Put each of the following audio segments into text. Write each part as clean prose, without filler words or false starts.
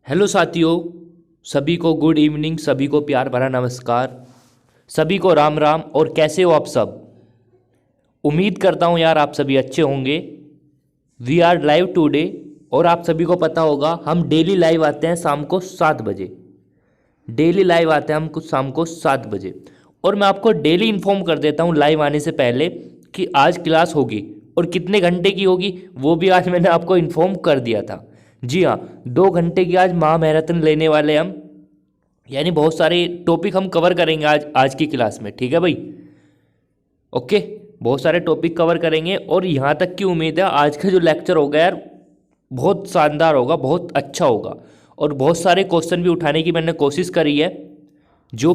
Hello साथियों, सभी को गुड इवनिंग, सभी को प्यार भरा नमस्कार, सभी को राम राम। और कैसे हो आप सब? उम्मीद करता हूँ यार आप सभी अच्छे होंगे। We are live today. और आप सभी को पता होगा हम डेली लाइव आते हैं शाम को 7 बजे। डेली लाइव आते हैं हम कुछ शाम को 7 बजे। और मैं आपको डेली इन्फॉर्म कर देता हूँ लाइव आने से पहले कि आज क्लास होगी और कितने घंटे की होगी, वो भी आज मैंने आपको इन्फॉर्म कर दिया था। जी हाँ, 2 घंटे की आज महामैराथन लेने वाले हम, यानी बहुत सारे टॉपिक हम कवर करेंगे आज आज की क्लास में। ठीक है भाई? ओके, बहुत सारे टॉपिक कवर करेंगे और यहाँ तक की उम्मीद है आज का जो लेक्चर होगा यार बहुत शानदार होगा, बहुत अच्छा होगा। और बहुत सारे क्वेश्चन भी उठाने की मैंने कोशिश करी है। जो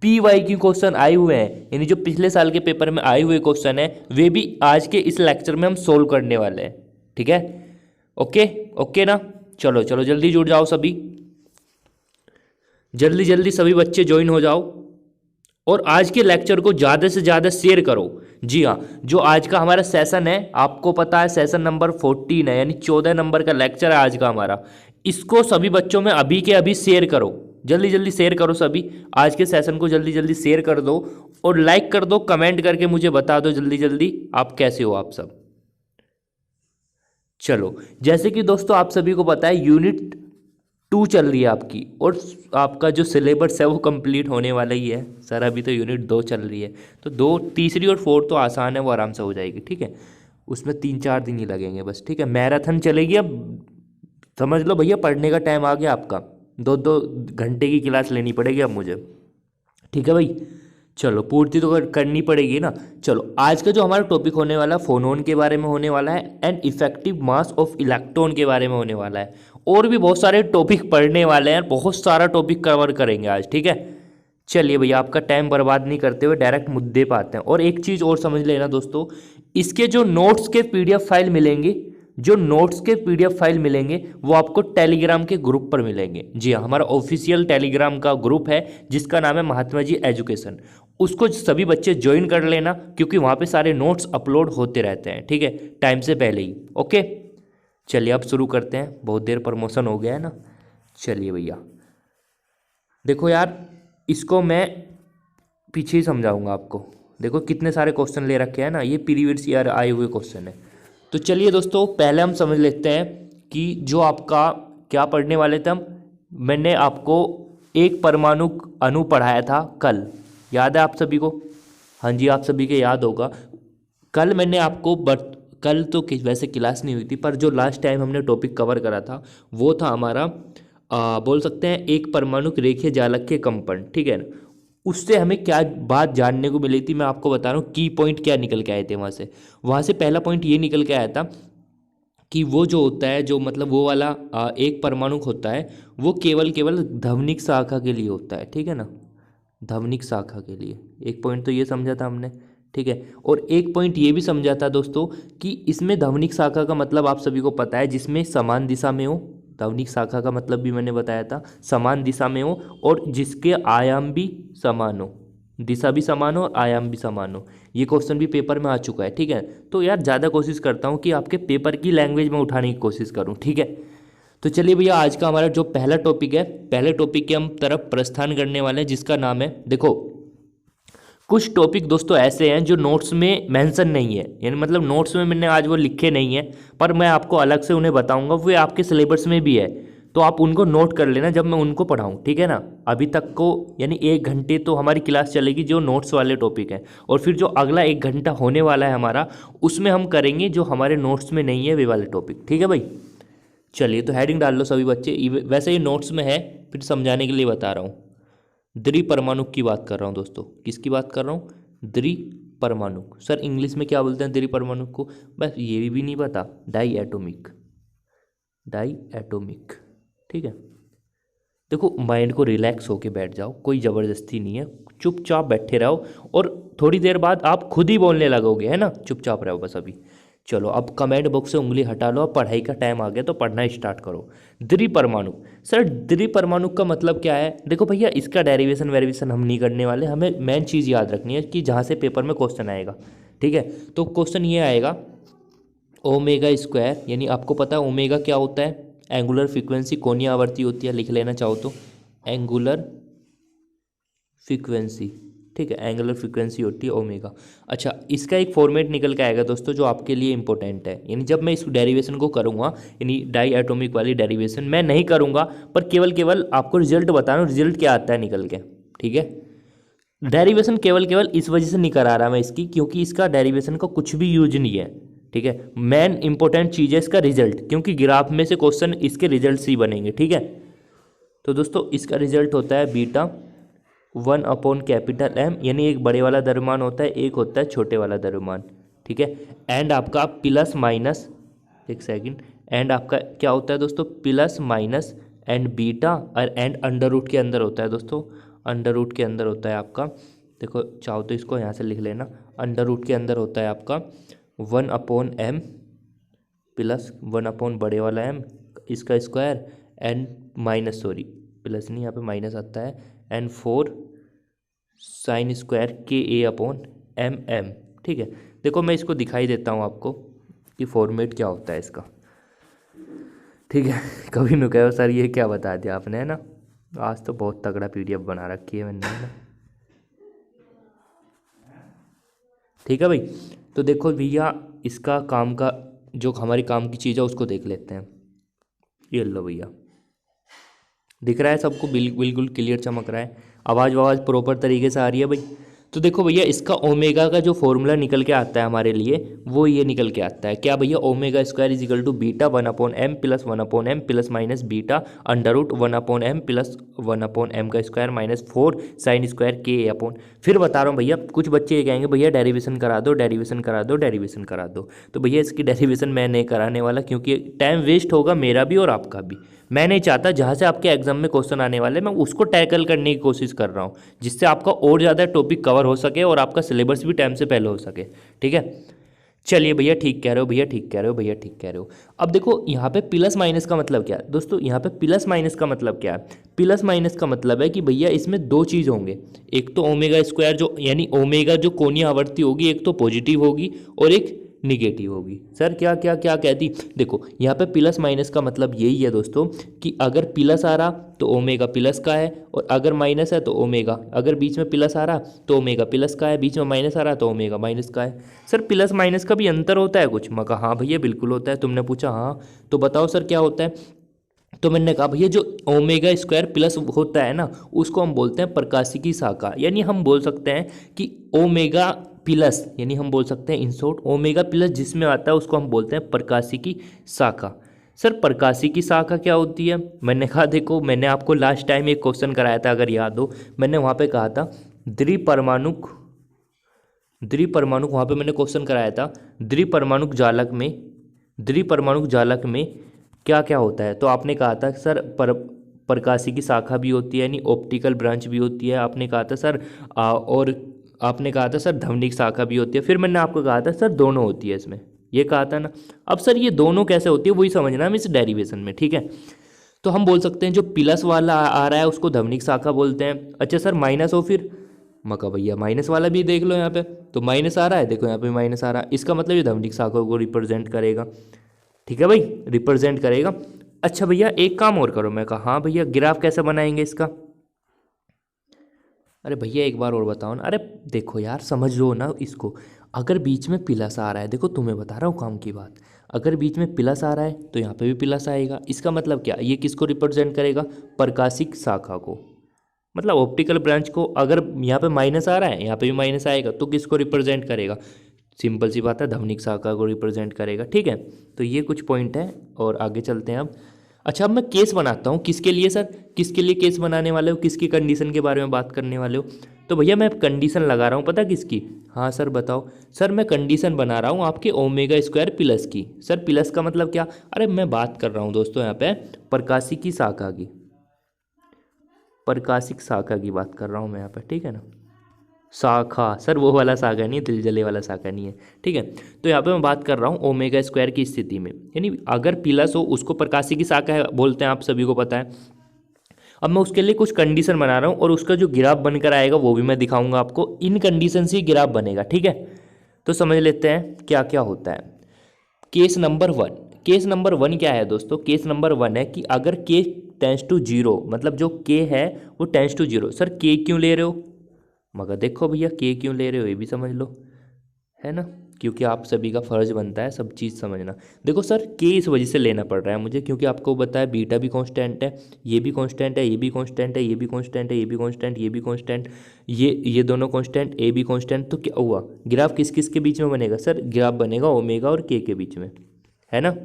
PY की क्वेश्चन आए हुए हैं, यानी जो पिछले साल के पेपर में आए हुए क्वेश्चन है, वे भी आज के इस लेक्चर में हम सोल्व करने वाले हैं। ठीक है? ओके ओके ना? चलो चलो जल्दी जुड़ जाओ सभी, जल्दी जल्दी सभी बच्चे ज्वाइन हो जाओ और आज के लेक्चर को ज़्यादा से ज़्यादा शेयर करो। जी हाँ, जो आज का हमारा सेशन है, आपको पता है सेशन नंबर 14 है, यानी 14 नंबर का लेक्चर है आज का हमारा। इसको सभी बच्चों में अभी के अभी शेयर करो, जल्दी जल्दी शेयर करो सभी। आज के सेशन को जल्दी जल्दी शेयर कर दो और लाइक कर दो, कमेंट करके मुझे बता दो जल्दी जल्दी आप कैसे हो आप सब। चलो, जैसे कि दोस्तों आप सभी को पता है यूनिट 2 चल रही है आपकी, और आपका जो सिलेबस है वो कंप्लीट होने वाला ही है। सर अभी तो यूनिट 2 चल रही है, तो दो, तीसरी और फोर्थ तो आसान है, वो आराम से हो जाएगी। ठीक है? उसमें 3-4 दिन ही लगेंगे बस। ठीक है? मैराथन चलेगी अब, समझ लो भैया पढ़ने का टाइम आ गया आपका। 2-2 घंटे की क्लास लेनी पड़ेगी अब मुझे। ठीक है भाई? चलो, पूर्ति तो करनी पड़ेगी ना। चलो, आज का जो हमारा टॉपिक होने वाला है फोनोन के बारे में होने वाला है, and effective mass of electron के बारे में होने वाला है। और भी बहुत सारे टॉपिक पढ़ने वाले हैं, बहुत सारा टॉपिक कवर करेंगे आज। ठीक है? चलिए भैया, आपका टाइम बर्बाद नहीं करते हुए डायरेक्ट मुद्दे पे आते हैं। और एक चीज़ और समझ लेना दोस्तों, इसके जो नोट्स के PDF फाइल मिलेंगे, जो नोट्स के PDF फाइल मिलेंगे वो आपको टेलीग्राम के ग्रुप पर मिलेंगे। जी हाँ, हमारा ऑफिशियल टेलीग्राम का ग्रुप है जिसका नाम है महात्मा जी एजुकेशन। उसको सभी बच्चे ज्वाइन कर लेना, क्योंकि वहाँ पे सारे नोट्स अपलोड होते रहते हैं। ठीक है? टाइम से पहले ही। ओके, चलिए अब शुरू करते हैं, बहुत देर प्रमोशन हो गया है ना। चलिए भैया, देखो यार, इसको मैं पीछे ही समझाऊंगा आपको। देखो कितने सारे क्वेश्चन ले रखे हैं ना, ये प्रीवियस ईयर आए हुए क्वेश्चन है। तो चलिए दोस्तों, पहले हम समझ लेते हैं कि जो आपका क्या पढ़ने वाले थे हम। मैंने आपको एक परमाणु अणु पढ़ाया था कल, याद है आप सभी को? हाँ जी, आप सभी के याद होगा। कल मैंने आपको कल तो वैसे क्लास नहीं हुई थी, पर जो लास्ट टाइम हमने टॉपिक कवर करा था वो था हमारा बोल सकते हैं एक परमाणु रेखीय जालक के कंपन। ठीक है ना? उससे हमें क्या बात जानने को मिली थी, मैं आपको बता रहा हूँ। की पॉइंट क्या निकल के आए थे वहाँ से पहला पॉइंट ये निकल के आया था कि वो जो होता है, जो मतलब वो वाला एक परमाणु होता है, वो केवल केवल ध्वनिक शाखा के लिए होता है। ठीक है ना? ध्वनिक शाखा के लिए। एक पॉइंट तो ये समझा था हमने। ठीक है? और एक पॉइंट ये भी समझा था दोस्तों कि इसमें ध्वनिक शाखा का मतलब आप सभी को पता है, जिसमें समान दिशा में हो। ध्वनिक शाखा का मतलब भी मैंने बताया था, समान दिशा में हो और जिसके आयाम भी समान हो, दिशा भी समान हो और आयाम भी समान हो। ये क्वेश्चन भी पेपर में आ चुका है। ठीक है? तो यार ज़्यादा कोशिश करता हूँ कि आपके पेपर की लैंग्वेज में उठाने की कोशिश करूँ। ठीक है? तो चलिए भैया, आज का हमारा जो पहला टॉपिक है, पहले टॉपिक के हम तरफ प्रस्थान करने वाले हैं, जिसका नाम है, देखो कुछ टॉपिक दोस्तों ऐसे हैं जो नोट्स में मेंशन नहीं है, यानी मतलब नोट्स में मैंने आज वो लिखे नहीं है, पर मैं आपको अलग से उन्हें बताऊंगा। वो आपके सिलेबस में भी है, तो आप उनको नोट कर लेना जब मैं उनको पढ़ाऊँ। ठीक है ना? अभी तक को यानी 1 घंटे तो हमारी क्लास चलेगी जो नोट्स वाले टॉपिक हैं, और फिर जो अगला 1 घंटा होने वाला है हमारा, उसमें हम करेंगे जो हमारे नोट्स में नहीं है वे वाले टॉपिक। ठीक है भाई? चलिए, तो हेडिंग डाल लो सभी बच्चे। वैसे ये नोट्स में है, फिर समझाने के लिए बता रहा हूँ। द्विपरमाणुक की बात कर रहा हूँ दोस्तों। किसकी बात कर रहा हूँ? द्विपरमाणुक। सर इंग्लिश में क्या बोलते हैं द्विपरमाणुक को? बस ये भी नहीं पता। Di atomic, di atomic. ठीक है? देखो, माइंड को रिलैक्स होके बैठ जाओ, कोई ज़बरदस्ती नहीं है, चुपचाप बैठे रहो और थोड़ी देर बाद आप खुद ही बोलने लगोगे, है ना? चुपचाप रहो बस अभी। चलो, अब कमेंट बॉक्स से उंगली हटा लो, अब पढ़ाई का टाइम आ गया तो पढ़ना स्टार्ट करो। द्विपरमाणु। सर द्विपरमाणु का मतलब क्या है? देखो भैया, इसका डेरिवेशन वेरिएशन हम नहीं करने वाले, हमें मेन चीज़ याद रखनी है कि जहाँ से पेपर में क्वेश्चन आएगा। ठीक है? तो क्वेश्चन ये आएगा, ओमेगा स्क्वायर, यानी आपको पता है ओमेगा क्या होता है? एंगुलर फ्रीक्वेंसी कोणीय आवर्ती होती है, लिख लेना चाहो तो एंगुलर फ्रीक्वेंसी, ठीक है, एंगुलर फ्रीक्वेंसी होती है ओमेगा। अच्छा, इसका एक फॉर्मेट निकल के आएगा दोस्तों जो आपके लिए इंपॉर्टेंट है, यानी जब मैं इस डेरिवेशन को करूँगा, यानी डाई एटॉमिक वाली डेरिवेशन मैं नहीं करूँगा, पर केवल आपको रिजल्ट बता रहा हूँ, रिजल्ट क्या आता है निकल के, ठीक है। डेरिवेशन केवल इस वजह से नहीं करा रहा मैं इसकी, क्योंकि इसका डेरिवेशन का कुछ भी यूज नहीं है, ठीक है। मेन इंपॉर्टेंट चीज़ है इसका रिजल्ट, क्योंकि ग्राफ में से क्वेश्चन इसके रिजल्ट से ही बनेंगे, ठीक है। तो दोस्तों इसका रिजल्ट होता है बीटा 1/M, यानी एक बड़े वाला द्रव्यमान होता है, एक होता है छोटे वाला द्रव्यमान, ठीक है। एंड आपका प्लस माइनस, एक सेकंड, एंड आपका क्या होता है दोस्तों, प्लस माइनस एंड बीटा, और एंड अंडर रूट के अंदर होता है दोस्तों, अंडर रूट के अंदर होता है आपका, देखो चाहो तो इसको यहाँ से लिख लेना, अंडर रूट के अंदर होता है आपका 1/M प्लस 1/ बड़े वाला M इसका square, and minus, sorry plus नहीं, यहाँ पे माइनस आता है, एंड 4 साइन स्क्वायर KA/MM, ठीक है। देखो मैं इसको दिखाई देता हूँ आपको कि फॉर्मेट क्या होता है इसका, ठीक है। कभी न कहो सर ये क्या बता दिया आपने, है ना। आज तो बहुत तगड़ा PDF बना रखी है मैंने, है ना, ठीक है भाई। तो देखो भैया इसका काम का जो हमारी काम की चीज़ है उसको देख लेते हैं। ये लो भैया, दिख रहा है सबको, बिल्कुल क्लियर चमक रहा है, आवाज़ प्रॉपर तरीके से आ रही है भाई। तो देखो भैया इसका ओमेगा का जो फॉर्मूला निकल के आता है हमारे लिए, वो ये निकल के आता है, क्या भैया, omega square is equal to beta 1/M plus 1/M plus minus beta under root 1/M plus 1/M का square minus 4 sine square KA/। फिर बता रहा हूँ भैया, कुछ बच्चे ये कहेंगे भैया डेरिवेशन करा दो, डेरिवेशन करा दो, डेरिवेशन करा दो, तो भैया इसकी डेरिवेशन मैं नहीं कराने वाला, क्योंकि टाइम वेस्ट होगा मेरा भी और आपका भी। मैं नहीं चाहता जहाँ से आपके एग्जाम में क्वेश्चन आने वाले मैं उसको टैकल करने की कोशिश कर रहा हूँ, जिससे आपका और ज़्यादा टॉपिक कवर हो सके और आपका सिलेबस भी टाइम से पहले हो सके, ठीक है। चलिए भैया ठीक कह रहे हो, भैया ठीक कह रहे हो, भैया ठीक कह रहे हो। अब देखो यहाँ पे प्लस माइनस का मतलब क्या है दोस्तों, यहाँ पे प्लस माइनस का मतलब क्या है, प्लस माइनस का मतलब है कि भैया इसमें दो चीज़ होंगे, एक तो ओमेगा स्क्वायर जो यानी ओमेगा जो कोणीय आवर्ती होगी, एक तो पॉजिटिव होगी और एक निगेटिव होगी। सर क्या क्या क्या कहती, देखो यहाँ पे प्लस माइनस का मतलब यही है दोस्तों कि अगर प्लस आ रहा तो ओमेगा प्लस का है, और अगर माइनस है तो ओमेगा, अगर बीच में प्लस आ रहा तो ओमेगा प्लस का है, बीच में माइनस आ रहा तो ओमेगा माइनस का है। सर प्लस माइनस का भी अंतर होता है कुछ, मैं कहा हाँ भैया बिल्कुल होता है। तुमने पूछा हाँ तो बताओ सर क्या होता है, तो मैंने कहा भैया जो ओमेगा स्क्वायर प्लस होता है ना उसको हम बोलते हैं प्रकाशिकी शाखा, यानी हम बोल सकते हैं कि ओमेगा प्लस, यानी हम बोल सकते हैं इन शॉर्ट ओमेगा प्लस जिसमें आता है उसको हम बोलते हैं प्रकाशिकी शाखा। सर प्रकाशिकी शाखा क्या होती है, मैंने कहा देखो मैंने आपको लास्ट टाइम एक क्वेश्चन कराया था अगर याद हो, मैंने वहाँ पे कहा था द्विपरमाणुक वहाँ पे मैंने क्वेश्चन कराया था द्विपरमाणुक जालक में क्या क्या होता है, तो आपने कहा था सर प्रकाशिकी शाखा भी होती है यानी ऑप्टिकल ब्रांच भी होती है, आपने कहा था सर और आपने कहा था सर ध्वनिक शाखा भी होती है, फिर मैंने आपको कहा था सर दोनों होती है इसमें, ये कहा था ना। अब सर ये दोनों कैसे होती है वही समझना हम इस डेरिवेशन में, ठीक है। तो हम बोल सकते हैं जो प्लस वाला आ रहा है उसको ध्वनिक शाखा बोलते हैं। अच्छा सर माइनस हो, फिर मका भैया माइनस वाला भी देख लो यहाँ पे, तो माइनस आ रहा है, देखो यहाँ पे माइनस आ रहा है, इसका मतलब ये ध्वनिक शाखा को रिप्रेजेंट करेगा, ठीक है भाई, रिप्रेजेंट करेगा। अच्छा भैया एक काम और करो, मैं कहा हाँ भैया ग्राफ कैसे बनाएंगे इसका, अरे भैया एक बार और बताओ ना, अरे देखो यार समझ लो ना इसको, अगर बीच में प्लस आ रहा है, देखो तुम्हें बता रहा हूँ काम की बात, अगर बीच में प्लस आ रहा है तो यहाँ पे भी प्लस आएगा, इसका मतलब क्या, ये किसको रिप्रेजेंट करेगा, प्रकाशिक शाखा को, मतलब ऑप्टिकल ब्रांच को। अगर यहाँ पे माइनस आ रहा है यहाँ पे भी माइनस आएगा तो किसको रिप्रेजेंट करेगा, सिंपल सी बात है ध्वनिक शाखा को रिप्रेजेंट करेगा, ठीक है। तो ये कुछ पॉइंट है और आगे चलते हैं अब। अच्छा अब मैं केस बनाता हूँ, किसके लिए सर, किसके लिए केस बनाने वाले हो, किसकी कंडीशन के बारे में बात करने वाले हो, तो भैया मैं कंडीशन लगा रहा हूँ, पता किसकी, हाँ सर बताओ, सर मैं कंडीशन बना रहा हूँ आपके ओमेगा स्क्वायर प्लस की। सर प्लस का मतलब क्या, अरे मैं बात कर रहा हूँ दोस्तों यहाँ पे प्रकाशिकी शाखा की, प्रकाशिक शाखा की बात कर रहा हूँ मैं यहाँ पे, ठीक है ना, शाखा सर वो वाला शाखा नहीं है, दिलजले वाला शाखा नहीं है, ठीक है। तो यहाँ पे मैं बात कर रहा हूँ ओमेगा स्क्वायर की स्थिति में, यानी अगर प्लस हो उसको प्रकाशिकी शाखा बोलते हैं, आप सभी को पता है। अब मैं उसके लिए कुछ कंडीशन बना रहा हूँ और उसका जो ग्राफ बनकर आएगा वो भी मैं दिखाऊंगा आपको, इन कंडीशन से ग्राफ बनेगा, ठीक है। तो समझ लेते हैं क्या क्या होता है। केस नंबर 1, केस नंबर 1 क्या है दोस्तों? केस नंबर 1 है कि अगर के टेंस टू जीरो, मतलब जो के है वो टेंस टू जीरो। सर के क्यों ले रहे हो? मगर देखो भैया के क्यों ले रहे हो ये भी समझ लो, है ना, क्योंकि आप सभी का फर्ज बनता है सब चीज़ समझना। देखो सर के इस वजह से लेना पड़ रहा है मुझे, क्योंकि आपको बताया बीटा भी कांस्टेंट है, ये भी कांस्टेंट है, ये भी कांस्टेंट है, ये भी कांस्टेंट है, ये भी कांस्टेंट, ये भी कांस्टेंट, ये दोनों कांस्टेंट, ए भी कांस्टेंट। तो क्या हुआ, ग्राफ किस किस के बीच में बनेगा? सर ग्राफ बनेगा ओमेगा और के बीच में, है ना।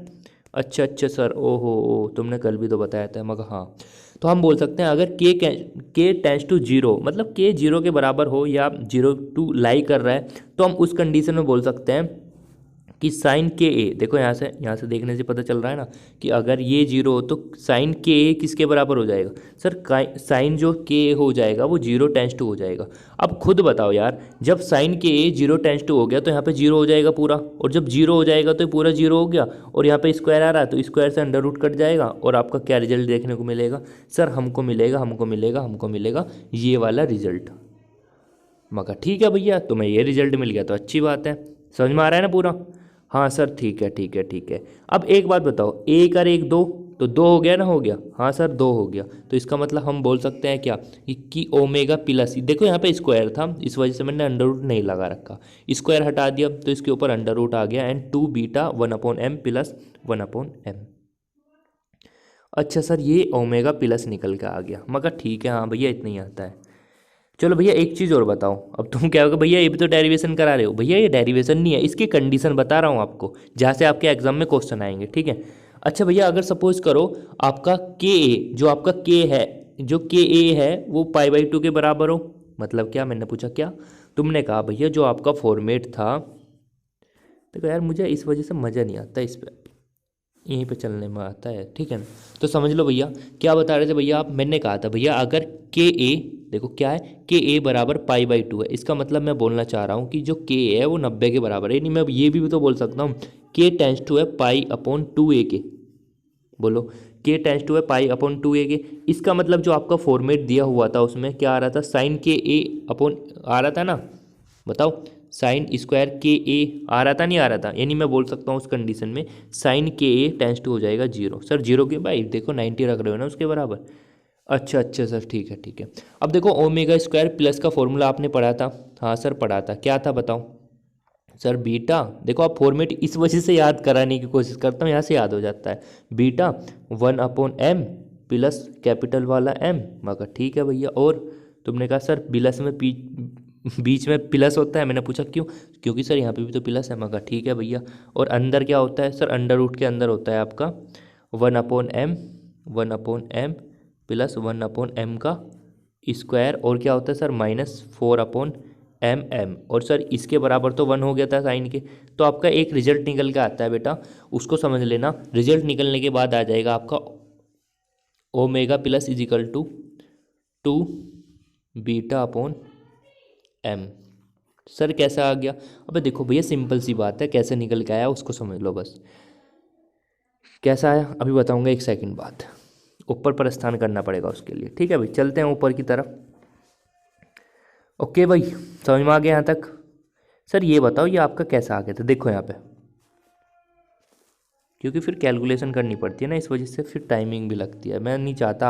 अच्छा अच्छा सर, ओहो ओ, तुमने कल भी तो बताया था। मगर हाँ, तो हम बोल सकते हैं अगर के टेंस टू जीरो, मतलब के जीरो के बराबर हो या जीरो टू लाई कर रहा है, तो हम उस कंडीशन में बोल सकते हैं कि साइन के ए, देखो यहाँ से देखने से पता चल रहा है ना कि अगर ये जीरो हो तो साइन के ए किसके बराबर हो जाएगा? सर साइन जो के ए हो जाएगा वो जीरो टेंस टू हो जाएगा। अब खुद बताओ यार, जब साइन के ए जीरो टेंस टू हो गया तो यहाँ पे जीरो हो जाएगा पूरा, और जब जीरो हो जाएगा तो पूरा जीरो हो गया, और यहाँ पे स्क्वायर आ रहा है तो स्क्वायर से अंडर रूट कट जाएगा, और आपका क्या रिजल्ट देखने को मिलेगा? सर हमको मिलेगा ये वाला रिजल्ट। मगर ठीक है भैया, तुम्हें ये रिजल्ट मिल गया तो अच्छी बात है, समझ में आ रहा है ना पूरा? हाँ सर ठीक है ठीक है ठीक है। अब एक बात बताओ, एक और एक दो, तो दो हो गया ना, हो गया? हाँ सर दो हो गया, तो इसका मतलब हम बोल सकते हैं क्या कि ओमेगा प्लस, देखो यहाँ पे स्क्वायर था इस वजह से मैंने अंडर रूट नहीं लगा रखा, स्क्वायर हटा दिया तो इसके ऊपर अंडर रूट आ गया, and 2 beta 1/m plus 1/m। अच्छा सर ये ओमेगा प्लस निकल के आ गया, मगर ठीक है, हाँ भैया इतना ही आता है। चलो भैया एक चीज़ और बताओ, अब तुम क्या होगा भैया ये भी तो डेरिवेशन करा रहे हो। भैया ये डेरिवेशन नहीं है, इसकी कंडीशन बता रहा हूँ आपको, जहाँ से आपके एग्जाम में क्वेश्चन आएंगे, ठीक है। अच्छा भैया अगर सपोज करो आपका के ए, जो आपका के है, जो के ए है वो π/2 के बराबर हो, मतलब क्या? मैंने पूछा क्या? तुमने कहा भैया जो आपका फॉर्मेट था, देखो यार मुझे इस वजह से मज़ा नहीं आता इस पर, यहीं पे चलने में आता है, ठीक है ना। तो समझ लो भैया क्या बता रहे थे भैया आप, मैंने कहा था भैया अगर के ए, देखो क्या है, के ए बराबर π/2 है, इसका मतलब मैं बोलना चाह रहा हूँ कि जो के है वो 90 के बराबर है, यानी मैं ये भी तो बोल सकता हूँ के टेंस टू है π/2a के, बोलो के टेंस टू है π/2a के। इसका मतलब जो आपका फॉर्मेट दिया हुआ था उसमें क्या आ रहा था, साइन के ए अपॉन आ रहा था ना, बताओ, साइन स्क्वायर के ए आ रहा था नहीं आ रहा था, यानी मैं बोल सकता हूँ उस कंडीशन में साइन के ए टेंस टू हो जाएगा जीरो। सर जीरो के भाई देखो 90 रख रहे हो ना उसके बराबर। अच्छा अच्छा सर ठीक है ठीक है। अब देखो ओमेगा स्क्वायर प्लस का फॉर्मूला आपने पढ़ा था? हाँ सर पढ़ा था, क्या था बताओ? सर बीटा, देखो आप फॉर्मेट इस वजह से याद कराने की कोशिश करता हूँ, यहाँ से याद हो जाता है, बीटा 1/m प्लस कैपिटल वाला m। मगर ठीक है भैया, और तुमने कहा सर प्लस में बीच में प्लस होता है, मैंने पूछा क्यों? क्योंकि सर यहाँ पे भी तो प्लस है। मगर ठीक है भैया, और अंदर क्या होता है? सर अंडर रूट के अंदर होता है आपका 1/m प्लस 1/m का स्क्वायर, और क्या होता है सर -4/mm, और सर इसके बराबर तो 1 हो गया था साइन के। तो आपका एक रिजल्ट निकल के आता है बेटा, उसको समझ लेना। रिजल्ट निकलने के बाद आ जाएगा आपका omega plus equal to 2 β/m। Sir कैसा आ गया? अबे देखो भैया सिंपल सी बात है, कैसे निकल के आया उसको समझ लो बस। कैसा आया अभी बताऊंगा, एक सेकंड बाद। ऊपर प्रस्थान करना पड़ेगा उसके लिए, ठीक है भाई, चलते हैं ऊपर की तरफ। ओके भाई, समझ में आ गया यहाँ तक? सर ये बताओ ये आपका कैसा आ गया था? देखो यहाँ पे, क्योंकि फिर कैलकुलेशन करनी पड़ती है ना, इस वजह से फिर टाइमिंग भी लगती है, मैं नहीं चाहता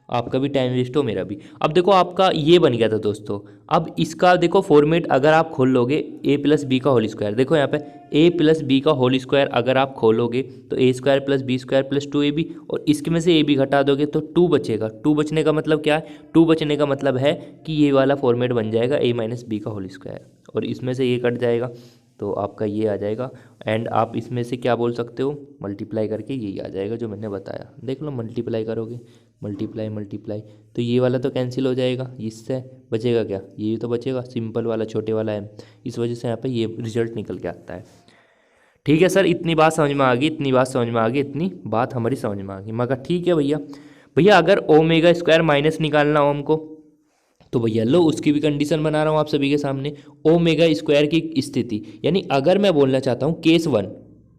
आपका भी टाइम वेस्ट हो, मेरा भी। अब देखो आपका ये बन गया था दोस्तों। अब इसका देखो फॉर्मेट अगर आप खोल लोगे a प्लस बी का होल स्क्वायर, देखो यहाँ पे a प्लस बी का होल स्क्वायर अगर आप खोलोगे तो a square plus B square plus 2ab, और इसके में से a भी घटा दोगे तो 2 बचेगा। 2 बचने का मतलब क्या है? 2 बचने का मतलब है कि ये वाला फॉर्मेट बन जाएगा a माइनस बी का होल स्क्वायर, और इसमें से ये कट जाएगा तो आपका ये आ जाएगा, एंड आप इसमें से क्या बोल सकते हो, मल्टीप्लाई करके यही आ जाएगा जो मैंने बताया। देख लो मल्टीप्लाई करोगे, मल्टीप्लाई तो ये वाला तो कैंसिल हो जाएगा, इससे बचेगा क्या? ये तो बचेगा सिंपल वाला छोटे वाला m, इस वजह से यहाँ पे ये रिजल्ट निकल के आता है। ठीक है सर, इतनी बात समझ में आ गई, इतनी बात हमारी समझ में आ गई। मगर ठीक है भैया, अगर ओमेगा स्क्वायर माइनस निकालना हो हमको तो भैया लो उसकी भी कंडीशन बना रहा हूँ आप सभी के सामने। ओमेगा स्क्वायर की स्थिति, यानी अगर मैं बोलना चाहता हूँ केस 1,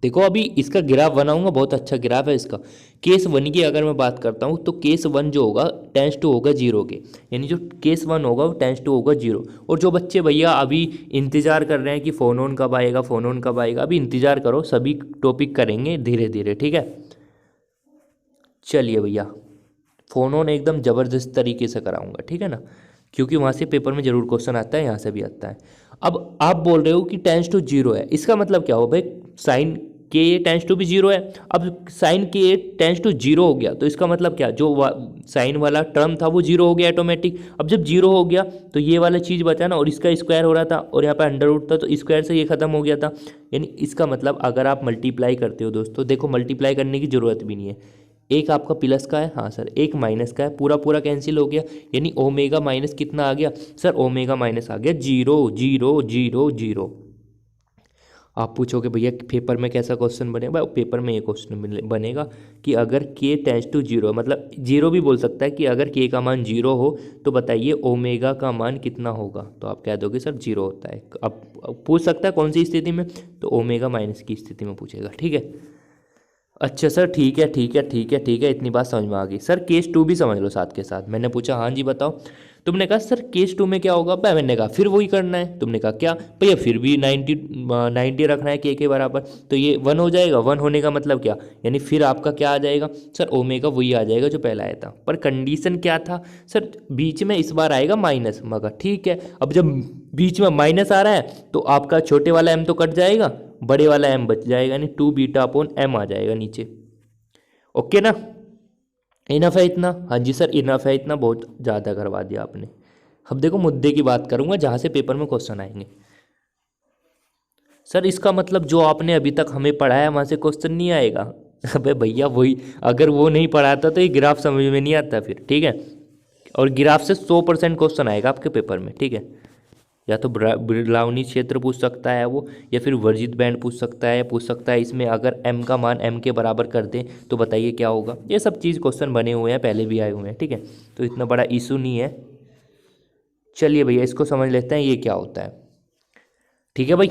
देखो अभी इसका ग्राफ बनाऊंगा, बहुत अच्छा ग्राफ है इसका। केस वन की अगर मैं बात करता हूँ तो केस वन जो होगा टेंस टू होगा जीरो के, यानी जो केस वन होगा वो टेंस टू होगा जीरो। और जो बच्चे भैया अभी इंतजार कर रहे हैं कि फ़ोन ऑन कब आएगा, फ़ोन ऑन कब आएगा, अभी इंतजार करो, सभी टॉपिक करेंगे धीरे धीरे, ठीक है। चलिए भैया, फ़ोन ऑन एकदम ज़बरदस्त तरीके से कराऊंगा, ठीक है ना, क्योंकि वहाँ से पेपर में जरूर क्वेश्चन आता है, यहाँ से भी आता है। अब आप बोल रहे हो कि टेंस टू जीरो है, इसका मतलब क्या हो भाई, साइन के ए टेंस टू भी जीरो है। अब साइन के ए टेंस टू जीरो हो गया तो इसका मतलब क्या, जो साइन वाला टर्म था वो जीरो हो गया ऑटोमेटिक। अब जब जीरो हो गया तो ये वाला चीज़ बचा ना, और इसका स्क्वायर हो रहा था और यहाँ पे अंडर रूट था, तो स्क्वायर से ये खत्म हो गया था। यानी इसका मतलब अगर आप मल्टीप्लाई करते हो दोस्तों, देखो मल्टीप्लाई करने की जरूरत भी नहीं है, एक आपका प्लस का है, हाँ सर, एक माइनस का है, पूरा पूरा कैंसिल हो गया। यानी ओमेगा माइनस कितना आ गया सर, ओमेगा माइनस आ गया जीरो जीरो जीरो जीरो। आप पूछोगे भैया पेपर में कैसा क्वेश्चन बनेगा, भाई पेपर में ये क्वेश्चन बनेगा कि अगर के टेंस टू जीरो, मतलब जीरो भी बोल सकता है कि अगर के का मान जीरो हो तो बताइए ओमेगा का मान कितना होगा, तो आप कह दोगे सर जीरो होता है। अब पूछ सकता है कौन सी स्थिति में, तो ओमेगा माइनस की स्थिति में पूछेगा, ठीक है। अच्छा सर, ठीक है ठीक है ठीक है ठीक है, इतनी बात समझ में आ गई। सर केस टू भी समझ लो साथ के साथ। मैंने पूछा हाँ जी बताओ, तुमने कहा सर केस टू में क्या होगा, भाई मैंने कहा फिर वही करना है। तुमने कहा क्या भैया, फिर भी 90 रखना है के बराबर, तो ये 1 हो जाएगा। 1 होने का मतलब क्या, यानी फिर आपका क्या आ जाएगा सर, ओमेगा वही आ जाएगा जो पहला आया था। पर कंडीशन क्या था सर, बीच में इस बार आएगा माइनस। मगर ठीक है, अब जब बीच में माइनस आ रहा है तो आपका छोटे वाला एम तो कट जाएगा, बड़े वाला एम बच जाएगा, यानी 2 बीटा अपॉन एम आ जाएगा नीचे। ओके ना, इनफ है इतना, हाँ जी सर इनफ है इतना, बहुत ज़्यादा करवा दिया आपने। अब देखो मुद्दे की बात करूंगा जहाँ से पेपर में क्वेश्चन आएंगे। सर इसका मतलब जो आपने अभी तक हमें पढ़ाया वहाँ से क्वेश्चन नहीं आएगा। अबे भैया वही, अगर वो नहीं पढ़ाता तो ये ग्राफ समझ में नहीं आता फिर, ठीक है। और ग्राफ से 100% क्वेश्चन आएगा आपके पेपर में, ठीक है। या तो ब्रिलाउनी क्षेत्र पूछ सकता है वो, या फिर वर्जित बैंड पूछ सकता है, पूछ सकता है इसमें अगर m का मान m के बराबर कर दें तो बताइए क्या होगा। ये सब चीज़ क्वेश्चन बने हुए हैं, पहले भी आए हुए हैं, ठीक है। तो इतना बड़ा इशू नहीं है। चलिए भैया इसको समझ लेते हैं ये क्या होता है, ठीक है भाई।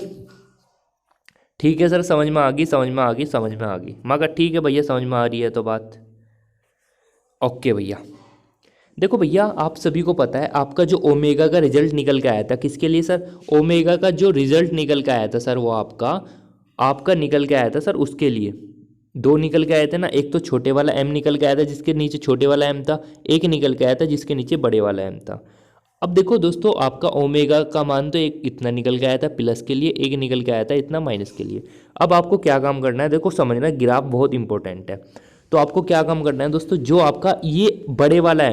ठीक है सर, समझ में आ गई समझ में आ गई समझ में आ गई, मगर ठीक है भैया समझ में आ रही है तो बात। ओके भैया, देखो भैया आप सभी को पता है आपका जो ओमेगा का रिजल्ट निकल के आया था, किसके लिए सर, ओमेगा का जो रिजल्ट निकल के आया था सर वो आपका निकल के आया था सर, उसके लिए दो निकल के आए थे ना। एक तो छोटे वाला एम निकल के आया था जिसके नीचे छोटे वाला एम था, एक निकल के आया था जिसके नीचे बड़े वाला एम था। अब देखो दोस्तों, आपका ओमेगा का मान तो एक इतना निकल के आया था प्लस के लिए, एक निकल के आया था इतना माइनस के लिए। अब आपको क्या काम करना है, देखो समझना, ग्राफ बहुत इंपॉर्टेंट है। तो आपको क्या काम करना है दोस्तों, जो आपका ये बड़े वाला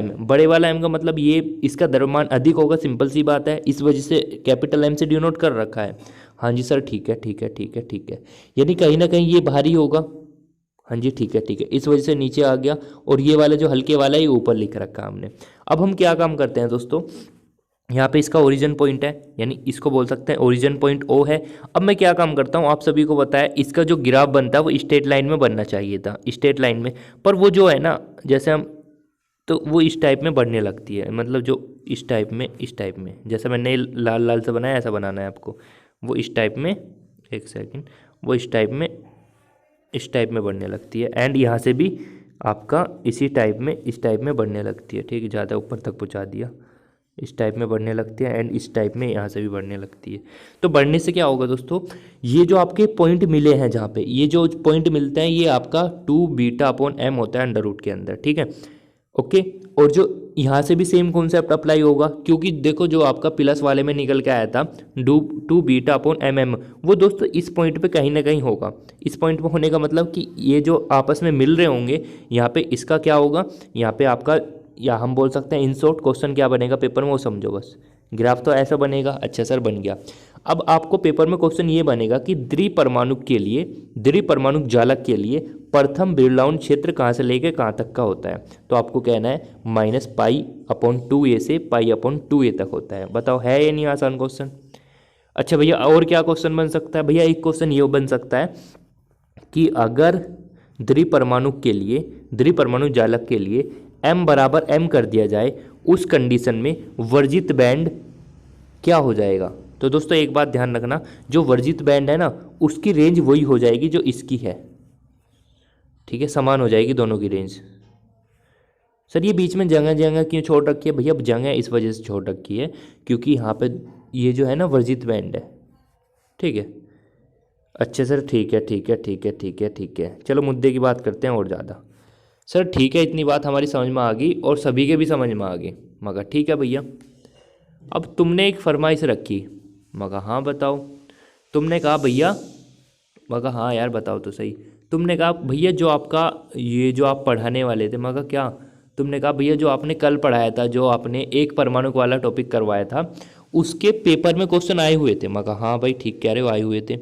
एम का मतलब ये इसका द्रव्यमान अधिक होगा, सिंपल सी बात है, इस वजह से कैपिटल एम से डिनोट कर रखा है। हाँ जी सर ठीक है ठीक है ठीक है ठीक है, यानी कहीं ना कहीं ये भारी होगा। हाँ जी ठीक है ठीक है, इस वजह से नीचे आ गया, और ये वाला जो हल्के वाला है ये ऊपर लिख रखा है हमने। अब हम क्या काम करते हैं दोस्तों, यहाँ पे इसका ओरिजिन पॉइंट है, यानी इसको बोल सकते हैं ओरिजिन पॉइंट ओ है। अब मैं क्या काम करता हूँ, आप सभी को पता है इसका जो ग्राफ बनता है वो स्ट्रेट लाइन में बनना चाहिए था, स्ट्रेट लाइन में, पर वो जो है ना, जैसे हम, तो वो इस टाइप में बढ़ने लगती है, मतलब जो इस टाइप में जैसा मैंने लाल लाल से बनाया ऐसा बनाना है आपको, वो इस टाइप में, एक सेकेंड, वो इस टाइप में बढ़ने लगती है। एंड यहाँ से भी आपका इसी टाइप में, इस टाइप में बढ़ने लगती है, ठीक है, ज़्यादा ऊपर तक पहुँचा दिया, इस टाइप में बढ़ने लगती है, एंड इस टाइप में यहाँ से भी बढ़ने लगती है। तो बढ़ने से क्या होगा दोस्तों, ये जो आपके पॉइंट मिले हैं, जहाँ पे ये जो पॉइंट मिलते हैं ये आपका 2 बीटा अपॉन एम होता है अंडर रूट के अंदर, ठीक है, ओके। और जो यहाँ से भी सेम कॉन्सेप्ट अप्लाई होगा, क्योंकि देखो जो आपका प्लस वाले में निकल के आया था 2 बीटा अपॉन एम, वो दोस्तों इस पॉइंट पे कहीं ना कहीं होगा। इस पॉइंट पे होने का मतलब कि ये जो आपस में मिल रहे होंगे, यहाँ पे इसका क्या होगा, यहाँ पे आपका, या हम बोल सकते हैं इन शॉर्ट क्वेश्चन क्या बनेगा पेपर में वो समझो बस। ग्राफ तो ऐसा बनेगा, अच्छा सर बन गया। अब आपको पेपर में क्वेश्चन ये बनेगा कि द्विपरमाणु जालक के लिए प्रथम बिरलाउन क्षेत्र कहाँ से लेके कहाँ तक का होता है। तो आपको कहना है -π/2a से π/2a तक होता है। बताओ है या नहीं आसान क्वेश्चन। अच्छा भैया और क्या क्वेश्चन बन सकता है, भैया एक क्वेश्चन ये बन सकता है कि अगर द्विपरमाणु जालक के लिए m = m कर दिया जाए, उस कंडीशन में वर्जित बैंड क्या हो जाएगा, तो दोस्तों एक बात ध्यान रखना, जो वर्जित बैंड है ना उसकी रेंज वही हो जाएगी जो इसकी है, ठीक है, समान हो जाएगी दोनों की रेंज। सर ये बीच में जगह जगह क्यों छोड़ रखी है भैया? जगह इस वजह से छोड़ रखी है क्योंकि यहाँ पे ये जो है ना वर्जित बैंड है, ठीक है। अच्छा सर ठीक है ठीक है ठीक है ठीक है ठीक है, चलो मुद्दे की बात करते हैं और ज़्यादा। सर ठीक है, इतनी बात हमारी समझ में आ गई और सभी के भी समझ में आ गई। मगर ठीक है भैया, अब तुमने एक फरमाइश रखी। मगर हाँ बताओ। तुमने कहा भैया, मगर हाँ यार बताओ तो सही। तुमने कहा भैया जो आपका ये जो आप पढ़ाने वाले थे, मगर क्या? तुमने कहा भैया जो आपने कल पढ़ाया था, जो आपने एक परमाणु वाला टॉपिक करवाया था, उसके पेपर में क्वेश्चन आए हुए थे। मगर हाँ भाई ठीक कह रहे हो, आए हुए थे।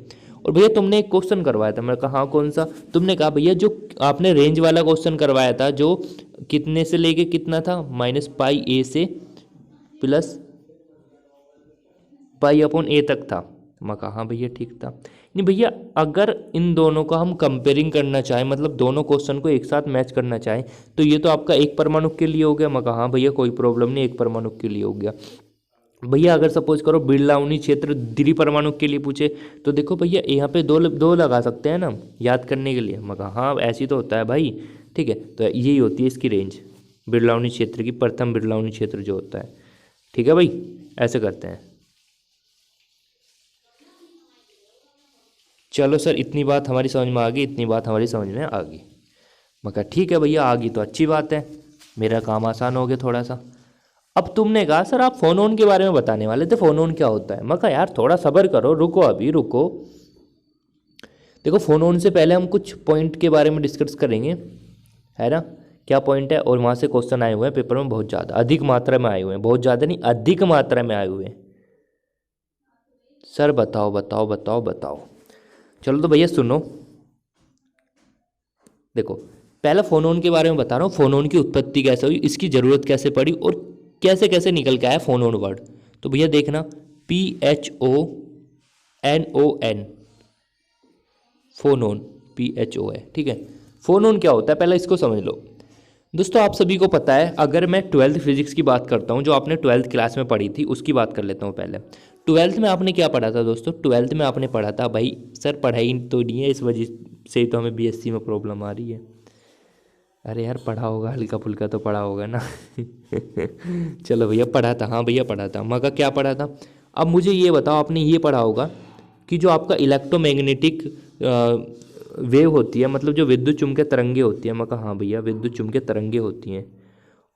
और भैया तुमने एक क्वेश्चन करवाया था। मैंने कहा हाँ कौन सा? तुमने कहा भैया जो आपने रेंज वाला क्वेश्चन करवाया था, जो कितने से लेके कितना था, -πa से प्लस π/a तक था। मैं कहा हाँ भैया ठीक था। नहीं भैया, अगर इन दोनों का हम कंपेयरिंग करना चाहें, मतलब दोनों क्वेश्चन को एक साथ मैच करना चाहें, तो ये तो आपका एक परमाणु के लिए हो गया। मैं कहा हाँ भैया कोई प्रॉब्लम नहीं, एक परमाणु के लिए हो गया। भैया अगर सपोज करो बिरलाउनी क्षेत्र द्विपरमाणु के लिए पूछे, तो देखो भैया यहाँ पे दो दो लगा सकते हैं ना याद करने के लिए। मैं कहा हाँ ऐसी तो होता है भाई, ठीक है। तो यही होती है इसकी रेंज, बिरलाउनी क्षेत्र की, प्रथम बिरलाउनी क्षेत्र जो होता है, ठीक है भाई, ऐसे करते हैं। चलो सर इतनी बात हमारी समझ में आ गई, इतनी बात हमारी समझ में आ गई। मैं कहा ठीक है भैया, आ गई तो अच्छी बात है, मेरा काम आसान हो गया थोड़ा सा। अब तुमने कहा सर आप फ़ोन ऑन के बारे में बताने वाले थे, फ़ोन ऑन क्या होता है? मैं कहा यार थोड़ा सब्र करो, रुको अभी रुको। देखो फ़ोन ऑन से पहले हम कुछ पॉइंट के बारे में डिस्कस करेंगे, है ना? क्या पॉइंट है? और वहाँ से क्वेश्चन आए हुए हैं पेपर में बहुत ज़्यादा, अधिक मात्रा में आए हुए हैं, बहुत ज़्यादा नहीं अधिक मात्रा में आए हुए हैं। सर बताओ बताओ बताओ बताओ। चलो तो भैया सुनो, देखो पहला फ़ोन ऑन के बारे में बता रहा हूँ। फ़ोन ऑन की उत्पत्ति कैसे हुई, इसकी ज़रूरत कैसे पड़ी और कैसे कैसे निकल के आया फ़ोन ऑन वर्ड। तो भैया देखना, PHONON, फ़ोन ऑन, PHO है, ठीक है। फ़ोन ऑन क्या होता है पहले इसको समझ लो। दोस्तों आप सभी को पता है, अगर मैं 12th फिजिक्स की बात करता हूँ, जो आपने 12th क्लास में पढ़ी थी, उसकी बात कर लेता हूँ पहले। 12th में आपने क्या पढ़ा था दोस्तों? 12th में आपने पढ़ा था भाई, सर पढ़ाई तो नहीं है, इस वजह से तो हमें BSc में प्रॉब्लम आ रही है। अरे यार पढ़ा होगा, हल्का फुल्का तो पढ़ा होगा ना। चलो भैया पढ़ा था, हाँ भैया पढ़ा था। मगर क्या पढ़ा था? अब मुझे ये बताओ, आपने ये पढ़ा होगा कि जो आपका इलेक्ट्रोमैग्नेटिक वेव होती है, मतलब जो विद्युत चुम्बकीय तरंगे होती है, मैं कहा हाँ भैया विद्युत चुम्बकीय तरंगे होती हैं,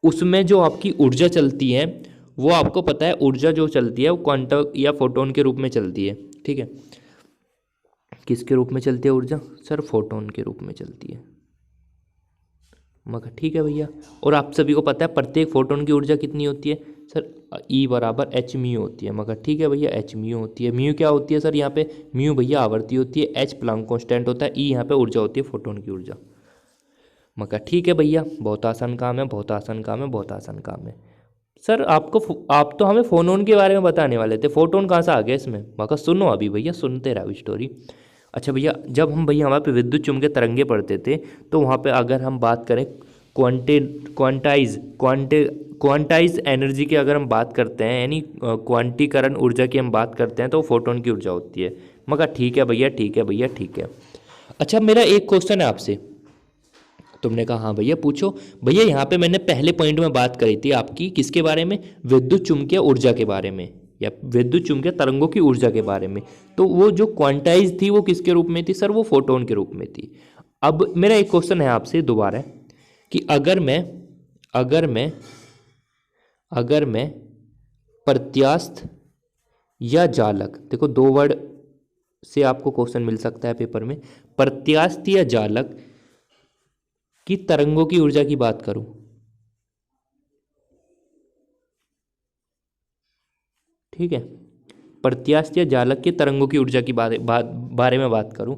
उसमें जो आपकी ऊर्जा चलती है, वो आपको पता है ऊर्जा जो चलती है वो क्वांटम या फोटोन के रूप में चलती है, ठीक है। किसके रूप में चलती है ऊर्जा? सर फोटोन के रूप में चलती है। मगर ठीक है भैया, और आप सभी को पता है प्रत्येक फोटोन की ऊर्जा कितनी होती है? सर E बराबर h म्यू होती है। मगर ठीक है भैया, h म्यू होती है। म्यू क्या होती है सर यहाँ पे? म्यू भैया आवर्ती होती है, h प्लांक कांस्टेंट होता है, E यहाँ पे ऊर्जा होती है फोटोन की ऊर्जा। मगर ठीक है भैया, बहुत आसान काम है, बहुत आसान काम है, बहुत आसान काम है। सर आप तो हमें फोनोन के बारे में बताने वाले थे, फोटोन कहाँ से आ गया इसमें? मगर सुनो अभी भैया, सुनते रहो स्टोरी। अच्छा भैया, जब हम भैया वहाँ पे विद्युत चुम्बकीय तरंगे पढ़ते थे, तो वहाँ पे अगर हम बात करें क्वांटाइज एनर्जी की अगर हम बात करते हैं, यानी क्वांटीकरण ऊर्जा की हम बात करते हैं, तो फोटोन की ऊर्जा होती है। मगर ठीक है भैया, ठीक है भैया, ठीक है। अच्छा मेरा एक क्वेश्चन है आपसे। तुमने कहा हाँ भैया पूछो। भैया यहाँ पे मैंने पहले पॉइंट में बात करी थी आपकी, किसके बारे में? विद्युत चुम्बकीय ऊर्जा के बारे में, या विद्युत चुम्बकीय तरंगों की ऊर्जा के बारे में। तो वो जो क्वांटाइज थी वो किसके रूप में थी? सर वो फोटोन के रूप में थी। अब मेरा एक क्वेश्चन है आपसे दोबारा, कि अगर मैं प्रत्यास्थ या जालक, देखो दो वर्ड से आपको क्वेश्चन मिल सकता है पेपर में, प्रत्यास्थ या जालक की तरंगों की ऊर्जा की बात करूं, ठीक है, प्रत्यास्थ या जालक के तरंगों की ऊर्जा की बारे में बात करूं,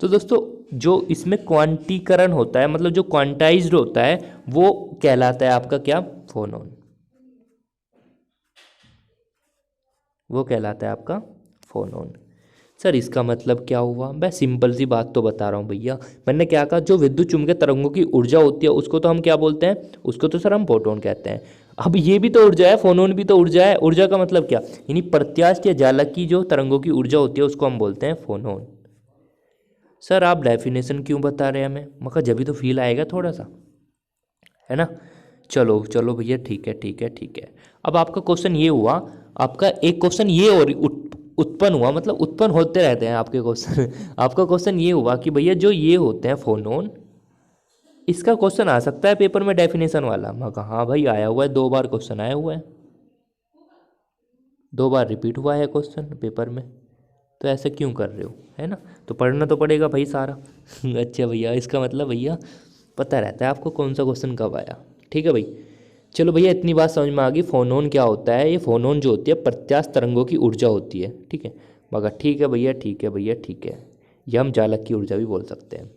तो दोस्तों जो इसमें क्वांटीकरण होता है, मतलब जो क्वांटाइज्ड होता है, वो कहलाता है आपका क्या? फोनॉन। वो कहलाता है आपका फोनॉन। सर इसका मतलब क्या हुआ? मैं सिंपल सी बात तो बता रहा हूँ भैया। मैंने क्या कहा, जो विद्युत चुम्बकीय तरंगों की ऊर्जा होती है उसको तो हम क्या बोलते हैं? उसको तो सर हम फोटोन कहते हैं। अब ये भी तो ऊर्जा है, फोनोन भी तो ऊर्जा है। ऊर्जा का मतलब क्या, यानी प्रत्यास्थ या जालक की जो तरंगों की ऊर्जा होती है उसको हम बोलते हैं फोनोन। सर आप डेफिनेशन क्यों बता रहे हैं हमें, मगर जब भी तो फील आएगा थोड़ा सा, है ना। चलो चलो भैया, ठीक है ठीक है ठीक है। अब आपका क्वेश्चन ये हुआ, आपका एक क्वेश्चन ये और उत्पन्न हुआ, मतलब उत्पन्न होते रहते हैं आपके क्वेश्चन आपका क्वेश्चन ये हुआ कि भैया जो ये होते हैं फोनोन, इसका क्वेश्चन आ सकता है पेपर में डेफिनेशन वाला। मैं कहा हाँ भाई आया हुआ है, 2 बार क्वेश्चन आया हुआ है, 2 बार रिपीट हुआ है क्वेश्चन पेपर में, तो ऐसे क्यों कर रहे हो, है ना। तो पढ़ना तो पड़ेगा भाई सारा अच्छा भैया, इसका मतलब भैया पता रहता है आपको कौन सा क्वेश्चन कब आया। ठीक है भाई, चलो भैया इतनी बात समझ में आ गई। फोनोन क्या होता है, ये फोनोन जो होती है प्रत्यास्थ तरंगों की ऊर्जा होती है। ठीक है, मगर ठीक है भैया, ठीक है भैया, ठीक है। यह हम जालक की ऊर्जा भी बोल सकते हैं।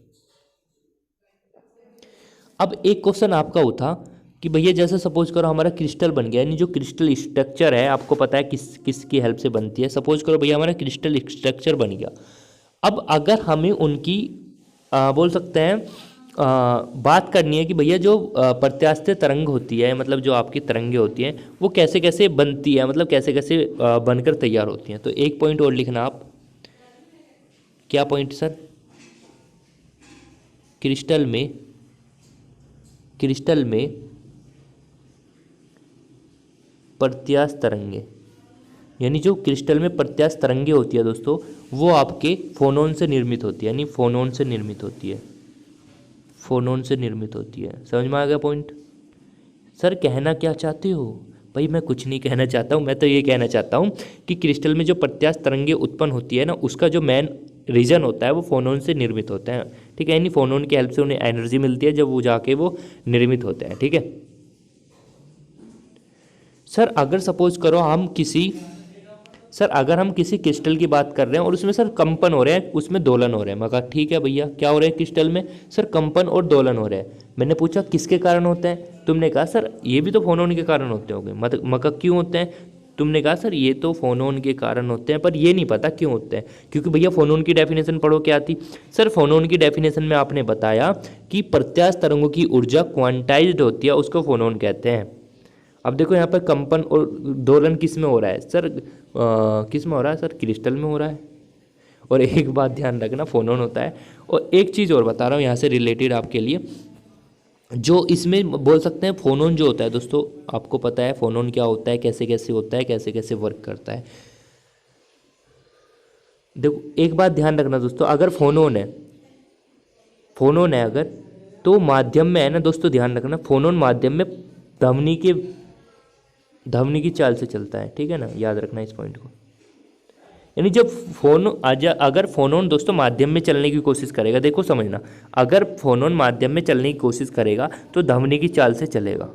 अब एक क्वेश्चन आपका उठा कि भैया जैसे सपोज करो हमारा क्रिस्टल बन गया, यानी जो क्रिस्टल स्ट्रक्चर है आपको पता है किसकी हेल्प से बनती है। सपोज करो भैया हमारा क्रिस्टल स्ट्रक्चर बन गया। अब अगर हमें उनकी बोल सकते हैं बात करनी है कि भैया जो प्रत्यास्थ तरंग होती है, मतलब जो आपकी तरंगे होती हैं वो कैसे कैसे बनती है, मतलब कैसे कैसे बनकर तैयार होती हैं। तो एक पॉइंट और लिखना आप। क्या पॉइंट सर, क्रिस्टल में प्रत्यास्थ तरंगे, यानी जो क्रिस्टल में प्रत्यास्थ तरंगे होती है दोस्तों, वो आपके फोनोन से निर्मित होती है, यानी फोनोन से निर्मित होती है, फोनोन से निर्मित होती है। समझ में आ गया पॉइंट। सर कहना क्या चाहते हो भाई, मैं कुछ नहीं कहना चाहता हूँ, मैं तो ये कहना चाहता हूँ कि क्रिस्टल में जो प्रत्यास्थ तरंगे उत्पन्न होती है ना, उसका जो मेन रीजन होता है वो फोनोन से निर्मित होते हैं। ठीक है, यानी फोनोन की हेल्प से उन्हें एनर्जी मिलती है जब वो जाके वो निर्मित होते हैं। ठीक है सर, अगर सपोज करो हम किसी अगर हम किसी क्रिस्टल की बात कर रहे हैं और उसमें सर कंपन हो रहे हैं, उसमें दोलन हो रहे हैं। मैं कहा ठीक है भैया, क्या हो रहे हैं क्रिस्टल में, सर कंपन और दोलन हो रहे हैं। मैंने पूछा किसके कारण होते हैं, तुमने कहा सर ये भी तो फोनोन के कारण होते होंगे। मगर क्यों होते हैं, तुमने कहा सर ये तो फोनोन के कारण होते हैं, पर ये नहीं पता क्यों होते हैं। क्योंकि भैया फोनोन की डेफिनेशन पढ़ो क्या थी। सर फोनोन की डेफिनेशन में आपने बताया कि प्रत्यास्थ तरंगों की ऊर्जा क्वांटाइज्ड होती है, उसको फोनोन कहते हैं। अब देखो यहाँ पर कंपन और दोलन किस में हो रहा है सर, किस में हो रहा है सर, क्रिस्टल में हो रहा है। और एक बात ध्यान रखना, फोनोन होता है। और एक चीज़ और बता रहा हूँ यहाँ से रिलेटेड आपके लिए, जो इसमें बोल सकते हैं फोनोन जो होता है दोस्तों, आपको पता है फोनोन क्या होता है, कैसे कैसे होता है, कैसे कैसे वर्क करता है। देखो एक बात ध्यान रखना दोस्तों, अगर फोनोन है अगर, तो माध्यम में है ना दोस्तों, ध्यान रखना फोनोन माध्यम में ध्वनि की चाल से चलता है। ठीक है ना, याद रखना इस पॉइंट को। यानी जब अगर फोनोन दोस्तों माध्यम में चलने की कोशिश करेगा, देखो समझना, अगर फोनोन माध्यम में चलने की कोशिश करेगा तो ध्वनि की चाल से चलेगा।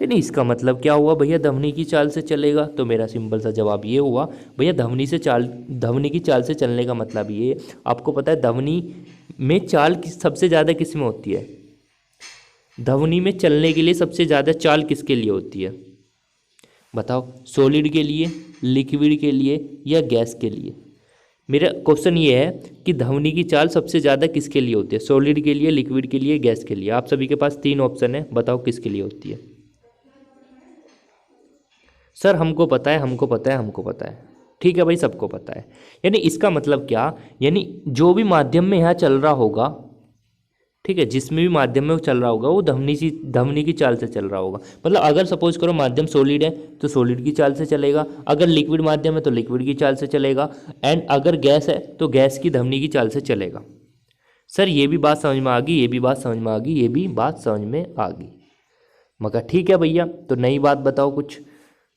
यानी इसका मतलब क्या हुआ भैया, ध्वनि की चाल से चलेगा। तो मेरा सिंपल सा जवाब ये हुआ भैया, ध्वनि की चाल से चलने का मतलब ये, आपको पता है ध्वनि में चाल सबसे ज़्यादा किस में होती है, ध्वनि में चलने के लिए सबसे ज़्यादा चाल किसके लिए होती है बताओ, सॉलिड के लिए, लिक्विड के लिए या गैस के लिए। मेरा क्वेश्चन ये है कि ध्वनि की चाल सबसे ज़्यादा किसके लिए होती है, सॉलिड के लिए, लिक्विड के लिए, गैस के लिए। आप सभी के पास 3 ऑप्शन है, बताओ किसके लिए होती है। सर हमको पता है, हमको पता है, हमको पता है। ठीक है भाई, सबको पता है। यानी इसका मतलब क्या, यानी जो भी माध्यम में यहाँ चल रहा होगा, ठीक है, जिसमें भी माध्यम में वो चल रहा होगा वो ध्वनि की चाल से चल रहा होगा। मतलब अगर सपोज करो माध्यम सॉलिड है तो सॉलिड की चाल से चलेगा, अगर लिक्विड माध्यम है तो लिक्विड की चाल से चलेगा, एंड अगर गैस है तो गैस की ध्वनि की चाल से चलेगा। सर ये भी बात समझ में आ गई, ये भी बात समझ में आ गई, ये भी बात समझ में आ गई। मगर ठीक है भैया, तो नई बात बताओ कुछ।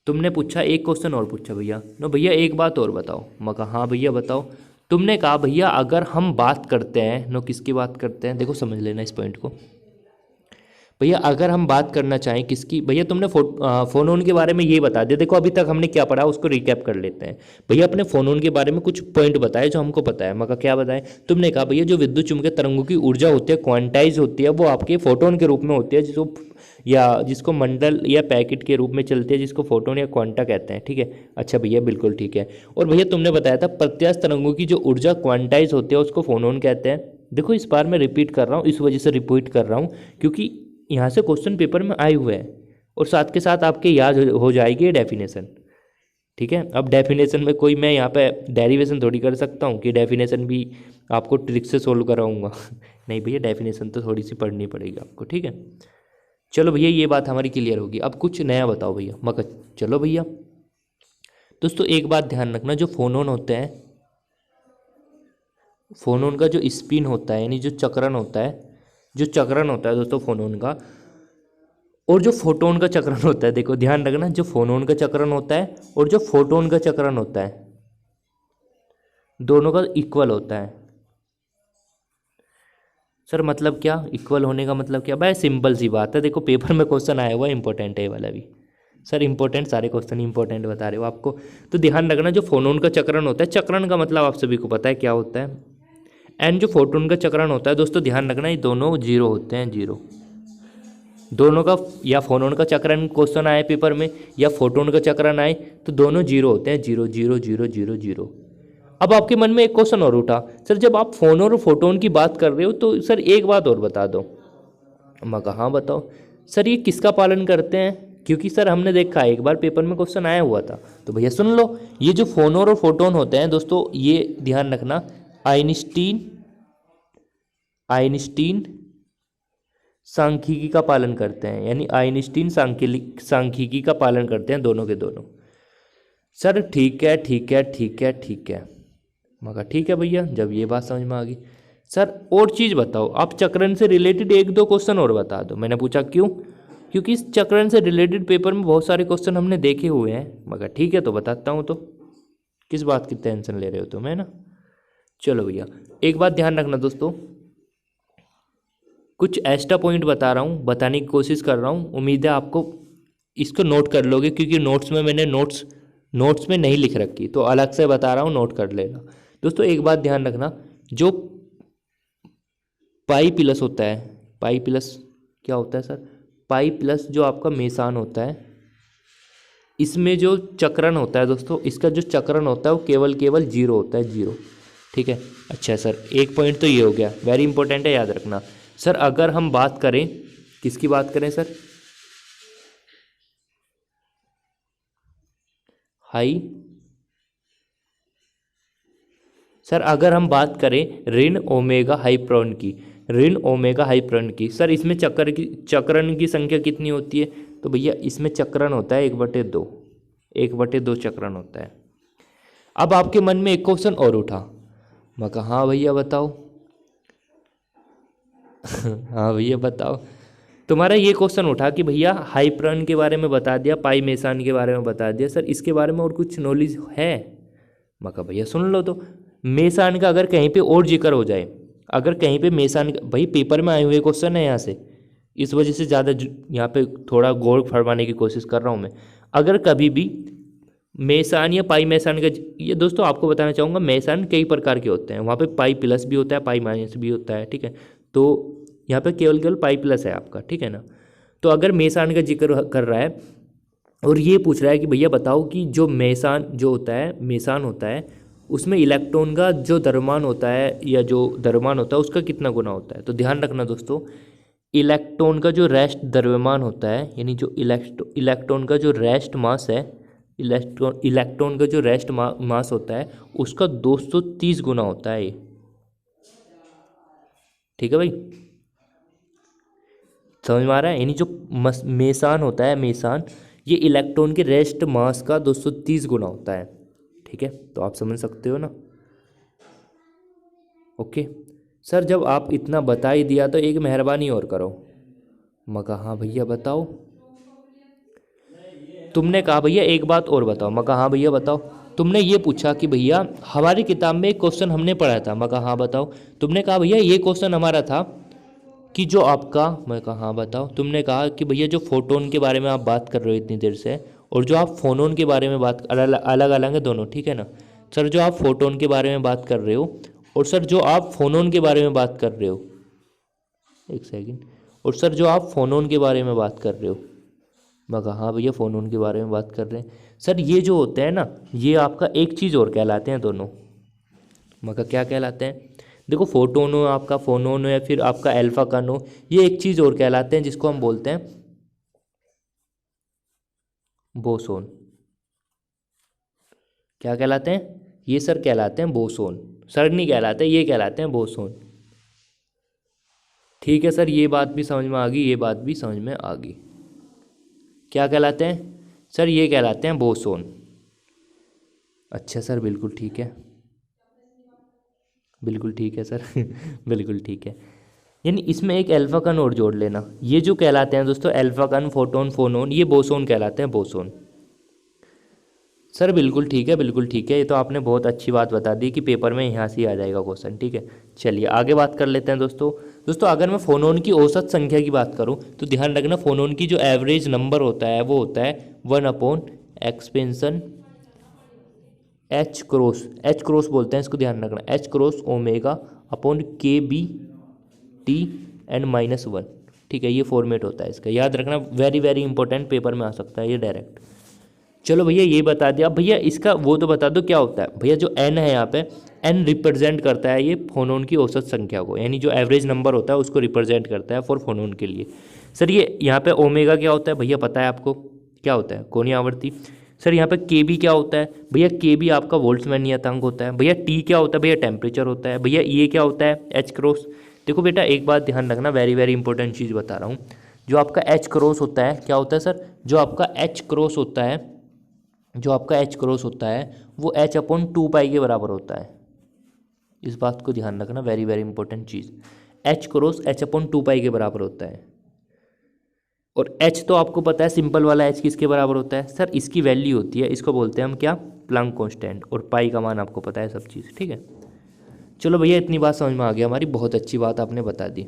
तुमने पूछा एक क्वेश्चन और पूछा भैया, नो भैया एक बात और बताओ। मगर हाँ भैया बताओ। तुमने कहा भैया अगर हम बात करते हैं, नो किसकी बात करते हैं, देखो समझ लेना इस पॉइंट को भैया। अगर हम बात करना चाहें किसकी, भैया तुमने फोनोन के बारे में ये बता दिया। देखो अभी तक हमने क्या पढ़ा उसको रिकैप कर लेते हैं। भैया अपने फोनोन के बारे में कुछ पॉइंट बताए जो हमको पता है। मगर क्या बताएं, तुमने कहा भैया जो विद्युत चुम्बकीय तरंगों की ऊर्जा होती है क्वांटाइज होती है, वो आपके फोटोन के रूप में होती है, जिसको मंडल या पैकेट के रूप में चलती है, जिसको फोटोन या क्वांटा कहते हैं। ठीक है, अच्छा भैया बिल्कुल ठीक है। और भैया तुमने बताया था प्रत्यास्थ तरंगों की जो ऊर्जा क्वांटाइज होती है उसको फोनोन कहते हैं। देखो इस बार मैं रिपीट कर रहा हूँ, इस वजह से रिपीट कर रहा हूँ क्योंकि यहाँ से क्वेश्चन पेपर में आए हुए हैं और साथ के साथ आपके याद हो जाएगी डेफिनेशन। ठीक है, अब डेफिनेशन में कोई मैं यहाँ पे डेरिवेशन थोड़ी कर सकता हूँ कि डेफिनेशन भी आपको ट्रिक से सोल्व कराऊंगा नहीं भैया, डेफिनेशन तो थोड़ी सी पढ़नी पड़ेगी आपको। ठीक है, चलो भैया ये बात हमारी क्लियर होगी। अब कुछ नया बताओ भैया। मगर चलो भैया दोस्तों, एक बात ध्यान रखना, जो फोनोन होते हैं, फोनोन का जो स्पिन होता है यानी जो चक्रण होता है, जो चक्रण होता है दोस्तों फोनोन का, और जो फोटोन का चक्रण होता है, देखो ध्यान रखना, जो फोनोन का चक्रण होता है और जो फोटोन का चक्रण होता है, दोनों का इक्वल होता है। सर मतलब क्या, इक्वल होने का मतलब क्या? भाई सिंपल सी बात है, देखो पेपर में क्वेश्चन आया हुआ है, इंपॉर्टेंट है ये वाला भी। सर इंपॉर्टेंट, सारे क्वेश्चन इंपॉर्टेंट बता रहे हो आपको, तो ध्यान रखना, जो फोनोन का चक्रण होता है, चक्रण का मतलब आप सभी को पता है क्या होता है, एंड जो फोटोन का चक्रण होता है दोस्तों, ध्यान रखना, ये दोनों जीरो होते हैं, जीरो। दोनों का, या फोनोन का चक्रण क्वेश्चन आए पेपर में या फोटोन का चक्रण आए, तो दोनों जीरो होते हैं, zero zero zero zero zero. अब आपके मन में एक क्वेश्चन और उठा, सर जब आप फोनोन और फोटोन की बात कर रहे हो तो सर एक बात और बता दो। मैं कहा हाँ बताओ। सर ये किसका पालन करते हैं? क्योंकि सर हमने देखा एक बार पेपर में क्वेश्चन आया हुआ था, तो भैया सुन लो, ये जो फोनोन और फोटोन होते हैं दोस्तों, ये ध्यान रखना, आइंस्टीन आइंस्टीन सांख्यिकी का पालन करते हैं, यानी आइंस्टीन सांख्यिकी का पालन करते हैं, दोनों के दोनों। सर ठीक है ठीक है ठीक है ठीक है, मगर ठीक है भैया, जब ये बात समझ में आ गई। सर और चीज़ बताओ, आप चक्रण से रिलेटेड एक दो क्वेश्चन और बता दो। मैंने पूछा क्यों? क्योंकि इस चक्रण से रिलेटेड पेपर में बहुत सारे क्वेश्चन हमने देखे हुए हैं। मगर ठीक है तो बताता हूँ, तो किस बात की टेंशन ले रहे हो तुम, है ना। चलो भैया एक बात ध्यान रखना दोस्तों, कुछ एक्स्ट्रा पॉइंट बता रहा हूँ, बताने की कोशिश कर रहा हूँ, उम्मीद है आपको इसको नोट कर लोगे, क्योंकि नोट्स में मैंने नोट्स में नहीं लिख रखी, तो अलग से बता रहा हूँ, नोट कर लेना। दोस्तों एक बात ध्यान रखना, जो पाई प्लस होता है, पाई प्लस क्या होता है सर? पाई प्लस जो आपका मेसान होता है, इसमें जो चक्रण होता है दोस्तों, इसका जो चक्रण होता है वो केवल केवल जीरो होता है, जीरो। ठीक है, अच्छा सर एक पॉइंट तो ये हो गया, वेरी इंपॉर्टेंट है, याद रखना। सर अगर हम बात करें, किसकी बात करें सर? हाई, सर अगर हम बात करें ऋण ओमेगा हाइप्रोन की, ऋण ओमेगा हाइप्रोन की, सर इसमें चक्रण की संख्या कितनी होती है? तो भैया इसमें चक्रण होता है 1/2, 1/2 चक्रण होता है। अब आपके मन में एक क्वेश्चन और उठा, मैं कहा हाँ भैया बताओ हाँ भैया बताओ, तुम्हारा ये क्वेश्चन उठा कि भैया हाइप्रोन के बारे में बता दिया, पाई मेसान के बारे में बता दिया, सर इसके बारे में और कुछ नॉलेज है? मैं कहा भैया सुन लो, तो मेसान का अगर कहीं पे और जिक्र हो जाए, अगर कहीं पे मेसान का, भाई पेपर में आए हुए क्वेश्चन है यहाँ से, इस वजह से ज़्यादा यहाँ पे थोड़ा गौर फरमाने की कोशिश कर रहा हूँ मैं। अगर कभी भी मेसान या पाई मेसान का, ये दोस्तों आपको बताना चाहूँगा, मेसान कई प्रकार के होते हैं, वहाँ पे पाई प्लस भी होता है, पाई माइनस भी होता है। ठीक है, तो यहाँ पे केवल केवल पाई प्लस है आपका, ठीक है ना। तो अगर मेसान का जिक्र कर रहा है और ये पूछ रहा है कि भैया बताओ कि जो मेसान जो होता है, मेसान होता है, उसमें इलेक्ट्रॉन का जो द्रव्यमान होता है या जो द्रव्यमान होता है उसका कितना गुना होता है? तो ध्यान रखना दोस्तों, इलेक्ट्रॉन का जो रेस्ट द्रव्यमान होता है, यानी जो इलेक्ट्रॉन का जो रेस्ट मास है, इलेक्ट्रॉन का जो रेस्ट मास होता है उसका 230 गुना होता है ये। ठीक है भाई, समझ में आ रहा है? यानी जो मेसान होता है, मेसान, ये इलेक्ट्रॉन के रेस्ट मास का 230 गुना होता है। ठीक है, तो आप समझ सकते हो ना। ओके सर, जब आप इतना बता ही दिया तो एक मेहरबानी और करो। मैं कहा हाँ भैया बताओ। तुमने कहा भैया एक बात और बताओ। मैं कहा हाँ भैया बताओ। तुमने ये पूछा कि भैया हमारी किताब में एक क्वेश्चन हमने पढ़ा था। मैं कहा हाँ बताओ। तुमने कहा भैया ये क्वेश्चन हमारा था कि जो आपका, मैं कहा हाँ बताओ। तुमने कहा कि भैया जो फोटोन के बारे में आप बात कर रहे हो इतनी देर से, और जो आप फोनोन के बारे में बात, अलग अलग है दोनों, ठीक है ना सर। जो आप फोटोन के बारे में बात कर रहे हो और सर जो आप फोनोन के बारे में बात कर रहे हो, एक सेकंड, और सर जो आप फोनोन के बारे में बात कर रहे हो, मैं कहा हाँ भैया फोनोन के बारे में बात कर रहे हैं सर। ये जो होते हैं ना, ये आपका एक चीज़ और कहलाते हैं दोनों। मैं कहा क्या कहलाते हैं? देखो फोटोन हो, आपका फोनोन हो, या फिर आपका एल्फा कन हो, ये एक चीज़ और कहलाते हैं जिसको हम बोलते हैं बोसोन। क्या कहलाते हैं ये? सर कहलाते हैं बोसोन। सर नहीं कहलाते, ये कहलाते हैं बोसोन। ठीक है सर, ये बात भी समझ में आ गई, ये बात भी समझ में आ गई। क्या कहलाते हैं सर? ये कहलाते हैं बोसोन। अच्छा सर, बिल्कुल ठीक है, बिल्कुल ठीक है सर बिल्कुल ठीक है। यानी इसमें एक अल्फा कण और जोड़ लेना। ये जो कहलाते हैं दोस्तों अल्फा कण, फोटोन, फोनोन, ये बोसोन कहलाते हैं, बोसोन। सर बिल्कुल ठीक है, बिल्कुल ठीक है। ये तो आपने बहुत अच्छी बात बता दी कि पेपर में यहाँ से ही आ जाएगा क्वेश्चन। ठीक है, चलिए आगे बात कर लेते हैं दोस्तों। दोस्तों अगर मैं फोनोन की औसत संख्या की बात करूँ तो ध्यान रखना, फोनोन की जो एवरेज नंबर होता है वो होता है 1/एक्सपेंशन एच क्रॉस बोलते हैं इसको, ध्यान रखना, एच क्रॉस ओमेगा अपॉन के बी टी एंड -1। ठीक है, ये फॉर्मेट होता है इसका, याद रखना, वेरी वेरी इंपॉर्टेंट, पेपर में आ सकता है ये डायरेक्ट। चलो भैया ये बता दिया। अब भैया इसका वो तो बता दो क्या होता है। भैया जो एन है यहाँ पे, एन रिप्रेजेंट करता है ये फोनोन की औसत संख्या को, यानी जो एवरेज नंबर होता है उसको रिप्रेजेंट करता है फॉर फोनोन के लिए। सर ये यहाँ पे ओमेगा क्या होता है भैया, पता है आपको क्या होता है? कोणीय आवर्ती। सर यहाँ पे के बी क्या होता है भैया? के बी आपका वोल्ट्जमैन नियतांक होता है। भैया टी क्या होता है भैया? टेम्परेचर होता है। भैया ये क्या होता है? H cross. देखो बेटा एक बात ध्यान रखना, वेरी वेरी इंपॉर्टेंट चीज़ बता रहा हूँ। जो आपका एच क्रॉस होता है, क्या होता है सर? जो आपका एच क्रॉस होता है, जो आपका एच क्रॉस होता है वो एच अपॉन 2 पाई के बराबर होता है। इस बात को ध्यान रखना, वेरी वेरी इंपॉर्टेंट चीज़। एच क्रॉस एच अपॉन 2 पाई के बराबर होता है। और एच तो आपको पता है, सिंपल वाला एच किसके बराबर होता है सर? इसकी वैल्यू होती है, इसको बोलते हैं हम क्या? Planck constant. और पाई का मान आपको पता है सब चीज़। ठीक है, चलो भैया इतनी बात समझ में आ गया हमारी, बहुत अच्छी बात आपने बता दी।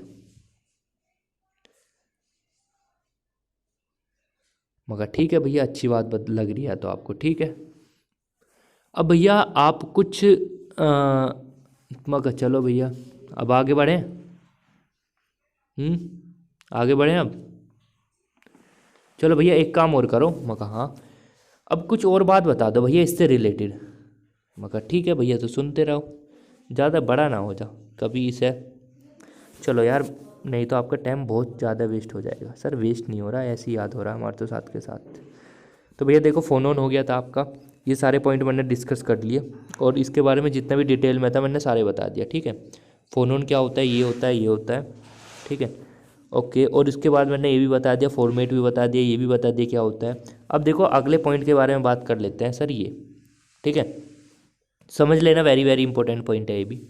मगर ठीक है भैया, अच्छी बात लग रही है तो आपको, ठीक है। अब भैया आप कुछ मगर चलो भैया अब आगे बढ़ें। आगे बढ़ें अब। चलो भैया एक काम और करो। मगर हाँ, अब कुछ और बात बता दो भैया इससे रिलेटेड। मगर ठीक है भैया, तो सुनते रहो, ज़्यादा बड़ा ना हो जा कभी इसे। चलो यार, नहीं तो आपका टाइम बहुत ज़्यादा वेस्ट हो जाएगा। सर वेस्ट नहीं हो रहा, ऐसे ही याद हो रहा है हमारे तो साथ के साथ। तो भैया देखो, फ़ोन ऑन हो गया था आपका, ये सारे पॉइंट मैंने डिस्कस कर लिए और इसके बारे में जितना भी डिटेल में था मैंने सारे बता दिया। ठीक है, फ़ोन ऑन क्या होता है, ये होता है, ये होता है। ठीक है, ओके। और इसके बाद मैंने ये भी बता दिया, फॉर्मेट भी बता दिया, ये भी बता दिया क्या होता है। अब देखो अगले पॉइंट के बारे में बात कर लेते हैं सर, ये ठीक है, समझ लेना, वेरी वेरी इंपॉर्टेंट पॉइंट है ये भी।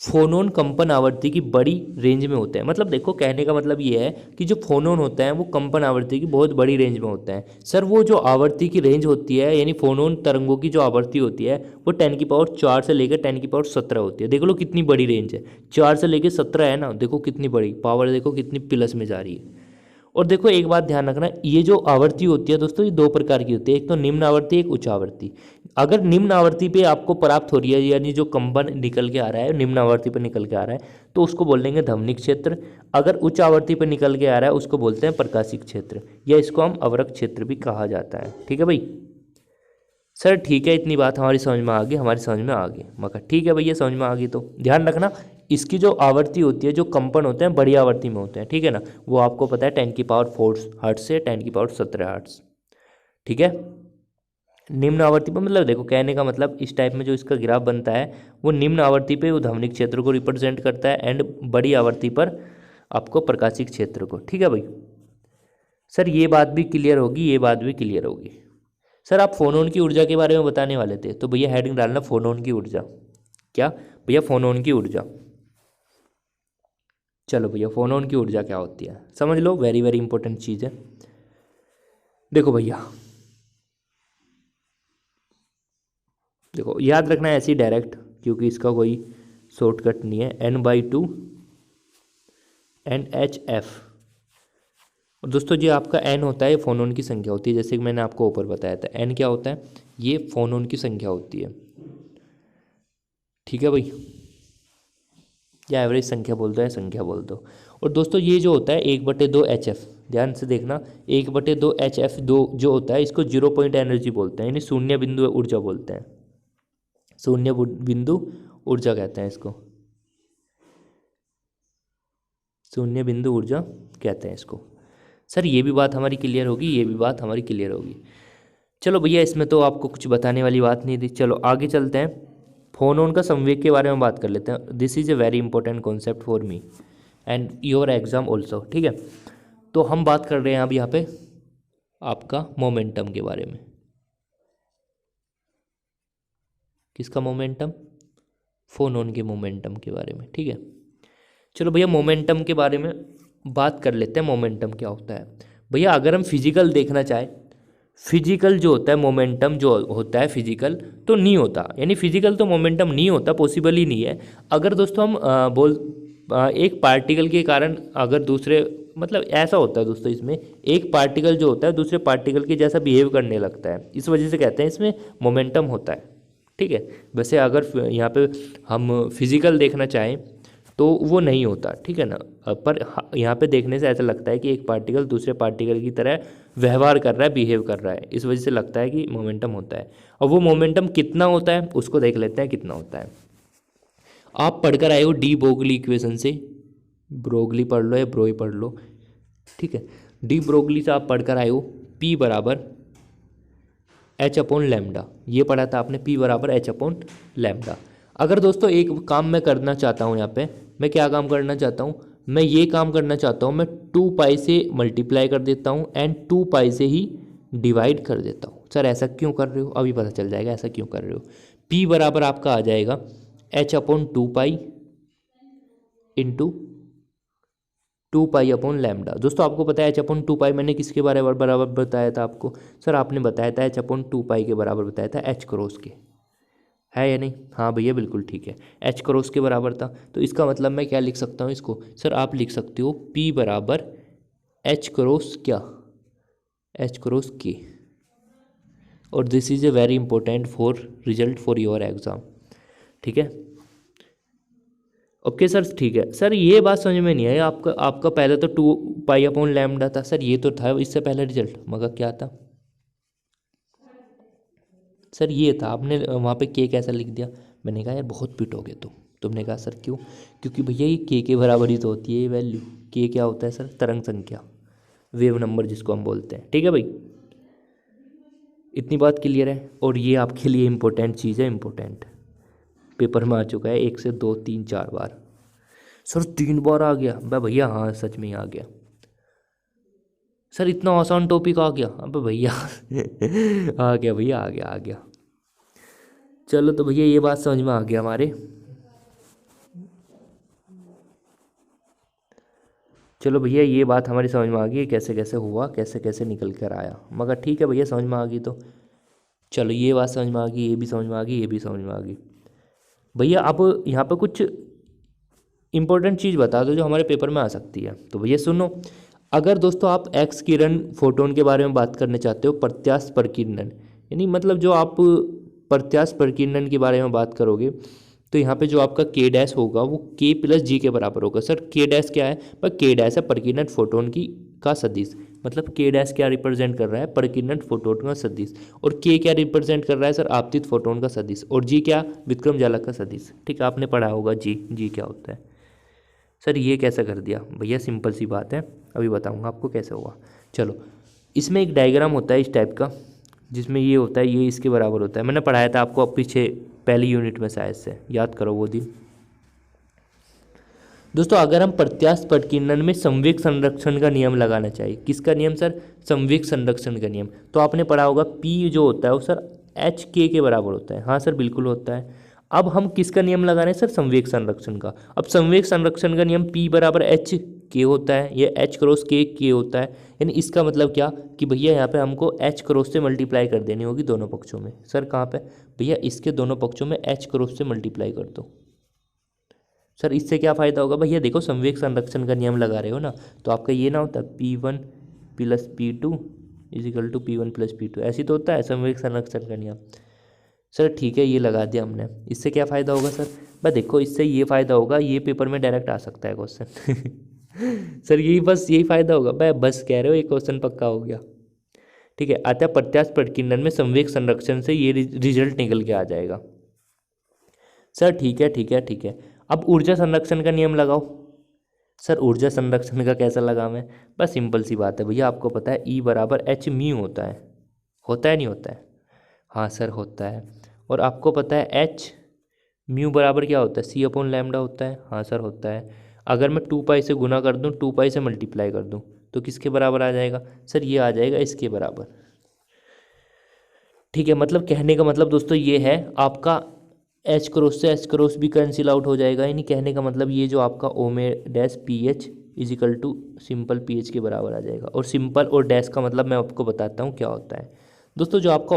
फोनोन कंपन आवृत्ति की बड़ी रेंज में होते हैं। मतलब देखो कहने का मतलब ये है कि जो फोनोन होता है वो कंपन आवृत्ति की बहुत बड़ी रेंज में होता है। सर वो जो आवृत्ति की रेंज होती है, यानी फोनोन तरंगों की जो आवृत्ति होती है वो 10⁻4 से लेकर 10⁻17 होती है। देख लो कितनी बड़ी रेंज है, 4 से लेकर 17 है ना, देखो कितनी बड़ी पावर, देखो कितनी प्लस में जा रही है। और देखो एक बात ध्यान रखना, ये जो आवृत्ति होती है दोस्तों, ये दो प्रकार की होती है, एक तो निम्न आवृत्ति, एक उच्च आवृत्ति। अगर निम्न आवृत्ति पे आपको प्राप्त हो रही है, यानी जो कंपन निकल के आ रहा है निम्न आवृत्ति पर निकल के आ रहा है, तो उसको बोलेंगे ध्वनिक क्षेत्र। अगर उच्च आवृत्ति पर निकल के आ रहा है उसको बोलते हैं प्रकाशिक क्षेत्र, या इसको हम अवरक क्षेत्र भी कहा जाता है। ठीक है भाई। सर ठीक है, इतनी बात हमारी समझ में आ गई, हमारी समझ में आ गई। मगर ठीक है भैया, समझ में आ गई तो ध्यान रखना, इसकी जो आवृत्ति होती है, जो कंपन होते हैं बड़ी आवृत्ति में होते हैं, ठीक है ना, वो आपको पता है 10⁻4 हर्ट्ज से 10⁻17 हर्ट्ज। ठीक है, निम्न आवृत्ति पर मतलब देखो कहने का मतलब इस टाइप में जो इसका ग्राफ बनता है वो निम्न आवृत्ति पे वो ध्वनिक क्षेत्र को रिप्रेजेंट करता है एंड बड़ी आवृत्ति पर आपको प्रकाशिक क्षेत्र को। ठीक है भाई। सर ये बात भी क्लियर होगी, ये बात भी क्लियर होगी। सर आप फोनोन की ऊर्जा के बारे में बताने वाले थे, तो भैया हेडिंग डालना फोनोन की ऊर्जा। क्या भैया? फोनोन की ऊर्जा। चलो भैया, फोनोन की ऊर्जा क्या होती है समझ लो, वेरी वेरी इंपॉर्टेंट चीज़ है। देखो भैया, देखो याद रखना ऐसे ही डायरेक्ट, क्योंकि इसका कोई शॉर्टकट नहीं है। N/2 NHF। और दोस्तों जो आपका N होता है ये फोनोन की संख्या होती है, जैसे कि मैंने आपको ऊपर बताया था। N क्या होता है? ये फोनोन की संख्या होती है। ठीक है भाई, या एवरेज संख्या बोल दो या संख्या बोल दो। और दोस्तों ये जो होता है 1/2 HF, ध्यान से देखना, 1/2 HF दो जो होता है इसको 0 पॉइंट एनर्जी बोलते हैं, यानी शून्य बिंदु ऊर्जा बोलते हैं। शून्य बिंदु ऊर्जा कहते हैं इसको, शून्य बिंदु ऊर्जा कहते हैं इसको। सर ये भी बात हमारी क्लियर होगी, ये भी बात हमारी क्लियर होगी। चलो भैया, इसमें तो आपको कुछ बताने वाली बात नहीं थी। चलो आगे चलते हैं, फोनोन का संवेग के बारे में बात कर लेते हैं। This is a very important concept for me and your exam also, ठीक है। तो हम बात कर रहे हैं अब यहाँ पे आपका मोमेंटम के बारे में। किसका मोमेंटम? फोनोन के मोमेंटम के बारे में, ठीक है। चलो भैया, मोमेंटम के बारे में बात कर लेते हैं। मोमेंटम क्या होता है भैया? अगर हम फिजिकल देखना चाहें, फिजिकल जो होता है मोमेंटम जो होता है फिजिकल तो नहीं होता, यानी फिजिकल तो मोमेंटम नहीं होता, पॉसिबल ही नहीं है। अगर दोस्तों हम एक पार्टिकल के कारण अगर दूसरे, मतलब ऐसा होता है दोस्तों, इसमें एक पार्टिकल जो होता है दूसरे पार्टिकल के जैसा बिहेव करने लगता है, इस वजह से कहते हैं इसमें मोमेंटम होता है, ठीक है। वैसे अगर यहाँ पे हम फिजिकल देखना चाहें तो वो नहीं होता, ठीक है ना। पर यहाँ पे देखने से ऐसा लगता है कि एक पार्टिकल दूसरे पार्टिकल की तरह व्यवहार कर रहा है, बिहेव कर रहा है, इस वजह से लगता है कि मोमेंटम होता है। और वो मोमेंटम कितना होता है उसको देख लेते हैं कितना होता है। आप पढ़कर आए हो डी ब्रोगली इक्वेशन से, ब्रोगली पढ़ लो या ब्रोई पढ़ लो, ठीक है। डी ब्रोगली से आप पढ़कर आए हो पी बराबर एच अपॉन लैम्डा, ये पढ़ा था आपने, पी बराबर एच अपॉन लैम्डा। अगर दोस्तों एक काम मैं करना चाहता हूँ, यहाँ पे मैं क्या काम करना चाहता हूँ, मैं ये काम करना चाहता हूँ, मैं 2 पाई से मल्टीप्लाई कर देता हूँ एंड 2 पाई से ही डिवाइड कर देता हूँ। सर ऐसा क्यों कर रहे हो? अभी पता चल जाएगा ऐसा क्यों कर रहे हो। पी बराबर आपका आ जाएगा H upon 2 pi into 2 pi upon lambda. दोस्तों आपको पता है एच अपॉन 2 पाई मैंने किसके बराबर बताया था आपको? सर आपने बताया था एच अपॉन 2 पाई के बराबर बताया था एच क्रॉस के, है या नहीं? हाँ भैया बिल्कुल ठीक है, एच क्रॉस के बराबर था। तो इसका मतलब मैं क्या लिख सकता हूँ इसको? सर आप लिख सकते हो पी बराबर एच क्रॉस क्या? एच क्रॉस के। और this is a very important for result for your exam, ठीक है। ओके सर, ठीक है। सर ये बात समझ में नहीं आई आपका, आपका पहले तो 2 पाई अपॉन लैम्डा था सर, ये तो था इससे पहले रिजल्ट, मगर क्या था सर? ये था, आपने वहाँ पे के कैसा लिख दिया? मैंने कहा यार बहुत पिटोगे तुमने कहा सर क्यों? क्योंकि भैया ये के बराबर ही तो होती है ये वैल्यू। के क्या होता है सर? तरंग संख्या, वेव नंबर जिसको हम बोलते हैं, ठीक है भाई। इतनी बात क्लियर है। और ये आपके लिए इम्पोर्टेंट चीज़ है, इम्पोर्टेंट पेपर में आ चुका है 1 से 2 3 4 बार। सर 3 बार आ गया? अबे भैया हाँ सच में ही आ गया सर, इतना आसान टॉपिक आ गया? अबे भैया आ गया भैया, आ गया आ गया। चलो तो भैया ये बात समझ में आ गया हमारे। चलो भैया ये बात हमारी समझ में आ गई, कैसे कैसे हुआ, कैसे कैसे निकल कर आया, मगर ठीक है भैया समझ में आ गई। तो चलो ये बात समझ में आ गई, ये भी समझ में आ गई, ये भी समझ में आ गई। भैया अब यहाँ पर कुछ इंपॉर्टेंट चीज़ बता दो जो हमारे पेपर में आ सकती है। तो भैया सुनो, अगर दोस्तों आप एक्स किरण फोटोन के बारे में बात करने चाहते हो, प्रत्यास्थ प्रकीर्णन, यानी मतलब जो आप प्रत्यास्थ प्रकीर्णन के बारे में बात करोगे, तो यहाँ पे जो आपका के डैश होगा वो के प्लस जी के बराबर होगा। सर के डैश क्या है? पर के डैश है प्रकीर्णन फोटोन की का सदिश, मतलब के डैश क्या रिप्रेजेंट कर रहा है? प्रकीर्णन फोटोन का सदिश। और के क्या रिप्रेजेंट कर रहा है सर? आपतित फोटोन का सदिश। और जी क्या? विक्रम जालक का सदिश। ठीक है, आपने पढ़ा होगा जी क्या होता है। सर ये कैसे कर दिया? भैया सिंपल सी बात है, अभी बताऊंगा आपको कैसे हुआ। चलो, इसमें एक डायग्राम होता है इस टाइप का, जिसमें ये होता है, ये इसके बराबर होता है। मैंने पढ़ाया था आपको अब पीछे पहली यूनिट में, शायद से याद करो वो दिन। दोस्तों अगर हम प्रत्यास्थ प्रकीर्णन में संवेग संरक्षण का नियम लगाना चाहिए, किसका नियम सर? संवेग संरक्षण का नियम। तो आपने पढ़ा होगा पी जो होता है वो सर एच के बराबर होता है। हाँ सर बिल्कुल होता है। अब हम किसका नियम लगा रहे हैं सर? संवेग संरक्षण का। अब संवेग संरक्षण का नियम पी बराबर एच के होता है, ये एच क्रॉस के होता है। यानी इसका मतलब क्या कि भैया यहाँ पे हमको एच क्रॉस से मल्टीप्लाई कर देनी होगी दोनों पक्षों में। सर कहाँ पे? भैया इसके दोनों पक्षों में एच क्रॉस से मल्टीप्लाई कर दो। सर इससे क्या फ़ायदा होगा? भैया देखो संवेग संरक्षण का नियम लगा रहे हो ना, तो आपका ये ना होता P1 plus P2 is equal to P1 plus P2, ऐसी तो होता है संवेग संरक्षण का नियम। सर ठीक है ये लगा दिया हमने, इससे क्या फ़ायदा होगा सर? भाई देखो इससे ये फ़ायदा होगा, ये पेपर में डायरेक्ट आ सकता है क्वेश्चन सर यही बस यही फ़ायदा होगा। भाई बस कह रहे हो, ये क्वेश्चन पक्का हो गया। ठीक है, अतः प्रत्यास्थ प्रकीर्णन में संवेग संरक्षण से ये रिजल्ट निकल के आ जाएगा। सर ठीक है ठीक है ठीक है। अब ऊर्जा संरक्षण का नियम लगाओ। सर ऊर्जा संरक्षण का कैसा लगा मैं? बस सिंपल सी बात है भैया, आपको पता है ई बराबर एच म्यू होता है। होता है नहीं होता है? हाँ सर होता है। और आपको पता है एच म्यू बराबर क्या होता है? सी अपॉन लैम्डा होता है। हाँ सर होता है। अगर मैं 2 पाई से गुना कर दूँ, 2 पाई से मल्टीप्लाई कर दूँ, तो किसके बराबर आ जाएगा सर? ये आ जाएगा इसके बराबर। ठीक है, मतलब कहने का मतलब दोस्तों ये है, आपका एच क्रॉस से एच क्रॉस भी कैंसिल आउट हो जाएगा। यानी कहने का मतलब ये जो आपका ओमे dash P H equal to simple P H के बराबर आ जाएगा। और सिंपल और डैश का मतलब मैं आपको बताता हूँ क्या होता है। दोस्तों जो आपका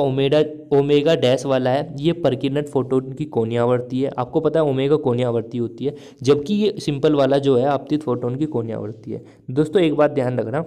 ओमेगा डैश वाला है, ये परकिरनत फोटोन की कोणीय आवृत्ति है। आपको पता है ओमेगा कोणीय आवृत्ति होती है, जबकि ये सिंपल वाला जो है आपतित फोटोन की कोणीय आवृत्ति है। दोस्तों एक बात ध्यान रखना,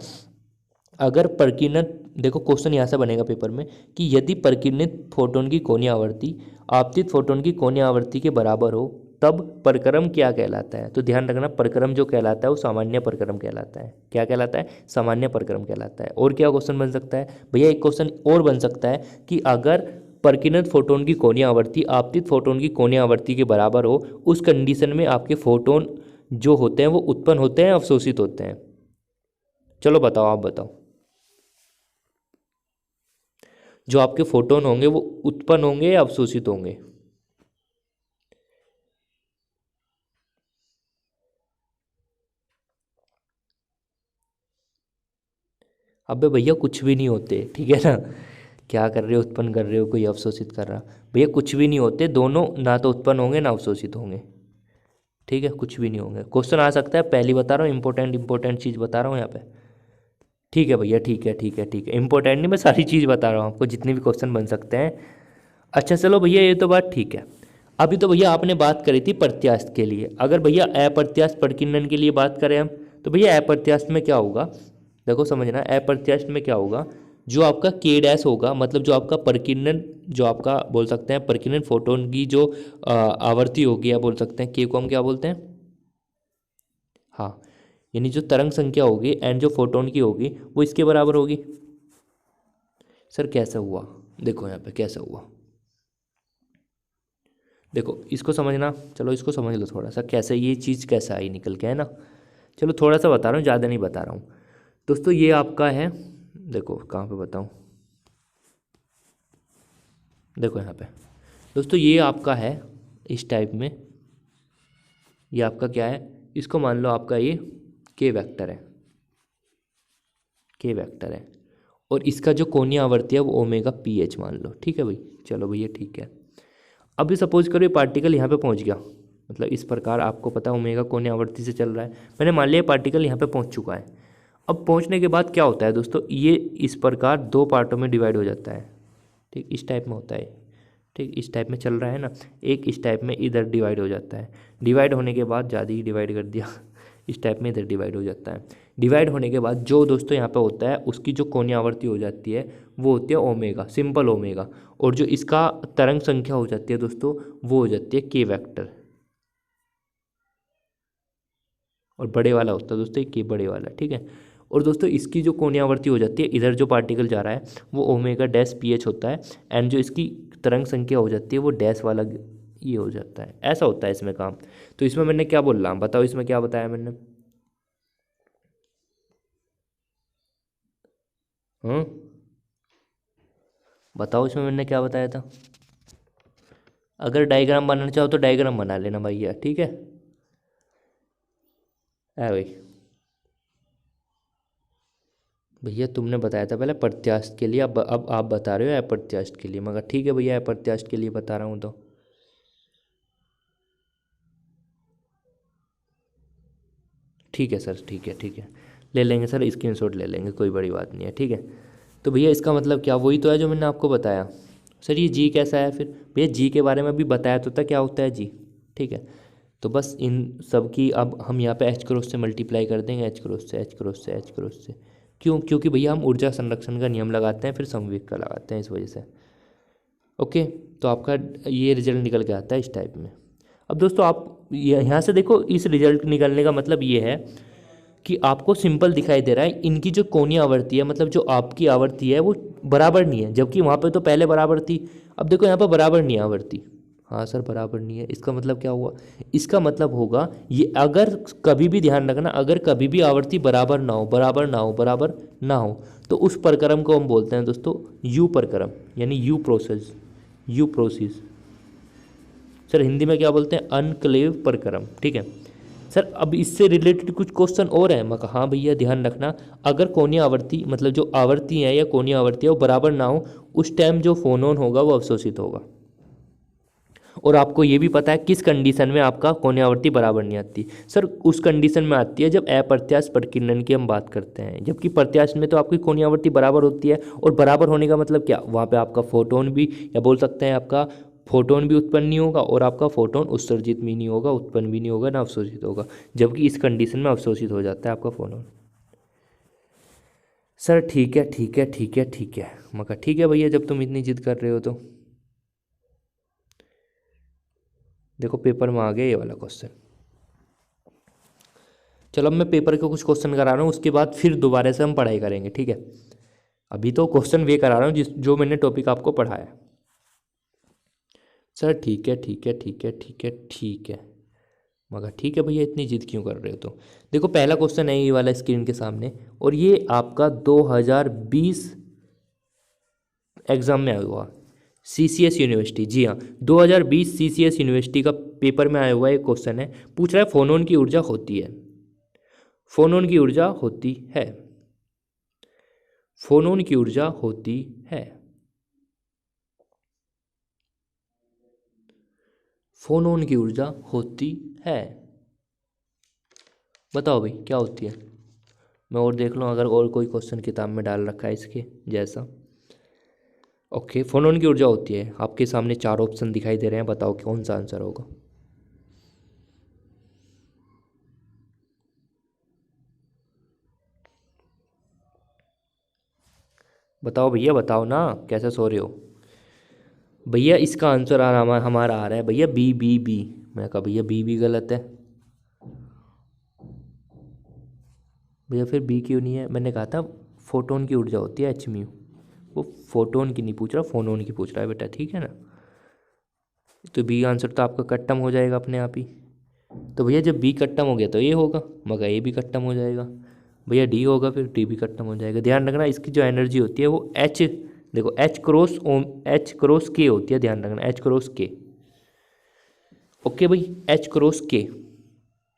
अगर प्रकीर्णित, देखो क्वेश्चन यहाँ से बनेगा पेपर में कि यदि प्रकीर्णित फोटोन की कोणीय आवर्ती आपतित फोटोन की कोणीय आवर्ती के बराबर हो, तब परक्रम क्या कहलाता है? तो ध्यान रखना, परक्रम जो कहलाता है वो सामान्य परक्रम कहलाता है। क्या कहलाता है? सामान्य परक्रम कहलाता है। और क्या क्वेश्चन बन सकता है भैया? एक क्वेश्चन और बन सकता है कि अगर प्रकीर्णित फोटोन की कोणीय आवर्ती आपतित फोटोन की कोणीय आवर्ती के बराबर हो, उस कंडीशन में आपके फोटोन जो होते हैं वो उत्पन्न होते हैं, अवशोषित होते हैं? चलो बताओ, आप बताओ। जो आपके फोटोन होंगे वो उत्पन्न होंगे या अवशोषित होंगे? अबे भैया कुछ भी नहीं होते, ठीक है ना? क्या कर रहे हो? उत्पन्न कर रहे हो, कोई अवशोषित कर रहा? भैया कुछ भी नहीं होते, दोनों ना तो उत्पन्न होंगे ना अवशोषित होंगे। ठीक है, कुछ भी नहीं होंगे। क्वेश्चन आ सकता है, पहली बता रहा हूँ, इंपॉर्टेंट चीज़ बता रहा हूँ यहाँ पे। ठीक है भैया, ठीक है ठीक है ठीक है, इंपॉर्टेंट नहीं, मैं सारी चीज़ बता रहा हूँ आपको, जितने भी क्वेश्चन बन सकते हैं। अच्छा चलो भैया, ये तो बात ठीक है। अभी तो भैया आपने बात करी थी प्रत्यास्थ के लिए। अगर भैया अप्रत्यास्थ प्रकीर्णन के लिए बात करें हम, तो भैया अप्रत्यास्थ में क्या होगा? देखो समझना, अप्रत्यास्थ में क्या होगा? जो आपका के डैश होगा, मतलब जो आपका प्रकीर्णन, जो आपका बोल सकते हैं प्रकीर्णन फोटोन की जो आवर्ती होगी, या बोल सकते हैं के को हम क्या बोलते हैं? हाँ, यानी जो तरंग संख्या होगी एंड जो फोटोन की होगी वो इसके बराबर होगी। सर कैसा हुआ? देखो यहाँ पे कैसा हुआ, देखो इसको समझना, चलो इसको समझ लो थोड़ा सा, कैसे ये चीज़ कैसे आई निकल के, है ना? चलो थोड़ा सा बता रहा हूँ, ज़्यादा नहीं बता रहा हूँ। दोस्तों ये आपका है, देखो कहाँ पे बताऊँ, देखो यहाँ पे। दोस्तों ये आपका है इस टाइप में, ये आपका क्या है? इसको मान लो आपका ये के वेक्टर है, के वेक्टर है। और इसका जो कोणीय आवर्ती है वो ओमेगा पी एच मान लो। ठीक है भाई, चलो भैया ठीक है। अभी सपोज करो ये पार्टिकल यहाँ पे पहुँच गया, मतलब इस प्रकार आपको पता है ओमेगा कोणीय आवर्ती से चल रहा है, मैंने मान लिया पार्टिकल यहाँ पे पहुँच चुका है। अब पहुँचने के बाद क्या होता है दोस्तों? ये इस प्रकार दो पार्टों में डिवाइड हो जाता है। ठीक, इस टाइप में होता है। ठीक, इस टाइप में चल रहा है ना, एक इस टाइप में इधर डिवाइड हो जाता है। डिवाइड होने के बाद ज़्यादा ही डिवाइड कर दिया इस टाइप में इधर डिवाइड हो जाता है। डिवाइड होने के बाद जो दोस्तों यहाँ पे होता है, उसकी जो कोणीय आवर्ती हो जाती है वो होती है ओमेगा, सिंपल ओमेगा। और जो इसका तरंग संख्या हो जाती है दोस्तों, वो हो जाती है के वेक्टर। और बड़े वाला होता है दोस्तों के बड़े वाला, ठीक है। और दोस्तों इसकी जो कोणीय आवर्ती हो जाती है, इधर जो पार्टिकल जा रहा है वो ओमेगा डैश पी एच होता है, एंड जो इसकी तरंग संख्या हो जाती है वो डैश वाला ये हो जाता है। ऐसा होता है इसमें काम। तो इसमें मैंने क्या बोल रहा हूँ बताओ, इसमें क्या बताया मैंने? हाँ बताओ, इसमें मैंने क्या बताया था? अगर डायग्राम बनाना चाहो तो डायग्राम बना लेना भैया, ठीक है। है भाई, भैया तुमने बताया था पहले प्रत्यास्थ के लिए, अब आप बता रहे हो अप्रत्यास्थ के लिए, मगर ठीक है भैया, अप्रत्यास्थ के लिए बता रहा हूँ तो। ठीक है सर, ठीक है ठीक है, ले लेंगे सर, स्क्रीनशॉट ले लेंगे, कोई बड़ी बात नहीं है, ठीक है। तो भैया इसका मतलब क्या, वही तो है जो मैंने आपको बताया। सर ये जी कैसा है फिर? भैया जी के बारे में भी बताया तो था क्या होता है जी, ठीक है। तो बस इन सब की अब हम यहाँ पे एच क्रॉस से मल्टीप्लाई कर देंगे, एच क्रॉस से एच क्रॉस से एच क्रॉस से। क्यों? क्योंकि भैया हम ऊर्जा संरक्षण का नियम लगाते हैं, फिर समवेग का लगाते हैं, इस वजह से। ओके, तो आपका ये रिजल्ट निकल के आता है इस टाइप में। अब दोस्तों आप यहाँ से देखो, इस रिजल्ट निकलने का मतलब ये है कि आपको सिंपल दिखाई दे रहा है, इनकी जो कोणीय आवर्ती है, मतलब जो आपकी आवर्ती है वो बराबर नहीं है, जबकि वहाँ पे तो पहले बराबर थी। अब देखो यहाँ पर बराबर नहीं है आवर्ती। हाँ सर बराबर नहीं है, इसका मतलब क्या हुआ? इसका मतलब होगा ये, अगर कभी भी ध्यान रखना, अगर कभी भी आवर्ती बराबर ना हो, बराबर ना हो, बराबर ना हो, तो उस प्रक्रम को हम बोलते हैं दोस्तों यू प्रक्रम, यानी you process, you process. Sir Hindi में क्या बोलते हैं? अनक्लेव प्रक्रम, ठीक है सर। अब इससे रिलेटेड कुछ क्वेश्चन और है। मैं कहा हाँ भैया ध्यान रखना, अगर कोणीय आवर्ती मतलब जो आवर्ती है या कोणीय आवर्ती है वो बराबर ना हो, उस टाइम जो फोनोन होगा वो अवशोषित होगा। और आपको ये भी पता है किस कंडीशन में आपका कोणीय आवर्ती बराबर नहीं आती? सर उस कंडीशन में आती है जब अप्रत्यास्थ प्रकीर्णन की हम बात करते हैं, जबकि प्रत्यास्थ में तो आपकी कोणीय आवर्ती बराबर होती है। और बराबर होने का मतलब क्या? वहाँ पे आपका फोटोन भी, या बोल सकते हैं आपका फोटोन भी उत्पन्न नहीं होगा, और आपका फोटोन उत्सर्जित भी नहीं होगा, उत्पन्न भी नहीं होगा, ना अवशोषित होगा। जबकि इस कंडीशन में अवशोषित हो जाता है आपका फोटोन। सर ठीक है ठीक है ठीक है ठीक है। मैं कहा ठीक है भैया, जब तुम इतनी जिद कर रहे हो तो देखो पेपर में आ गया ये वाला क्वेश्चन। चलो अब मैं पेपर के कुछ क्वेश्चन करा रहा हूँ, उसके बाद फिर दोबारा से हम पढ़ाई करेंगे, ठीक है? अभी तो क्वेश्चन वे करा रहा हूँ जो मैंने टॉपिक आपको पढ़ाया। सर ठीक है ठीक है ठीक है ठीक है ठीक है। मगर ठीक है भैया, इतनी जिद क्यों कर रहे हो? तो देखो पहला क्वेश्चन है ये वाला स्क्रीन के सामने, और ये आपका 2020 एग्जाम में आया हुआ, सीसीएस यूनिवर्सिटी, जी हाँ 2020 सीसीएस यूनिवर्सिटी का पेपर में आया हुआ एक क्वेश्चन है। पूछ रहा है फोनोन की ऊर्जा होती है, फोनोन की ऊर्जा होती है, फोनोन की ऊर्जा होती है, फोनोन की ऊर्जा होती है। बताओ भाई क्या होती है? मैं और देख लूँ अगर और कोई क्वेश्चन किताब में डाल रखा है इसके जैसा। ओके, फोनोन की ऊर्जा होती है। आपके सामने 4 ऑप्शन दिखाई दे रहे हैं, बताओ कौन सा आंसर होगा? बताओ भैया बताओ ना, कैसे सो रहे हो? भैया इसका आंसर हमारा आ रहा है भैया बी बी बी। मैं कहा भैया बी भी गलत है। भैया फिर बी क्यों नहीं है? मैंने कहा था फोटोन की ऊर्जा होती है एच म्यू। वो फोटोन की नहीं पूछ रहा, फोनोन की पूछ रहा है बेटा, ठीक है ना? तो बी आंसर तो आपका कट्टम हो जाएगा अपने आप ही। तो भैया जब बी कट्टम हो गया तो ये होगा, मगर ये भी कट्टम हो जाएगा। भैया डी होगा, फिर डी भी कट्टम हो जाएगा। ध्यान रखना इसकी जो एनर्जी होती है वो एच, देखो एच क्रॉस ओम, एच क्रॉस के होती है, ध्यान रखना एच क्रॉस के। ओके भाई, एच क्रॉस के।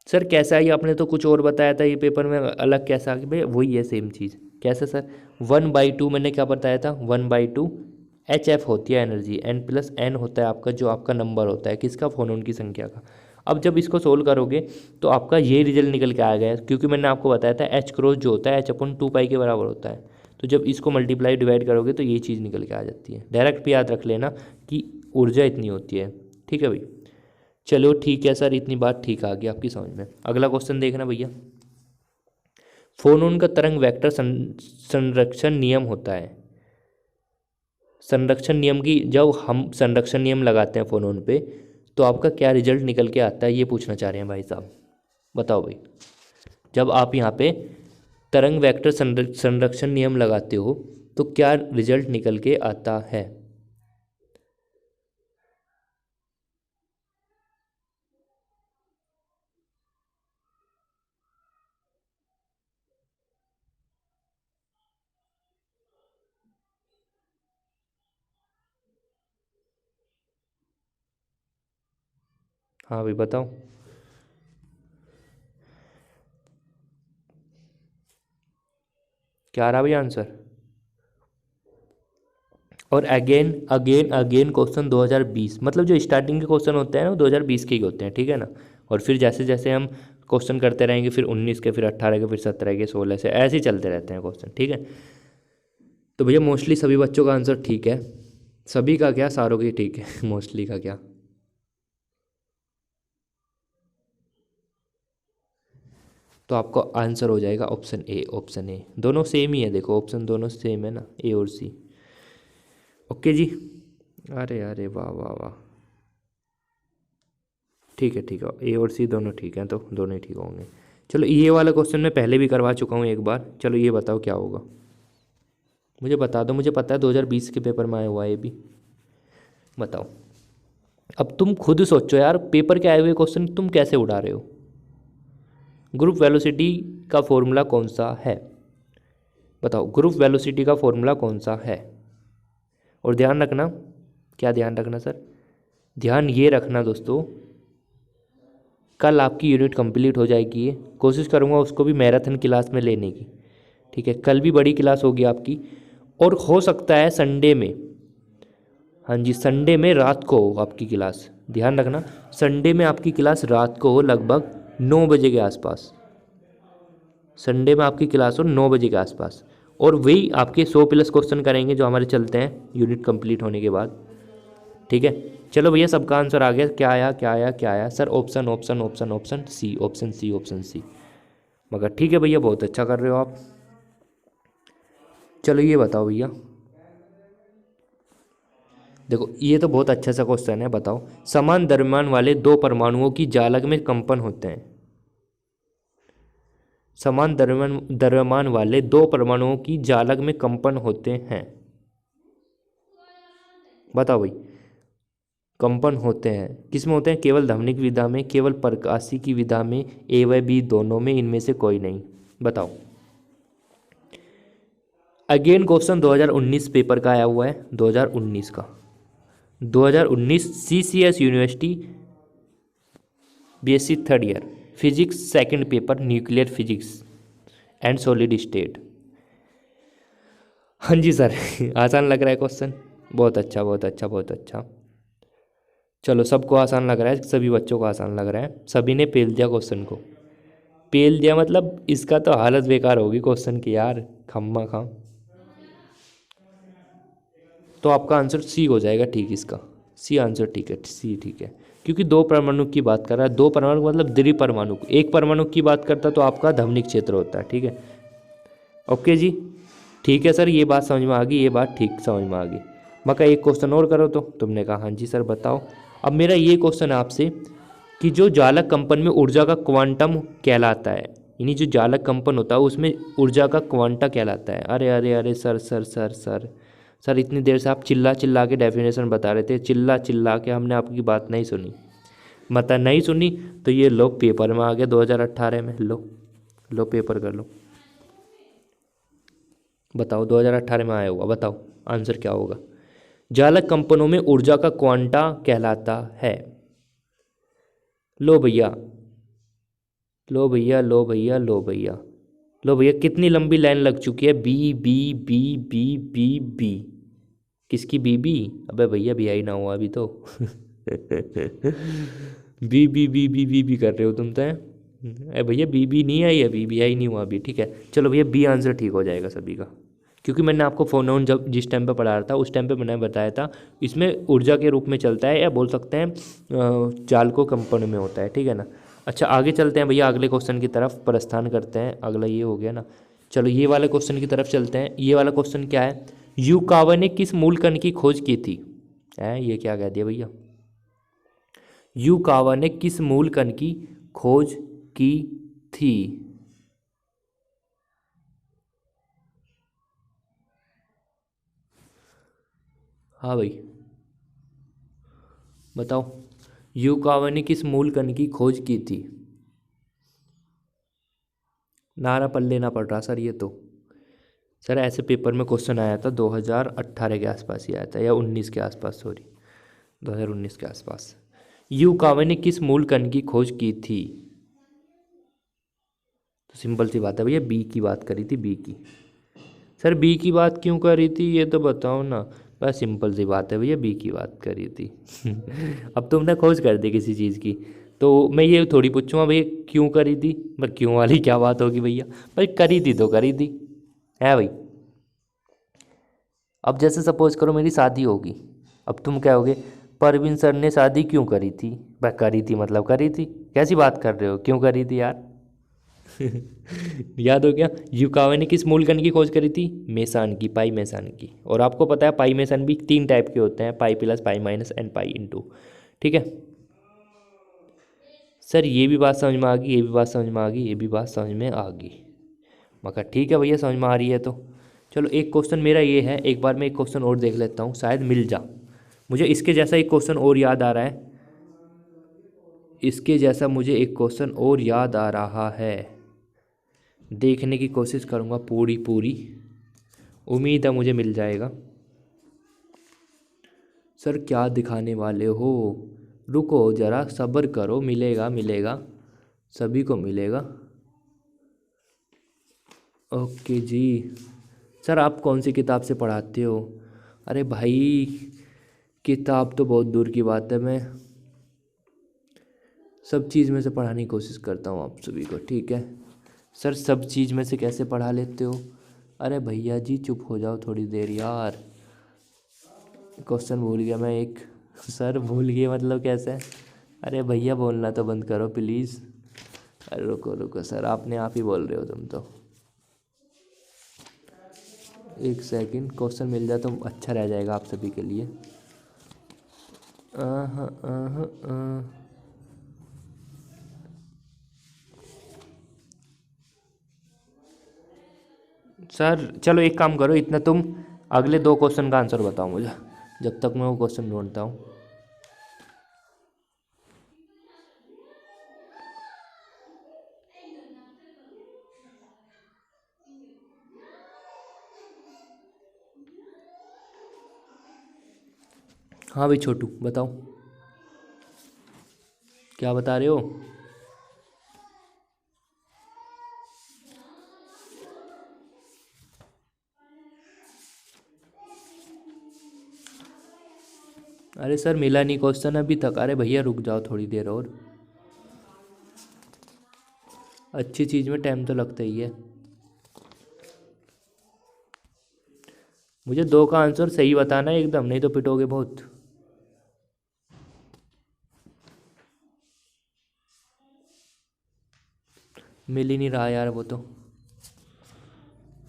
सर कैसा है ये? आपने तो कुछ और बताया था, ये पेपर में अलग कैसा आ गया? भैया वही है सेम चीज़। कैसे सर? 1/2 मैंने क्या बताया था? 1/2 एच एफ होती है एनर्जी, एन प्लस एन होता है आपका जो आपका नंबर होता है किसका? फोनोन की संख्या का। अब जब इसको सोल्व करोगे तो आपका ये रिजल्ट निकल के आ गया, क्योंकि मैंने आपको बताया था एच क्रॉस जो होता है एच अपन 2 पाई के बराबर होता है। तो जब इसको मल्टीप्लाई डिवाइड करोगे तो ये चीज़ निकल के आ जाती है। डायरेक्ट भी याद रख लेना कि ऊर्जा इतनी होती है, ठीक है भाई? चलो ठीक है सर, इतनी बात ठीक आ गई आपकी समझ में। अगला क्वेश्चन देखना भैया। फोनोन का तरंग वेक्टर संरक्षण नियम होता है। संरक्षण नियम की जब हम संरक्षण नियम लगाते हैं फोनोन पे तो आपका क्या रिजल्ट निकल के आता है, ये पूछना चाह रहे हैं भाई साहब। बताओ भाई, जब आप यहाँ पे तरंग वेक्टर संरक्षण नियम लगाते हो तो क्या रिजल्ट निकल के आता है? हाँ भाई बताओ। क्या आ रहा भाई आंसर? और अगेन अगेन अगेन क्वेश्चन 2020, मतलब जो स्टार्टिंग के क्वेश्चन होते हैं ना वो 2020 के ही होते हैं, ठीक है ना? और फिर जैसे जैसे हम क्वेश्चन करते रहेंगे, फिर 19 के, फिर 18 के, फिर 17 के, 16 से ऐसे ही चलते रहते हैं क्वेश्चन, ठीक है? तो भैया मोस्टली सभी बच्चों का आंसर ठीक है। सभी का क्या, सारों की ठीक है मोस्टली का क्या? तो आपको आंसर हो जाएगा ऑप्शन ए, ऑप्शन ए। दोनों सेम ही है, देखो ऑप्शन दोनों सेम है ना, ए और सी। ओके जी। अरे अरे वाह वाह वाह, ठीक है ठीक है, ए और सी दोनों ठीक हैं, तो दोनों ही ठीक होंगे। चलो ये वाला क्वेश्चन मैं पहले भी करवा चुका हूँ एक बार। चलो ये बताओ क्या होगा, मुझे बता दो। मुझे पता है 2020 के पेपर में आया हुआ है ये भी। बताओ। अब तुम खुद सोचो यार, पेपर के आए हुए क्वेश्चन तुम कैसे उड़ा रहे हो। ग्रुप वेलोसिटी का फॉर्मूला कौन सा है, बताओ, ग्रुप वेलोसिटी का फॉर्मूला कौन सा है। और ध्यान रखना, क्या ध्यान रखना सर, ध्यान ये रखना दोस्तों, कल आपकी यूनिट कंप्लीट हो जाएगी, ये कोशिश करूँगा उसको भी मैराथन क्लास में लेने की, ठीक है। कल भी बड़ी क्लास होगी आपकी, और हो सकता है संडे में, हाँ जी संडे में रात को हो आपकी क्लास, ध्यान रखना संडे में आपकी क्लास रात को हो, लगभग 9 बजे के आसपास। संडे में आपकी क्लास हो 9 बजे के आसपास, और वही आपके 100+ क्वेश्चन करेंगे जो हमारे चलते हैं यूनिट कंप्लीट होने के बाद, ठीक है। चलो भैया, सबका आंसर आ गया, क्या आया क्या आया क्या आया sir, option option option option C, option C, option C. मगर ठीक है भैया, बहुत अच्छा कर रहे हो आप। चलो ये बताओ भैया, देखो ये तो बहुत अच्छा सा क्वेश्चन है, बताओ समान द्रव्यमान वाले दो परमाणुओं की जालक में कंपन होते हैं। समान द्रव्यमान वाले दो परमाणुओं की जालक में कंपन होते हैं, बताओ भाई। कंपन होते हैं किस में होते हैं, केवल ध्वनिक विधा में, केवल प्रकाशिकी की विधा में, ए व बी दोनों में, इनमें से कोई नहीं, बताओ। अगेन क्वेश्चन 2019 पेपर का आया हुआ है, 2019 का, 2019 CCS university BSc third year, physics second paper, nuclear physics and solid state. हाँ जी सर आसान लग रहा है क्वेश्चन, बहुत अच्छा बहुत अच्छा बहुत अच्छा। चलो सबको आसान लग रहा है, सभी बच्चों को आसान लग रहा है, सभी ने पेल दिया क्वेश्चन को। पेल दिया मतलब इसका तो हालत बेकार होगी क्वेश्चन की यार, खम्मा खां। तो आपका आंसर सी हो जाएगा, ठीक इसका सी आंसर, ठीक है सी, ठीक है। क्योंकि दो परमाणु की बात कर रहा है, दो परमाणु मतलब द्विपरमाणु, एक परमाणु की बात करता तो आपका ध्वनिक क्षेत्र होता है, ठीक है। ओके जी, ठीक है सर, ये बात समझ में आ गई, ये बात ठीक समझ में आ गई। मैं कहा एक क्वेश्चन और करो, तो तुमने कहा हाँ जी सर बताओ। अब मेरा ये क्वेश्चन है आपसे कि जो जालक कंपन में ऊर्जा का क्वांटम कहलाता है, यानी जो जालक कंपन होता है उसमें ऊर्जा का क्वांटा कहलाता है। अरे अरे अरे sir sir sir sir sir, इतनी देर से आप चिल्ला चिल्ला के डेफिनेशन बता रहे थे, चिल्ला चिल्ला के, हमने आपकी बात नहीं सुनी, मतलब नहीं सुनी। तो ये लो पेपर में आ गया 2018 में, लो पेपर कर लो, बताओ 2018 में आया होगा, बताओ आंसर क्या होगा। जालक कंपनों में ऊर्जा का क्वांटा कहलाता है। लो भैया लो भैया लो भैया लो भैया लो भैया, कितनी लंबी लाइन लग चुकी है, B B B B B B. किसकी बी बी, अबे भैया भी आई ना हुआ अभी तो B B B B B B कर रहे हो तुम तो, अरे भैया बी बी नहीं आई अभी, बी आई नहीं हुआ अभी, ठीक है। चलो भैया बी आंसर ठीक हो जाएगा सभी का, क्योंकि मैंने आपको फोनोन जब जिस टाइम पे पढ़ा रहा था उस टाइम पे मैंने बताया था इसमें ऊर्जा के रूप में चलता है, या बोल सकते हैं चालकों कंपन में होता है, ठीक है ना। अच्छा आगे चलते हैं भैया, अगले क्वेश्चन की तरफ प्रस्थान करते हैं, अगला ये हो गया ना। चलो ये वाले क्वेश्चन की तरफ चलते हैं। ये वाला क्वेश्चन क्या है, यूकावा ने किस मूल कण की खोज की थी, है ये क्या कह दिया भैया, यूकावा ने किस मूल कण की खोज की थी। हाँ भाई बताओ, यूकावा ने किस मूल कण की खोज की थी। नारा पढ़ लेना पड़ रहा सर, ये तो सर ऐसे पेपर में क्वेश्चन आया था 2018 के आसपास ही आया था, या 19 के आसपास, सॉरी 2019 के आसपास। यूकावा ने किस मूल कण की खोज की थी, तो सिंपल सी बात है भैया, बी की बात करी थी, बी की। सर बी की बात क्यों करी थी ये तो बताओ ना, बस सिंपल सी बात है भैया, बी की बात करी थी अब तुमने खोज कर दी किसी चीज़ की, तो मैं ये थोड़ी पूछूंगा भैया क्यों करी थी, पर क्यों वाली क्या बात होगी भैया, भाई करी थी तो करी थी, है भाई। अब जैसे सपोज करो मेरी शादी होगी, अब तुम कहोगे परवीन सर ने शादी क्यों करी थी, भाई करी थी मतलब करी थी, कैसी बात कर रहे हो, क्यों करी थी यार याद हो गया। यूकावा ने किस मूल कण की खोज करी थी, मेसान की, पाई मेसान की। और आपको पता है पाई मेसान भी 3 टाइप के होते हैं, pi plus, pi minus and pi into, ठीक है। सर ये भी बात समझ में आ गई, ये भी बात समझ में आ गई, ये भी बात समझ में आ गई, मगर ठीक है भैया समझ में आ रही है तो। चलो एक क्वेश्चन मेरा ये है, एक बार मैं एक क्वेश्चन और देख लेता हूँ, शायद मिल जा, मुझे इसके जैसा एक क्वेश्चन और याद आ रहा है, इसके जैसा मुझे एक क्वेश्चन और याद आ रहा है, देखने की कोशिश करूँगा पूरी पूरी, उम्मीद है मुझे मिल जाएगा। सर क्या दिखाने वाले हो, रुको ज़रा सब्र करो, मिलेगा मिलेगा, सभी को मिलेगा। ओके जी। सर आप कौन सी किताब से पढ़ाते हो? अरे भाई किताब तो बहुत दूर की बात है, मैं सब चीज़ में से पढ़ाने की कोशिश करता हूँ आप सभी को, ठीक है। सर सब चीज़ में से कैसे पढ़ा लेते हो? अरे भैया जी चुप हो जाओ थोड़ी देर यार, क्वेश्चन भूल गया मैं एक। सर भूल गए मतलब कैसे? अरे भैया बोलना तो बंद करो प्लीज़। अरे रुको रुको सर, आपने आप ही बोल रहे हो तुम तो। एक सेकंड, क्वेश्चन मिल जाए तो अच्छा रह जाएगा आप सभी के लिए। सर चलो एक काम करो, इतना तुम अगले 2 क्वेश्चन का आंसर बताओ मुझे, जब तक मैं वो क्वेश्चन ढूंढता हूँ। हाँ भाई छोटू बताओ, क्या बता रहे हो? अरे सर मिला नहीं क्वेश्चन अभी तक। अरे भैया रुक जाओ थोड़ी देर और, अच्छी चीज़ में टाइम तो लगता ही है। मुझे 2 का आंसर सही बताना है एकदम, नहीं तो पिटोगे बहुत। मिल ही नहीं रहा यार वो तो,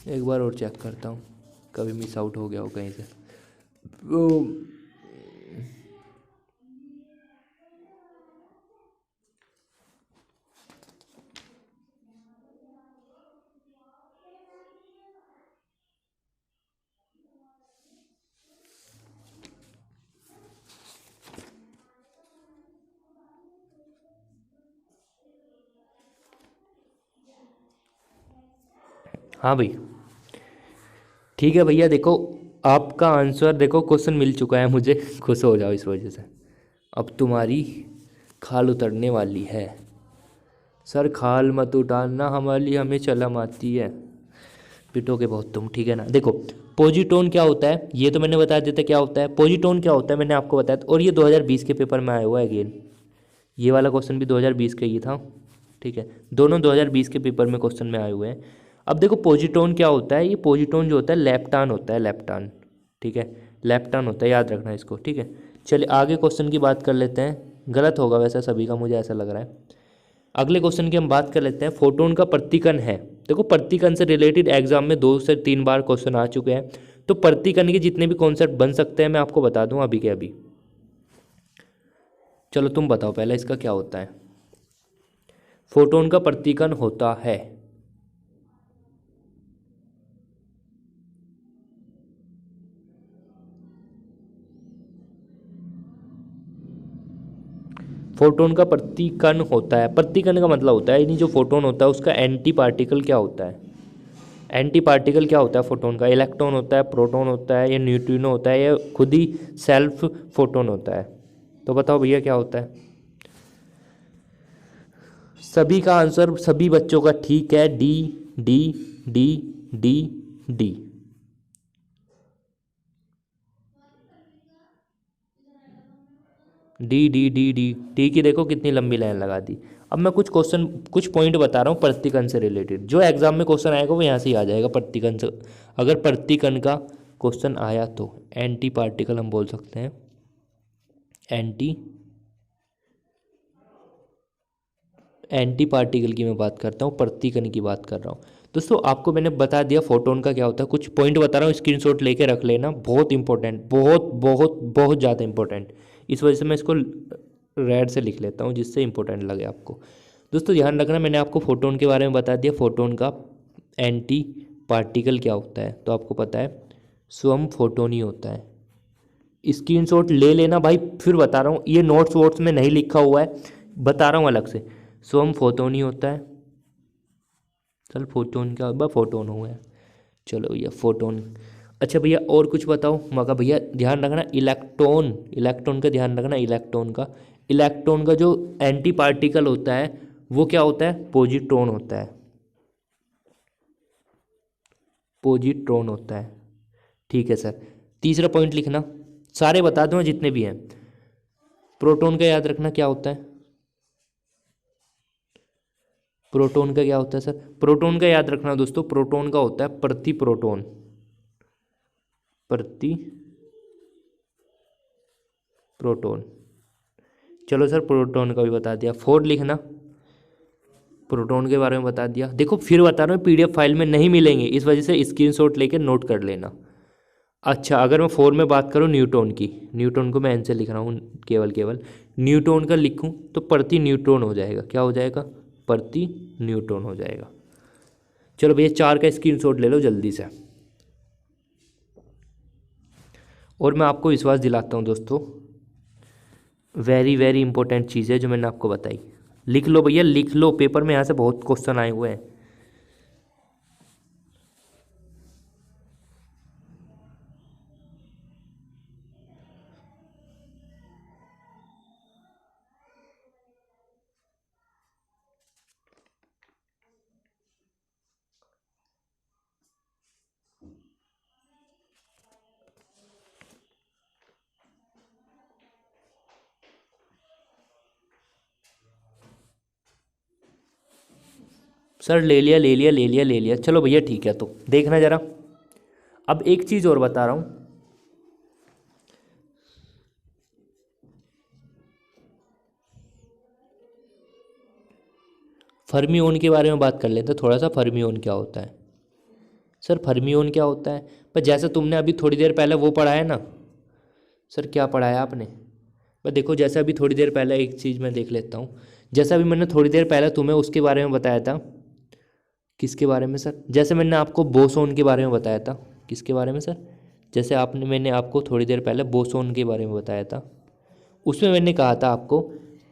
एक बार और चेक करता हूँ, कभी मिस आउट हो गया हो कहीं से। वो हाँ भाई ठीक है भैया, देखो आपका आंसर, देखो क्वेश्चन मिल चुका है मुझे, खुश हो जाओ इस वजह से। अब तुम्हारी खाल उतरने वाली है। सर खाल मत उतारना हमारी, हमें शर्म आती है, पिटोगे बहुत तुम, ठीक है ना। देखो पोजीटोन क्या होता है ये तो मैंने बता देता क्या होता है, पोजीटोन क्या होता है मैंने आपको बताया था, और ये 2020 के पेपर में आया हुआ है अगेन, ये वाला क्वेश्चन भी 2020 का ही था, ठीक है। दोनों 2020 के पेपर में क्वेश्चन में आए हुए हैं। अब देखो पोजीटोन क्या होता है, ये पोजीटोन जो होता है लेप्टान होता है, लेप्टान, ठीक है, लेप्टान होता है, याद रखना इसको, ठीक है। चलिए आगे क्वेश्चन की बात कर लेते हैं, गलत होगा वैसे सभी का, मुझे ऐसा लग रहा है। अगले क्वेश्चन की हम बात कर लेते हैं, फोटोन का प्रतिकण है। देखो प्रतिकण से रिलेटेड एग्जाम में 2 से 3 बार क्वेश्चन आ चुके हैं, तो प्रतिकण के जितने भी कॉन्सेप्ट बन सकते हैं मैं आपको बता दूं अभी के अभी। चलो तुम बताओ पहले इसका क्या होता है। फोटोन का प्रतिकण होता है, फोटोन का प्रतिकण होता है, प्रतिकण का मतलब होता है यानी जो फोटोन होता है उसका एंटी पार्टिकल क्या होता है। एंटी पार्टिकल क्या होता है फोटोन का, इलेक्ट्रॉन होता है, प्रोटॉन होता है, या न्यूट्रिनो होता है, या खुद ही सेल्फ फोटोन होता है। तो बताओ भैया क्या होता है। सभी का आंसर सभी बच्चों का ठीक है, D D D D D. D D D D D की देखो कितनी लंबी लाइन लगा दी। अब मैं कुछ क्वेश्चन कुछ पॉइंट बता रहा हूँ प्रतिकण से रिलेटेड, जो एग्जाम में क्वेश्चन आएगा वो यहाँ से ही आ जाएगा प्रतिकण से। अगर प्रतिकण का क्वेश्चन आया तो एंटी पार्टिकल हम बोल सकते हैं, एंटी पार्टिकल की मैं बात करता हूँ, प्रतिकण की बात कर रहा हूँ। दोस्तों आपको मैंने बता दिया फोटोन का क्या होता है, कुछ पॉइंट बता रहा हूँ स्क्रीनशॉट लेके रख लेना, बहुत इंपॉर्टेंट, बहुत बहुत बहुत ज़्यादा इंपॉर्टेंट, इस वजह से मैं इसको रेड से लिख लेता हूँ जिससे इंपॉर्टेंट लगे आपको। दोस्तों ध्यान रखना, मैंने आपको फोटोन के बारे में बता दिया, फोटोन का एंटी पार्टिकल क्या होता है, तो आपको पता है स्वयं फोटोन ही होता है, स्क्रीनशॉट ले लेना भाई, फिर बता रहा हूँ, ये नोट्स वोट्स में नहीं लिखा हुआ है, बता रहा हूँ अलग से। सोम फोटोन ही होता है। चल फोटोन क्या होगा, फोटोन हुआ है। चलो भैया फोटोन। अच्छा भैया और कुछ बताओ मगर भैया ध्यान रखना, इलेक्ट्रॉन, इलेक्ट्रॉन का ध्यान रखना, इलेक्ट्रॉन का जो एंटी पार्टिकल होता है वो क्या होता है, पॉजिट्रॉन होता है, पॉजिट्रॉन होता है। ठीक है सर। तीसरा पॉइंट लिखना, सारे बता दूँ जितने भी हैं। प्रोटॉन का याद रखना क्या होता है, प्रोटॉन का क्या होता है सर, प्रोटॉन का याद रखना दोस्तों, प्रोटॉन का होता है प्रति प्रोटॉन, प्रति प्रोटॉन। चलो सर प्रोटॉन का भी बता दिया। फोर लिखना, प्रोटॉन के बारे में बता दिया। देखो फिर बता रहा हूँ पीडीएफ फाइल में नहीं मिलेंगे, इस वजह से स्क्रीनशॉट लेके नोट कर लेना। अच्छा अगर मैं फोर में बात करूँ न्यूटन की, न्यूटन को मैं एन से लिख रहा हूँ, केवल केवल न्यूटन का लिखूँ तो प्रति न्यूटन हो जाएगा, क्या हो जाएगा, प्रति न्यूटन हो जाएगा। चलो भैया चार का स्क्रीनशॉट ले लो जल्दी से। और मैं आपको विश्वास दिलाता हूँ दोस्तों, वेरी वेरी इंपॉर्टेंट चीज़ है जो मैंने आपको बताई, लिख लो भैया लिख लो, पेपर में यहाँ से बहुत क्वेश्चन आए हुए हैं। सर ले लिया ले लिया ले लिया ले लिया, चलो भैया ठीक है। तो देखना ज़रा, अब एक चीज़ और बता रहा हूँ, फर्मियोन के बारे में बात कर लेते हैं थोड़ा सा। फर्मियोन क्या होता है सर, फर्मियोन क्या होता है, पर जैसे तुमने अभी थोड़ी देर पहले वो पढ़ा है ना सर, क्या पढ़ाया आपने, पर देखो जैसे अभी थोड़ी देर पहले एक चीज़ मैं देख लेता हूँ, जैसे अभी मैंने थोड़ी देर पहले तुम्हें उसके बारे में बताया था, किसके बारे में सर, जैसे मैंने आपको बोसोन के बारे में बताया था, किसके बारे में सर, जैसे आपने मैंने आपको थोड़ी देर पहले बोसोन के बारे में बताया था, उसमें मैंने कहा था आपको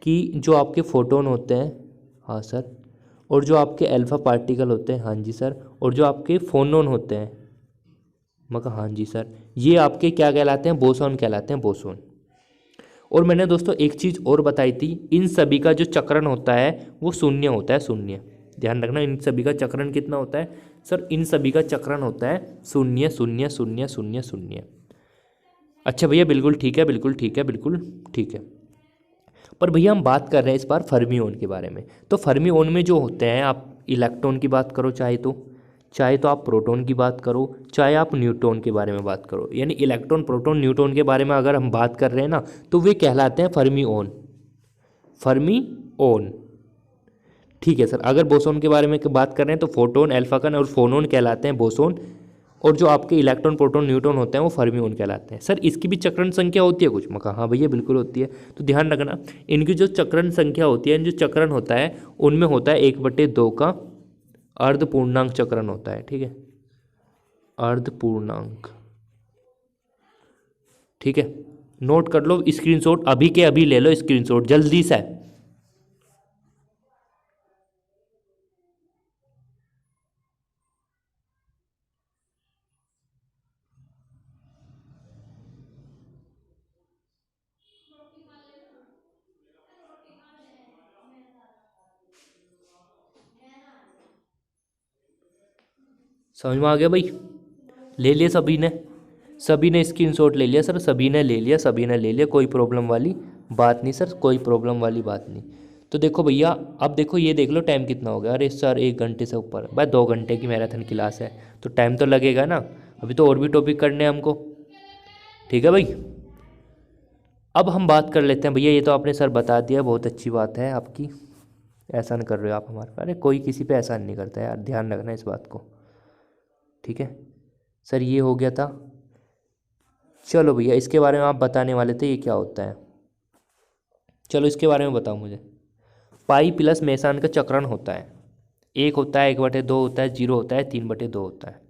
कि जो आपके फोटोन होते हैं, हाँ सर, और जो आपके अल्फा पार्टिकल होते हैं, हाँ जी सर, और जो आपके फोनोन होते हैं, मैं कहा हाँ जी सर, ये आपके क्या कहलाते हैं, बोसोन कहलाते हैं, बोसोन। और मैंने दोस्तों एक चीज़ और बताई थी, इन सभी का जो चक्रण होता है वो शून्य होता है, शून्य। ध्यान रखना इन सभी का चक्रण कितना होता है सर, इन सभी का चक्रण होता है शून्य शून्य शून्य शून्य शून्य। अच्छा भैया बिल्कुल ठीक है, बिल्कुल ठीक है, बिल्कुल ठीक है। पर भैया हम बात कर रहे हैं इस बार फर्मियोन के बारे में। तो फर्मियोन में जो होते हैं, आप इलेक्ट्रॉन की बात करो चाहे तो आप प्रोटॉन की बात करो, चाहे आप न्यूट्रॉन के बारे में बात करो, यानी इलेक्ट्रॉन प्रोटॉन न्यूट्रॉन के बारे में अगर हम बात कर रहे हैं ना, तो वे कहलाते हैं फर्मियोन, फर्मियोन। ठीक है सर। अगर बोसोन के बारे में बात कर रहे हैं तो फोटोन, अल्फाकन और फोनोन कहलाते हैं बोसोन, और जो आपके इलेक्ट्रॉन प्रोटॉन न्यूट्रॉन होते हैं वो फर्मियोन कहलाते हैं। सर इसकी भी चक्रण संख्या होती है कुछ, मैं कहा हाँ भैया बिल्कुल होती है। तो ध्यान रखना इनकी जो चक्रण संख्या होती है, जो चक्रण होता है उनमें होता है 1/2 का अर्धपूर्णांक चक्रण होता है, ठीक है, अर्धपूर्णांक। ठीक है, नोट कर लो, स्क्रीनशॉट अभी के अभी ले लो, स्क्रीनशॉट जल्दी से। समझ में आ गया भाई, ले लिया सभी ने स्क्रीनशॉट ले लिया सर, सभी ने ले लिया, सभी ने ले लिया, कोई प्रॉब्लम वाली बात नहीं सर, कोई प्रॉब्लम वाली बात नहीं। तो देखो भैया, अब देखो ये देख लो टाइम कितना हो गया, अरे सर 1 घंटे से ऊपर भाई, 2 घंटे की मैराथन क्लास है तो टाइम तो लगेगा ना, अभी तो और भी टॉपिक करने हैं हमको। ठीक है भाई, अब हम बात कर लेते हैं। भैया ये तो आपने सर बता दिया, बहुत अच्छी बात है आपकी, एहसान कर रहे हो आप हमारे पर, अरे कोई किसी पे एहसान नहीं करता यार, ध्यान रखना इस बात को। ठीक है सर, ये हो गया था। चलो भैया इसके बारे में आप बताने वाले थे, ये क्या होता है, चलो इसके बारे में बताओ मुझे। पाई प्लस मेसान का चक्रण होता है, 1 होता है, 1/2 होता है, 0 होता है, 3/2 होता है।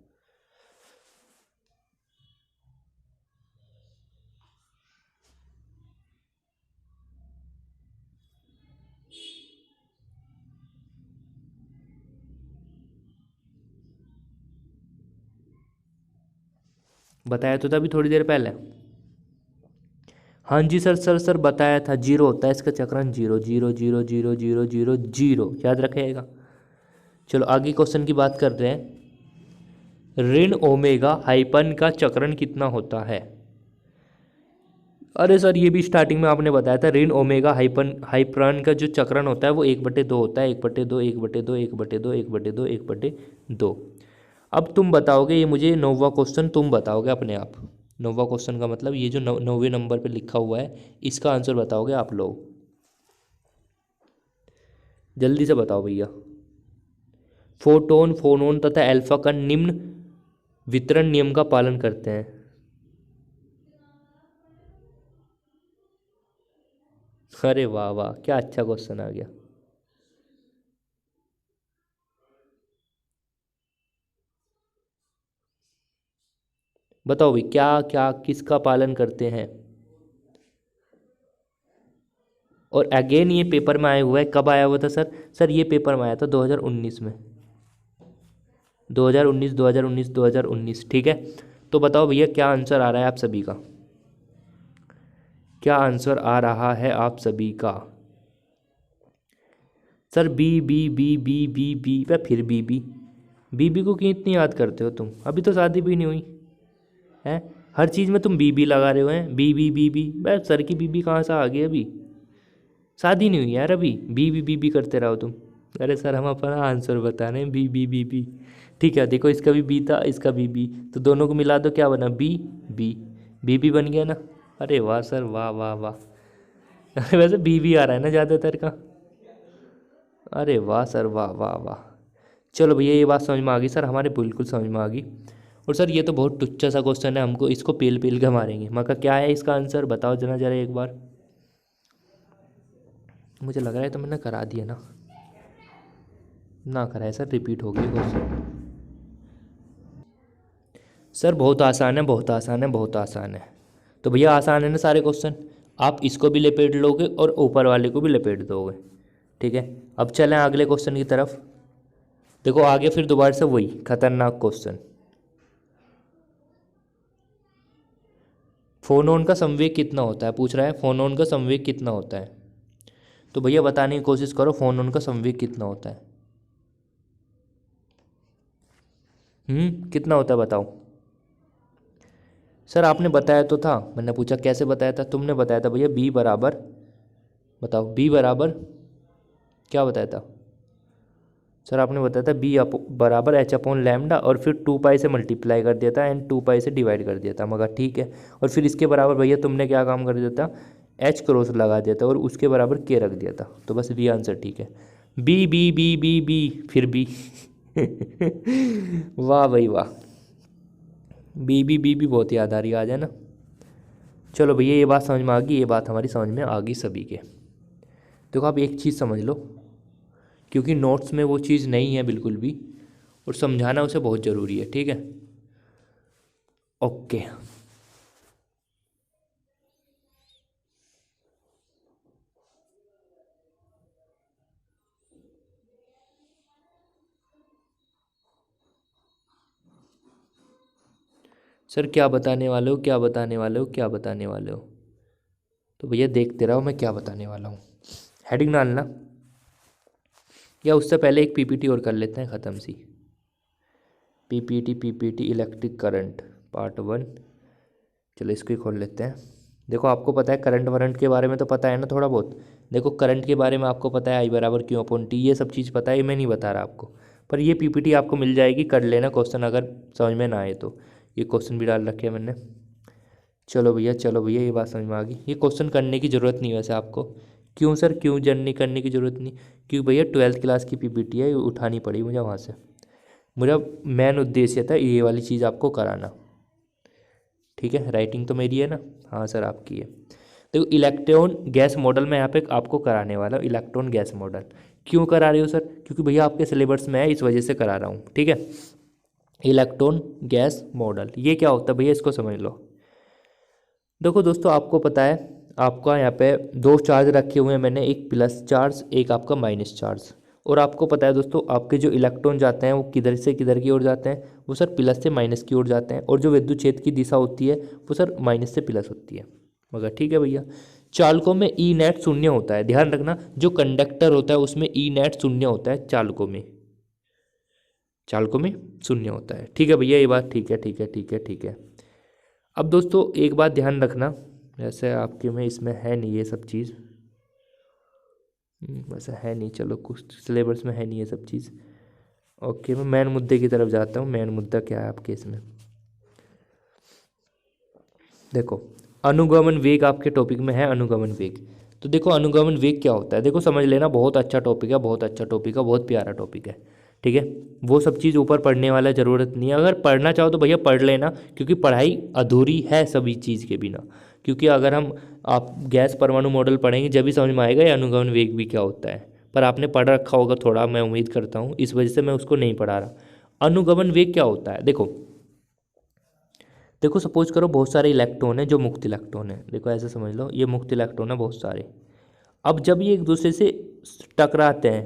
बताया तो था अभी थोड़ी देर पहले। हाँ जी सर, सर बताया था, जीरो होता है इसका चक्रण, zero zero zero zero zero zero zero, याद रखिएगा। चलो आगे क्वेश्चन की बात कर रहे हैं। ऋण ओमेगा हाइपन का चक्रण कितना होता है? अरे सर ये भी स्टार्टिंग में आपने बताया था, ऋण ओमेगा हाइपन हाइपरन का जो चक्रण होता है वो 1/2 होता है, 1/2 1/2 1/2 1/2 1/2। अब तुम बताओगे, ये मुझे नौवां क्वेश्चन तुम बताओगे अपने आप। नौवां क्वेश्चन का मतलब ये जो 9वें नंबर पे लिखा हुआ है, इसका आंसर बताओगे आप लोग। जल्दी से बताओ भैया। फोटोन, फोनोन तथा अल्फा कण निम्न वितरण नियम का पालन करते हैं। अरे वाह वाह, क्या अच्छा क्वेश्चन आ गया। बताओ भाई, क्या क्या किसका पालन करते हैं? और अगेन ये पेपर में आया हुआ है, कब आया हुआ था सर? सर ये पेपर में आया था 2019 में, 2019 2019 2019, ठीक है। तो बताओ भैया क्या आंसर आ रहा है आप सभी का? क्या आंसर आ रहा है आप सभी का? Sir B B B B B B व फिर बी को क्यों इतनी याद करते हो तुम? अभी तो शादी भी नहीं हुई है, हर चीज़ में तुम बी लगा रहे हो हैं, बी बस। सर की बीबी कहाँ से आ गई अभी? शादी नहीं हुई यार अभी, बी करते रहो तुम। अरे सर हम अपना आंसर बता रहे हैं, बी। ठीक है, देखो इसका भी बी था, इसका बी, तो दोनों को मिला दो, क्या बना? बी बन गया ना। अरे वाह सर, वाह वाह वाह। वैसे बी आ रहा है ना ज़्यादातर का। अरे वाह सर, वाह वाह वाह। चलो भैया ये बात समझ में आ गई सर, हमारे बिल्कुल समझ में आ गई। और सर ये तो बहुत टुच्चा सा क्वेश्चन है, हमको इसको पेल पेल के मारेंगे। मगर क्या है इसका आंसर, बताओ जना जरा एक बार। मुझे लग रहा है तो मैंने करा दिया ना, ना करा है सर, रिपीट हो गया क्वेश्चन। सर बहुत आसान है, बहुत आसान है, बहुत आसान है। तो भैया आसान है ना सारे क्वेश्चन, आप इसको भी लपेट लोगे और ऊपर वाले को भी लपेट दोगे, ठीक है। अब चलें अगले क्वेश्चन की तरफ। देखो आगे फिर दोबारा से वही खतरनाक क्वेश्चन। फोनोन का संवेग कितना होता है, पूछ रहा है फोनोन का संवेग कितना होता है। तो भैया बताने की कोशिश करो, फोनोन का संवेग कितना होता है। कितना होता है बताओ। सर आपने बताया तो था, मैंने पूछा कैसे बताया था, तुमने बताया था भैया बी बराबर, बताओ बी बराबर क्या बताया था। सर आपने बताया था बी बराबर एच अपॉन लैम्डा, और फिर 2 पाई से मल्टीप्लाई कर दिया था एंड 2 पाई से डिवाइड कर दिया था, मगर ठीक है। और फिर इसके बराबर भैया तुमने क्या काम कर दिया था, एच क्रॉस लगा दिया था और उसके बराबर के रख दिया था, तो बस बी आंसर ठीक है। बी फिर बी। वाह भाई वाह, बी भी बहुत याद आ रही है, आ जाए ना। चलो भैया ये बात समझ में आ गई, ये बात हमारी समझ में आ गई सभी के। देखो आप एक चीज़ समझ लो, क्योंकि नोट्स में वो चीज़ नहीं है बिल्कुल भी, और समझाना उसे बहुत ज़रूरी है, ठीक है। ओके। सर क्या बताने वाले हो, क्या बताने वाले हो, क्या बताने वाले हो? तो भैया देखते रहो मैं क्या बताने वाला हूँ। हेडिंग डालना, या उससे पहले एक पीपीटी और कर लेते हैं ख़त्म सी। PPT electric current part 1। चलो इसको ही खोल लेते हैं। देखो आपको पता है करंट वरंट के बारे में तो पता है ना थोड़ा बहुत। देखो करंट के बारे में आपको पता है, आई बराबर क्यू अपॉन टी, ये सब चीज़ पता है, मैं नहीं बता रहा आपको। पर ये पीपीटी आपको मिल जाएगी, कर लेना क्वेश्चन अगर समझ में ना आए तो। ये क्वेश्चन भी डाल रखे हैं मैंने। चलो भैया, चलो भैया ये बात समझ में आ गई, ये क्वेश्चन करने की ज़रूरत नहीं वैसे आपको। क्यों सर, क्यों जर्नी करने की ज़रूरत नहीं? क्योंकि भैया 12th क्लास की पीपीटी है, ये उठानी पड़ी मुझे वहाँ से। मेरा मेन उद्देश्य था ये वाली चीज़ आपको कराना, ठीक है। राइटिंग तो मेरी है ना, हाँ सर आपकी है। देखो इलेक्ट्रॉन गैस मॉडल में यहाँ पे आपको कराने वाला हूँ, इलेक्ट्रॉन गैस मॉडल। क्यों करा रहे हो सर? क्योंकि भैया आपके सिलेबस में है, इस वजह से करा रहा हूँ, ठीक है। इलेक्ट्रॉन गैस मॉडल ये क्या होता है भैया, इसको समझ लो। देखो दोस्तों आपको पता है, आपका यहाँ पे दो चार्ज रखे हुए हैं मैंने, एक प्लस चार्ज एक आपका माइनस चार्ज। और आपको पता है दोस्तों, आपके जो इलेक्ट्रॉन जाते हैं वो किधर से किधर की ओर जाते हैं, वो सर प्लस से माइनस की ओर जाते हैं, और जो विद्युत क्षेत्र की दिशा होती है वो सर माइनस से प्लस होती है। मगर ठीक है भैया, चालकों में ई नेट शून्य होता है, ध्यान रखना, जो कंडक्टर होता है उसमें ई नेट शून्य होता है, चालकों में शून्य होता है। ठीक है भैया, ये बात ठीक है, ठीक है, ठीक है, ठीक है। अब दोस्तों एक बात ध्यान रखना, वैसे आपके में इसमें है नहीं ये सब चीज़, वैसे है नहीं, चलो कुछ सिलेबस में है नहीं ये सब चीज़। ओके, मैं मेन मुद्दे की तरफ जाता हूँ। मेन मुद्दा क्या है आपके इसमें, देखो अनुगमन वेग आपके टॉपिक में है, अनुगमन वेग। तो देखो अनुगमन वेग क्या होता है, देखो समझ लेना, बहुत अच्छा टॉपिक है, बहुत अच्छा टॉपिक है, बहुत प्यारा टॉपिक है। ठीक है, वो सब चीज़ ऊपर पढ़ने वाला ज़रूरत नहीं है, अगर पढ़ना चाहो तो भैया पढ़ लेना, क्योंकि पढ़ाई अधूरी है सभी चीज़ के बिना। क्योंकि अगर हम आप गैस परमाणु मॉडल पढ़ेंगे जब भी समझ में आएगा ये अनुगमन वेग भी क्या होता है, पर आपने पढ़ रखा होगा थोड़ा, मैं उम्मीद करता हूँ, इस वजह से मैं उसको नहीं पढ़ा रहा। अनुगमन वेग क्या होता है, देखो देखो सपोज करो बहुत सारे इलेक्ट्रॉन है जो मुक्त इलेक्ट्रॉन है, देखो ऐसे समझ लो, ये मुक्त इलेक्ट्रॉन है बहुत सारे। अब जब ये एक दूसरे से टकराते हैं,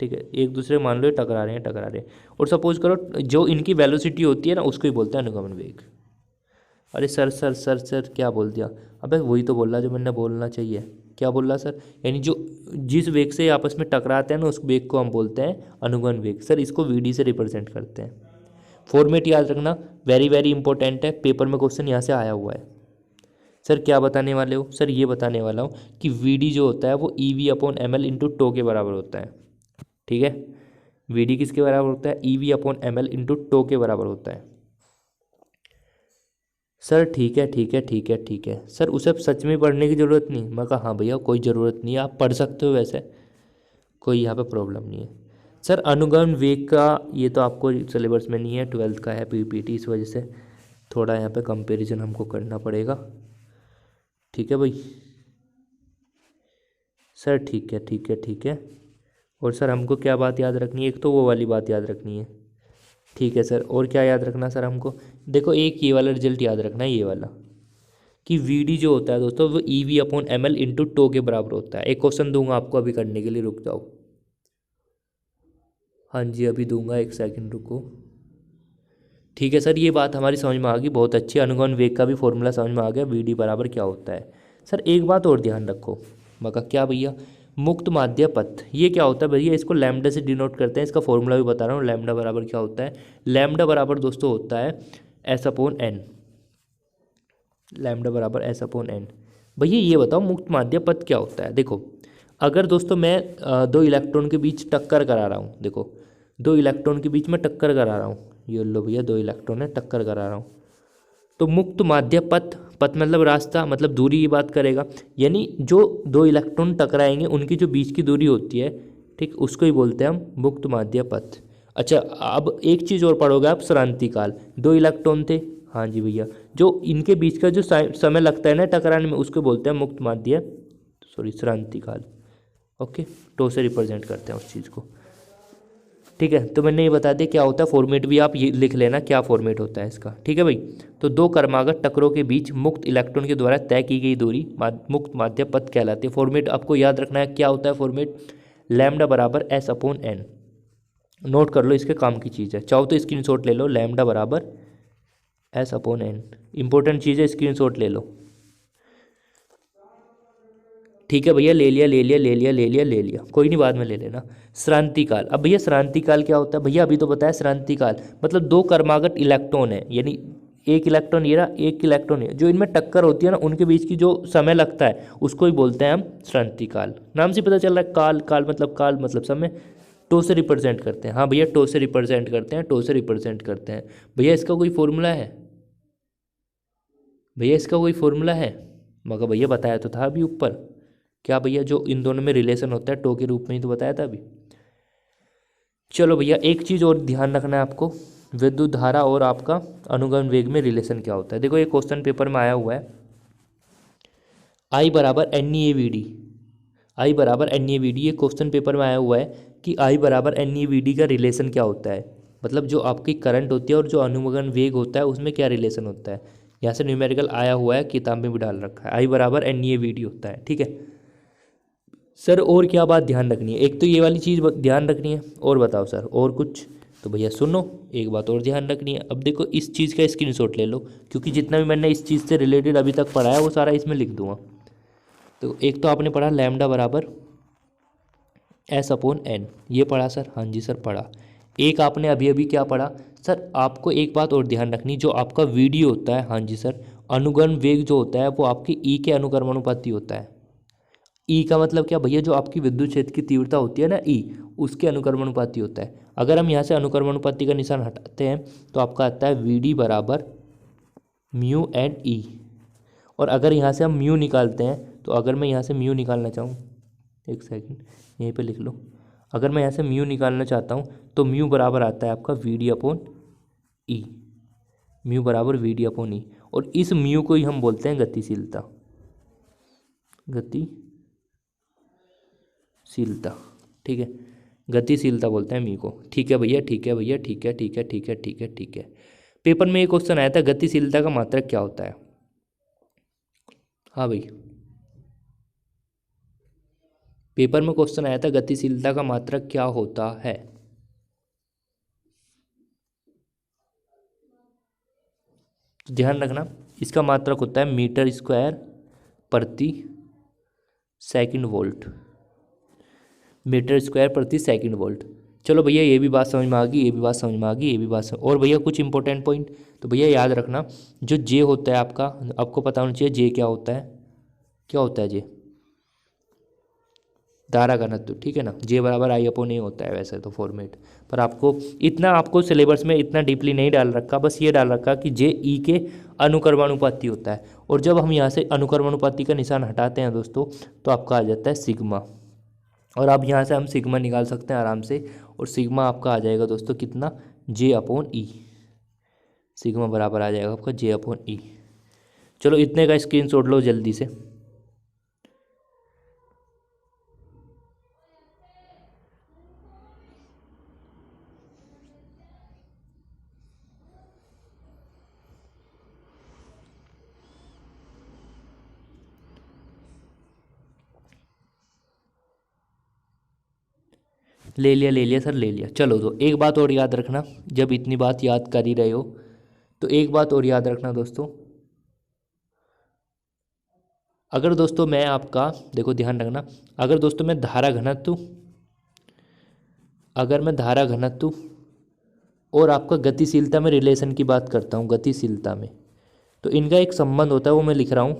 ठीक है, एक दूसरे मान लो ये टकरा रहे हैं, और सपोज करो जो इनकी वेलोसिटी होती है ना उसको ही बोलते हैं अनुगमन वेग। अरे सर सर सर सर क्या बोल दिया, अबे वही तो बोल रहा जो मैंने बोलना चाहिए, क्या बोल रहा सर, यानी जो जिस वेग से आपस में टकराते हैं ना उस वेग को हम बोलते हैं अनुगमन वेग। सर इसको वीडी से रिप्रेजेंट करते हैं। फॉर्मेट याद रखना, वेरी वेरी इंपॉर्टेंट है, पेपर में क्वेश्चन यहाँ से आया हुआ है। सर क्या बताने वाले हो, सर ये बताने वाला हूँ कि वीडी जो होता है वो eV upon M L into to के बराबर होता है। ठीक है, वीडी किसके बराबर होता है, eV upon M L into to के बराबर होता है। सर ठीक है, ठीक है, ठीक है, ठीक है सर, उसे सच में पढ़ने की ज़रूरत नहीं। मैं कहा हाँ भैया कोई ज़रूरत नहीं है, आप पढ़ सकते हो, वैसे कोई यहाँ पे प्रॉब्लम नहीं है। सर अनुगमन वेग का ये तो आपको सिलेबस में नहीं है, 12th का है पीपीटी, इस वजह से थोड़ा यहाँ पे कंपैरिजन हमको करना पड़ेगा। ठीक है भाई, सर ठीक है, ठीक है, ठीक है। और सर हमको क्या बात याद रखनी है, एक तो वो वाली बात याद रखनी है। ठीक है सर, और क्या याद रखना सर हमको, देखो एक ये वाला रिजल्ट याद रखना है, ये वाला कि वी डी जो होता है दोस्तों वो E V upon M L into to के बराबर होता है। एक क्वेश्चन दूंगा आपको अभी करने के लिए, रुक जाओ। हाँ जी अभी दूंगा, एक सेकंड रुको। ठीक है सर, ये बात हमारी समझ में आ गई, बहुत अच्छी, अनुगमन वेग का भी फॉर्मूला समझ में आ गया, वी डी बराबर क्या होता है। सर एक बात और ध्यान रखो, मगर क्या भैया, मुक्त माध्य पथ ये क्या होता है भैया, इसको लैम्डा से डिनोट करते हैं, इसका फॉर्मूला भी बता रहा हूँ, लैम्डा बराबर क्या होता है। लैम्डा बराबर दोस्तों होता है एस अपॉन एन, लैम्डा बराबर एस अपॉन एन। भैया ये बताओ मुक्त माध्य पथ क्या होता है, देखो अगर दोस्तों मैं दो इलेक्ट्रॉन के बीच टक्कर करा रहा हूँ, देखो दो इलेक्ट्रॉन के बीच में टक्कर करा रहा हूँ, ये लो भैया दो इलेक्ट्रॉन है टक्कर करा रहा हूँ, तो मुक्त माध्य पथ, पथ मतलब रास्ता, मतलब दूरी की बात करेगा, यानी जो दो इलेक्ट्रॉन टकराएंगे उनकी जो बीच की दूरी होती है, ठीक, उसको ही बोलते हैं हम मुक्त माध्य पथ। अच्छा अब एक चीज़ और पढ़ोगे आप, श्रांति काल, दो इलेक्ट्रॉन थे, हाँ जी भैया, जो इनके बीच का जो समय लगता है ना टकराने में उसको बोलते हैं मुक्त माध्य, सॉरी श्रांति काल। ओके, टो से रिप्रेजेंट करते हैं उस चीज़ को। ठीक है, तो मैंने ये बता दिया क्या होता है, फॉर्मेट भी आप ये लिख लेना क्या फॉर्मेट होता है इसका। ठीक है भाई, तो दो क्रमागत टकरों के बीच मुक्त इलेक्ट्रॉन के द्वारा तय की गई दूरी मुक्त माध्य पथ कहलाती है। फॉर्मेट आपको याद रखना है क्या होता है फॉर्मेट, लैम्डा बराबर एस अपॉन एन, नोट कर लो, इसके काम की चीज़ है, चाहो तो स्क्रीनशॉट ले लो, लैम्डा बराबर एस अपॉन एन, इंपॉर्टेंट चीज़ है, स्क्रीनशॉट ले लो। ठीक है भैया, ले लिया ले लिया ले लिया ले लिया ले लिया, कोई नहीं बाद में ले लेना। श्रांति काल, अब भैया श्रांति काल क्या होता है, भैया अभी तो बताया श्रांति काल मतलब दो कर्मागत इलेक्ट्रॉन है, यानी एक इलेक्ट्रॉन ये रहा, एक इलेक्ट्रॉन है, जो इनमें टक्कर होती है ना उनके बीच की जो समय लगता है उसको ही बोलते हैं हम श्रांति काल। नाम से पता चल रहा है, काल, काल मतलब समय, टो से रिप्रेजेंट करते हैं, हाँ भैया टो से रिप्रेजेंट करते हैं, टो से रिप्रेजेंट करते हैं। भैया इसका कोई फॉर्मूला है, भैया इसका कोई फॉर्मूला है, मगर भैया बताया तो था अभी ऊपर, क्या भैया जो इन दोनों में रिलेशन होता है टो के रूप में ही तो बताया था अभी। चलो भैया एक चीज़ और ध्यान रखना है आपको, विद्युत धारा और आपका अनुगमन वेग में रिलेशन क्या होता है। देखो ये क्वेश्चन पेपर में आया हुआ है, आई बराबर N E A V D, I बराबर N E A V D, ये क्वेश्चन पेपर में आया हुआ है कि आई बराबर N E A V D का रिलेशन क्या होता है, मतलब जो आपकी करंट होती है और जो अनुगमन वेग होता है उसमें क्या रिलेशन होता है। यहाँ से न्यूमेरिकल आया हुआ है, किताब में भी डाल रखा है, आई बराबर N E A V D होता है। ठीक है, सर और क्या बात ध्यान रखनी है? एक तो ये वाली चीज़ ध्यान रखनी है, और बताओ सर और कुछ? तो भैया सुनो, एक बात और ध्यान रखनी है। अब देखो इस चीज़ का स्क्रीनशॉट ले लो, क्योंकि जितना भी मैंने इस चीज़ से रिलेटेड अभी तक पढ़ा है वो सारा इसमें लिख दूंगा। तो एक तो आपने पढ़ा लैम्डा बराबर एस अपॉन एन, ये पढ़ा सर? हाँ जी सर पढ़ा। एक आपने अभी अभी क्या पढ़ा सर? आपको एक बात और ध्यान रखनी, जो आपका वीडियो होता है, हाँ जी सर, अनुगमन वेग जो होता है वो आपकी ई के अनुक्रमानुपाती होता है। ई का मतलब क्या भैया? जो आपकी विद्युत क्षेत्र की तीव्रता होती है ना ई, उसके अनुक्रमानुपाती होता है। अगर हम यहाँ से अनुक्रमानुपाती का निशान हटाते हैं तो आपका आता है वी डी बराबर म्यू एंड ई। और अगर यहाँ से हम म्यू निकालते हैं, तो अगर मैं यहाँ से म्यू निकालना चाहूँ, एक सेकंड यहीं पे लिख लो, अगर मैं यहाँ से म्यू निकालना चाहता हूँ तो म्यू बराबर आता है आपका V D upon E. Mu बराबर वी डी अपॉन ई, और इस म्यू को ही हम बोलते हैं गतिशीलता। गतिशीलता, ठीक है, गतिशीलता बोलते हैं म्यू को। ठीक है भैया, ठीक है भैया, ठीक है ठीक है ठीक है ठीक है ठीक है। पेपर में एक क्वेश्चन आया था, गतिशीलता का मात्रक क्या होता है? हाँ भाई, पेपर में क्वेश्चन आया था, गतिशीलता का मात्रक क्या होता है? तो ध्यान रखना, इसका मात्रक होता है मीटर स्क्वायर प्रति सेकंड वोल्ट। मीटर स्क्वायर प्रति सेकंड वोल्ट। चलो भैया ये भी बात समझ में आ गई, ये भी बात समझ में आ गई, ये भी बात और भैया कुछ इंपॉर्टेंट पॉइंट तो भैया याद रखना, जो जे होता है आपका, आपको पता होना चाहिए जे क्या होता है। क्या होता है जे? धारा घनत्व, ठीक है ना। जे बराबर आई अपॉन ए होता है वैसे तो फॉर्मेट, पर आपको इतना, आपको सिलेबस में इतना डीपली नहीं डाल रखा, बस ये डाल रखा कि जे ई के अनुक्रमानुपाती होता है। और जब हम यहाँ से अनुक्रमानुपाती का निशान हटाते हैं दोस्तों, तो आपका आ जाता है सिग्मा। और अब यहाँ से हम सिग्मा निकाल सकते हैं आराम से, और सिग्मा आपका आ जाएगा दोस्तों कितना? जे अपॉन ई। सिग्मा बराबर आ जाएगा आपका जे अपॉन ई। चलो इतने का स्क्रीनशॉट लो जल्दी से। ले लिया, ले लिया सर, ले लिया। चलो तो एक बात और याद रखना, जब इतनी बात याद कर ही रहे हो तो एक बात और याद रखना दोस्तों। अगर दोस्तों मैं आपका, देखो ध्यान रखना, अगर दोस्तों मैं धारा घनत्व, अगर मैं धारा घनत्व और आपका गतिशीलता में रिलेशन की बात करता हूँ, गतिशीलता में, तो इनका एक संबंध होता है, वो मैं लिख रहा हूँ,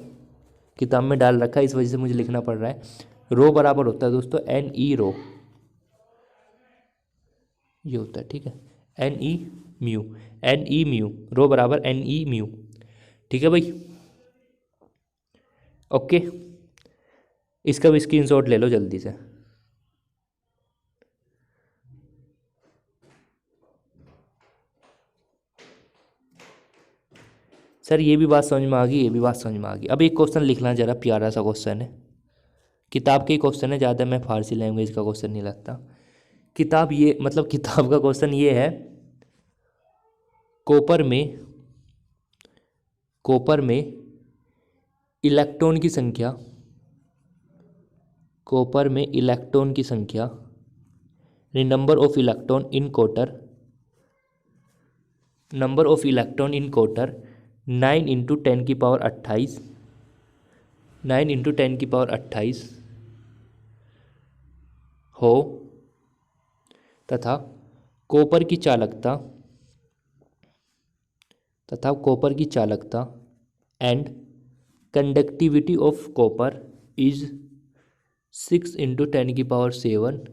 किताब में डाल रखा है, इस वजह से मुझे लिखना पड़ रहा है। रो बराबर होता है दोस्तों एन ई रो, ये होता है, ठीक है, N E mu, N E mu, rho बराबर एन ई म्यू। ठीक है भाई, ओके। इसका भी स्क्रीनशॉट ले लो जल्दी से। सर ये भी बात समझ में आ गई, ये भी बात समझ में आ गई। अब एक क्वेश्चन लिखना जरा, प्यारा सा क्वेश्चन है, किताब के ही क्वेश्चन है, ज़्यादा मैं फारसी लैंग्वेज का क्वेश्चन नहीं लगता। किताब ये, मतलब किताब का क्वेश्चन ये है, कॉपर में, कॉपर में इलेक्ट्रॉन की संख्या, कॉपर में इलेक्ट्रॉन की संख्या, number of electron in copper, number of electron in copper 9 × 10⁻28, 9 × 10⁻28 हो, तथा कॉपर की चालकता, तथा कॉपर की चालकता and conductivity of copper is 6 × 10⁻7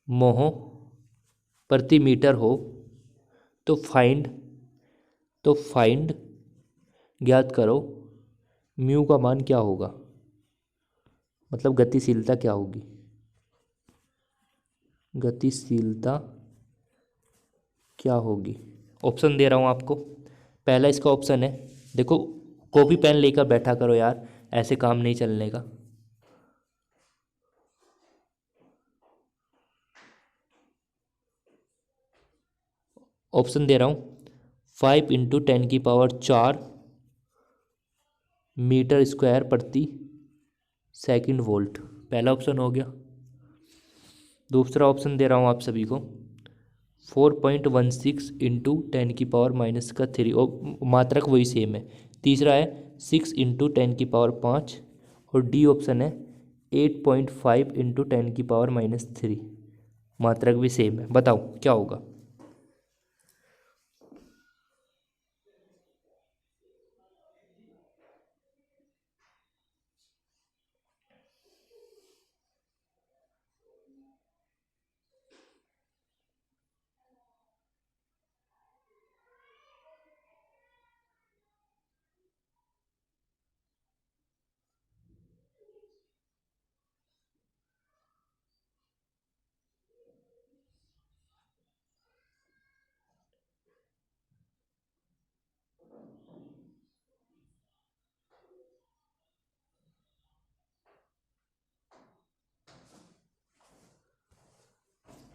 मोह प्रति मीटर हो, तो फाइंड, तो फाइंड, ज्ञात करो म्यू का मान क्या होगा, मतलब गतिशीलता क्या होगी, गतिशीलता क्या होगी। ऑप्शन दे रहा हूँ आपको। पहला इसका ऑप्शन है, देखो कॉपी पेन लेकर बैठा करो यार, ऐसे काम नहीं चलने का। ऑप्शन दे रहा हूँ, 5 × 10⁻4 मीटर स्क्वायर प्रति सेकंड वोल्ट। पहला ऑप्शन हो गया। दूसरा ऑप्शन दे रहा हूँ आप सभी को, 4.16 इंटू 10⁻³ और मात्रक वही सेम है। तीसरा है 6 इंटू 10⁵ और डी ऑप्शन है 8.5 इंटू 10⁻³ मात्रक भी सेम है। बताओ क्या होगा।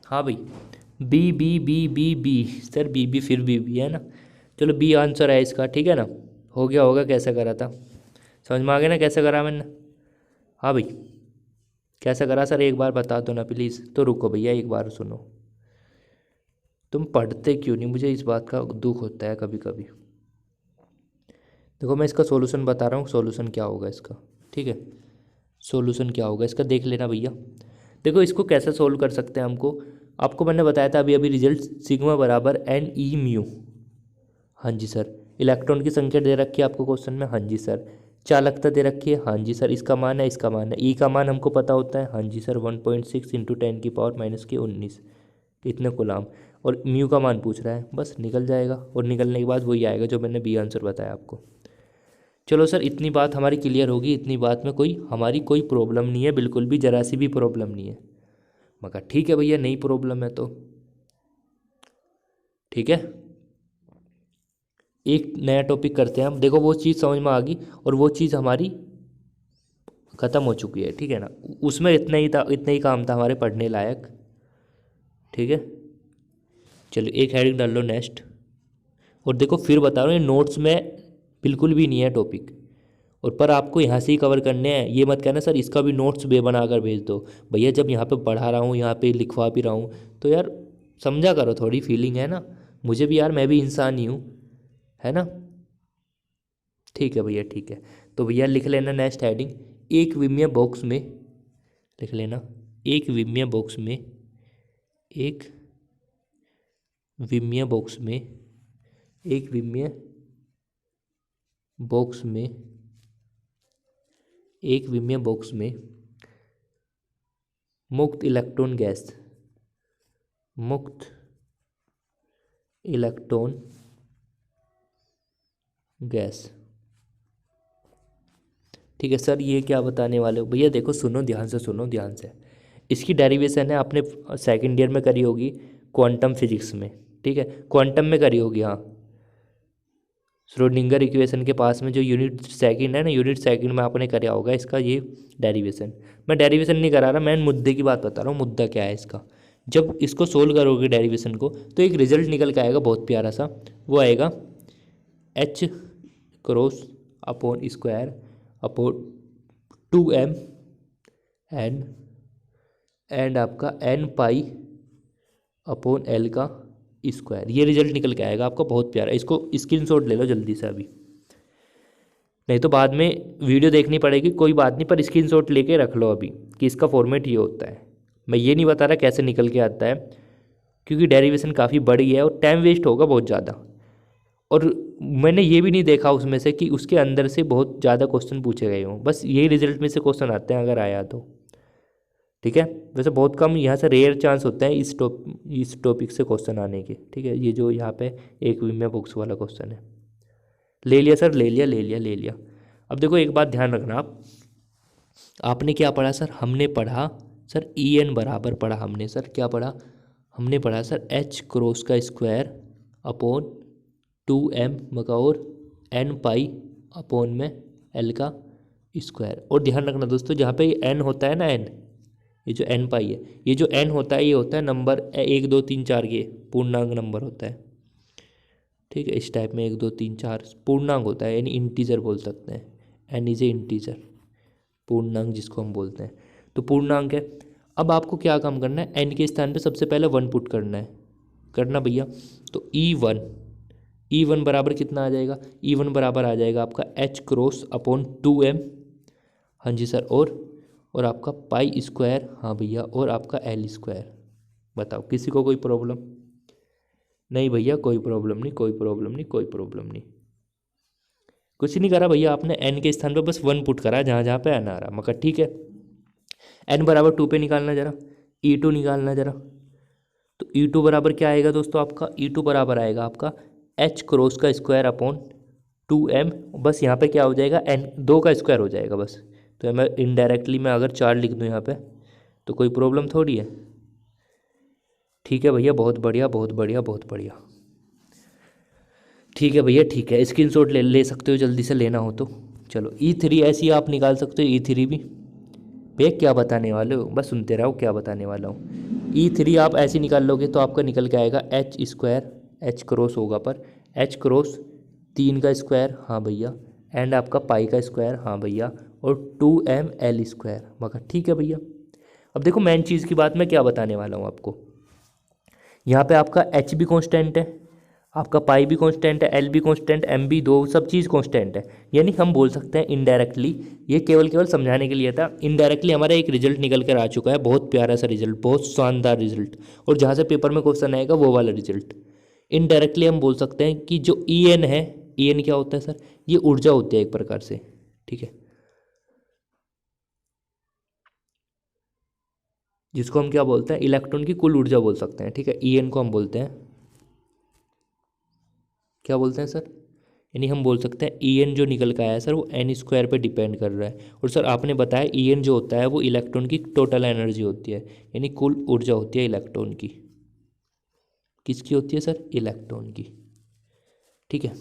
हाँ भाई, B B B B B sir, B फिर बी है ना। चलो बी आंसर है इसका, ठीक है ना। हो गया होगा कैसे करा था, समझ में आ गया ना कैसे करा मैंने। हाँ भाई, कैसे करा सर एक बार बता दो ना प्लीज़। तो रुको भैया एक बार सुनो, तुम पढ़ते क्यों नहीं, मुझे इस बात का दुख होता है कभी कभी। देखो मैं इसका सॉल्यूशन बता रहा हूँ, सॉल्यूशन क्या होगा इसका, ठीक है। सॉल्यूशन क्या होगा इसका देख लेना भैया। देखो इसको कैसे सोल्व कर सकते हैं हमको, आपको मैंने बताया था अभी अभी रिजल्ट, सिग्मा बराबर एन ई म्यू। हाँ जी सर। इलेक्ट्रॉन की संख्या दे रखी है आपको क्वेश्चन में, हाँ जी सर। चालकता दे रखी है, हाँ जी सर। इसका मान है, इसका मान है, ई का मान हमको पता होता है, हाँ जी सर 1.6 इंटू 10⁻⁻19 इतने गुलाम। और म्यू का मान पूछ रहा है, बस निकल जाएगा और निकलने के बाद वही आएगा जो मैंने बी आंसर बताया आपको। चलो सर इतनी बात हमारी क्लियर होगी, इतनी बात में कोई हमारी कोई प्रॉब्लम नहीं है, बिल्कुल भी जरा सी भी प्रॉब्लम नहीं है। मगर ठीक है भैया, नहीं प्रॉब्लम है तो ठीक है। एक नया टॉपिक करते हैं हम। देखो वो चीज़ समझ में आ गई और वो चीज़ हमारी ख़त्म हो चुकी है, ठीक है ना। उसमें इतना ही था, इतना ही काम था हमारे पढ़ने लायक, ठीक है। चलो एक हेडिंग डाल लो नेक्स्ट। और देखो फिर बता रहा हूँ, ये नोट्स में बिल्कुल भी नहीं है टॉपिक, और पर आपको यहाँ से ही कवर करने हैं। ये मत कहना सर इसका भी नोट्स बे बना कर भेज दो। भैया जब यहाँ पे पढ़ा रहा हूँ, यहाँ पे लिखवा भी रहा हूँ, तो यार समझा करो, थोड़ी फीलिंग है ना मुझे भी यार, मैं भी इंसान ही हूँ, है ना। ठीक है भैया ठीक है। तो भैया लिख लेना नेक्स्ट हेडिंग, एक विमीय बॉक्स में, लिख लेना एक विमीय बॉक्स में, एक विमीय बॉक्स में, एक विमीय बॉक्स में, एक विमीय बॉक्स में मुक्त इलेक्ट्रॉन गैस, मुक्त इलेक्ट्रॉन गैस, ठीक है सर। ये क्या बताने वाले हो भैया, देखो सुनो ध्यान से, सुनो ध्यान से। इसकी डेरिवेशन है आपने सेकंड ईयर में करी होगी क्वांटम फिजिक्स में, ठीक है, क्वांटम में करी होगी हाँ। श्रोडिंगर इक्वेशन के पास में जो यूनिट सेकंड है ना, यूनिट सेकंड में आपने करा होगा इसका ये डेरिवेशन। मैं डेरिवेशन नहीं करा रहा, मैं मुद्दे की बात बता रहा हूँ, मुद्दा क्या है इसका। जब इसको सोल्व करोगे डेरिवेशन को, तो एक रिजल्ट निकल के आएगा बहुत प्यारा सा, वो आएगा H cross upon square upon 2m N and आपका n पाई अपॉन l का स्क्वायर। ये रिजल्ट निकल के आएगा आपका बहुत प्यारा। इसको स्क्रीनशॉट ले लो जल्दी से अभी, नहीं तो बाद में वीडियो देखनी पड़ेगी, कोई बात नहीं, पर स्क्रीनशॉट लेके रख लो अभी कि इसका फॉर्मेट ये होता है। मैं ये नहीं बता रहा कैसे निकल के आता है, क्योंकि डेरिवेशन काफ़ी बड़ी है और टाइम वेस्ट होगा बहुत ज़्यादा। और मैंने ये भी नहीं देखा उसमें से कि उसके अंदर से बहुत ज़्यादा क्वेश्चन पूछे गए हों, बस यही रिजल्ट में से क्वेश्चन आते हैं अगर आया तो, ठीक है। वैसे बहुत कम यहाँ से रेयर चांस होते हैं इस टॉपिक से क्वेश्चन आने के, ठीक है। ये जो यहाँ पे एक विमीय बुक्स वाला क्वेश्चन है, ले लिया सर, ले लिया ले लिया ले लिया। अब देखो एक बात ध्यान रखना आप, आपने क्या पढ़ा सर, हमने पढ़ा सर ई एन बराबर पढ़ा हमने सर, क्या पढ़ा हमने पढ़ा सर, एच क्रॉस का स्क्वायर अपॉन 2m मका और n पाई अपॉन में l का स्क्वायर। और ध्यान रखना दोस्तों, जहाँ पे n होता है ना, n, ये जो n पाई है, ये जो n होता है, ये होता है नंबर 1 2 3 4, ये पूर्णांक नंबर होता है, ठीक है। इस टाइप में 1 2 3 4 पूर्णांक होता है, यानी इंटीजर बोल सकते हैं, n इज ए इंटीजर, पूर्णांक जिसको हम बोलते हैं। तो पूर्णांक है। अब आपको क्या काम करना है, एन के स्थान पे सबसे पहले 1 पुट करना है, करना भैया। तो ई वन बराबर कितना आ जाएगा, ई वन बराबर आ जाएगा आपका एच क्रॉस अपॉन 2m। हाँ जी सर, और आपका पाई स्क्वायर, हाँ भैया, और आपका एल स्क्वायर। बताओ किसी को कोई प्रॉब्लम? नहीं भैया कोई प्रॉब्लम नहीं, कोई प्रॉब्लम नहीं, कोई प्रॉब्लम नहीं। कुछ नहीं करा भैया, आपने एन के स्थान पे बस 1 पुट करा जहाँ जहाँ पे एन आ रहा, मगर ठीक है। एन बराबर 2 पे निकालना जरा, E2 निकालना जरा। तो E2 बराबर क्या आएगा दोस्तों आपका, E2 बराबर आएगा आपका एच क्रॉस का स्क्वायर अपॉन 2m। बस यहाँ पे क्या हो जाएगा, एन 2 का स्क्वायर हो जाएगा बस। तो मैं इनडायरेक्टली मैं अगर 4 लिख दूँ यहाँ पे तो कोई प्रॉब्लम थोड़ी है। ठीक है भैया, बहुत बढ़िया, बहुत बढ़िया, बहुत बढ़िया। ठीक है भैया, ठीक है, स्क्रीनशॉट ले सकते हो जल्दी से लेना हो तो। चलो E3 ऐसी आप निकाल सकते हो, E3 भी। भैया क्या बताने वाले हो, बस सुनते रहो क्या बताने वाला हूँ। E3 आप ऐसे निकाल लोगे तो आपका निकल के आएगा एच स्क्वायर, एच क्रॉस होगा पर एच क्रॉस 3 का स्क्वायर, हाँ भैया, एंड आपका पाई का स्क्वायर, हाँ भैया, और 2m एल स्क्वायर, मगर ठीक है भैया। अब देखो मेन चीज़ की बात मैं क्या बताने वाला हूँ आपको। यहाँ पे आपका एच भी कांस्टेंट है, आपका पाई भी कांस्टेंट है, एल भी कांस्टेंट, एम भी, दो सब चीज़ कांस्टेंट है। यानी हम बोल सकते हैं इनडायरेक्टली, ये केवल समझाने के लिए था, इनडायरेक्टली हमारा एक रिजल्ट निकल कर आ चुका है, बहुत प्यारा सा रिजल्ट, बहुत शानदार रिजल्ट, और जहाँ से पेपर में क्वेश्चन आएगा वो वाला रिजल्ट। इनडायरेक्टली हम बोल सकते हैं कि जो ई एन है, ई एन क्या होता है सर, ये ऊर्जा होती है एक प्रकार से, ठीक है, जिसको हम क्या बोलते हैं, इलेक्ट्रॉन की कुल ऊर्जा बोल सकते हैं, ठीक है। ई एन को हम बोलते हैं, क्या बोलते हैं सर, यानी हम बोल सकते हैं ई एन जो निकल के आया है सर वो एन स्क्वायर पे डिपेंड कर रहा है। और सर आपने बताया ई एन जो होता है वो इलेक्ट्रॉन की टोटल एनर्जी होती है, यानी कुल ऊर्जा होती है इलेक्ट्रॉन की। किसकी होती है सर, इलेक्ट्रॉन की, ठीक है।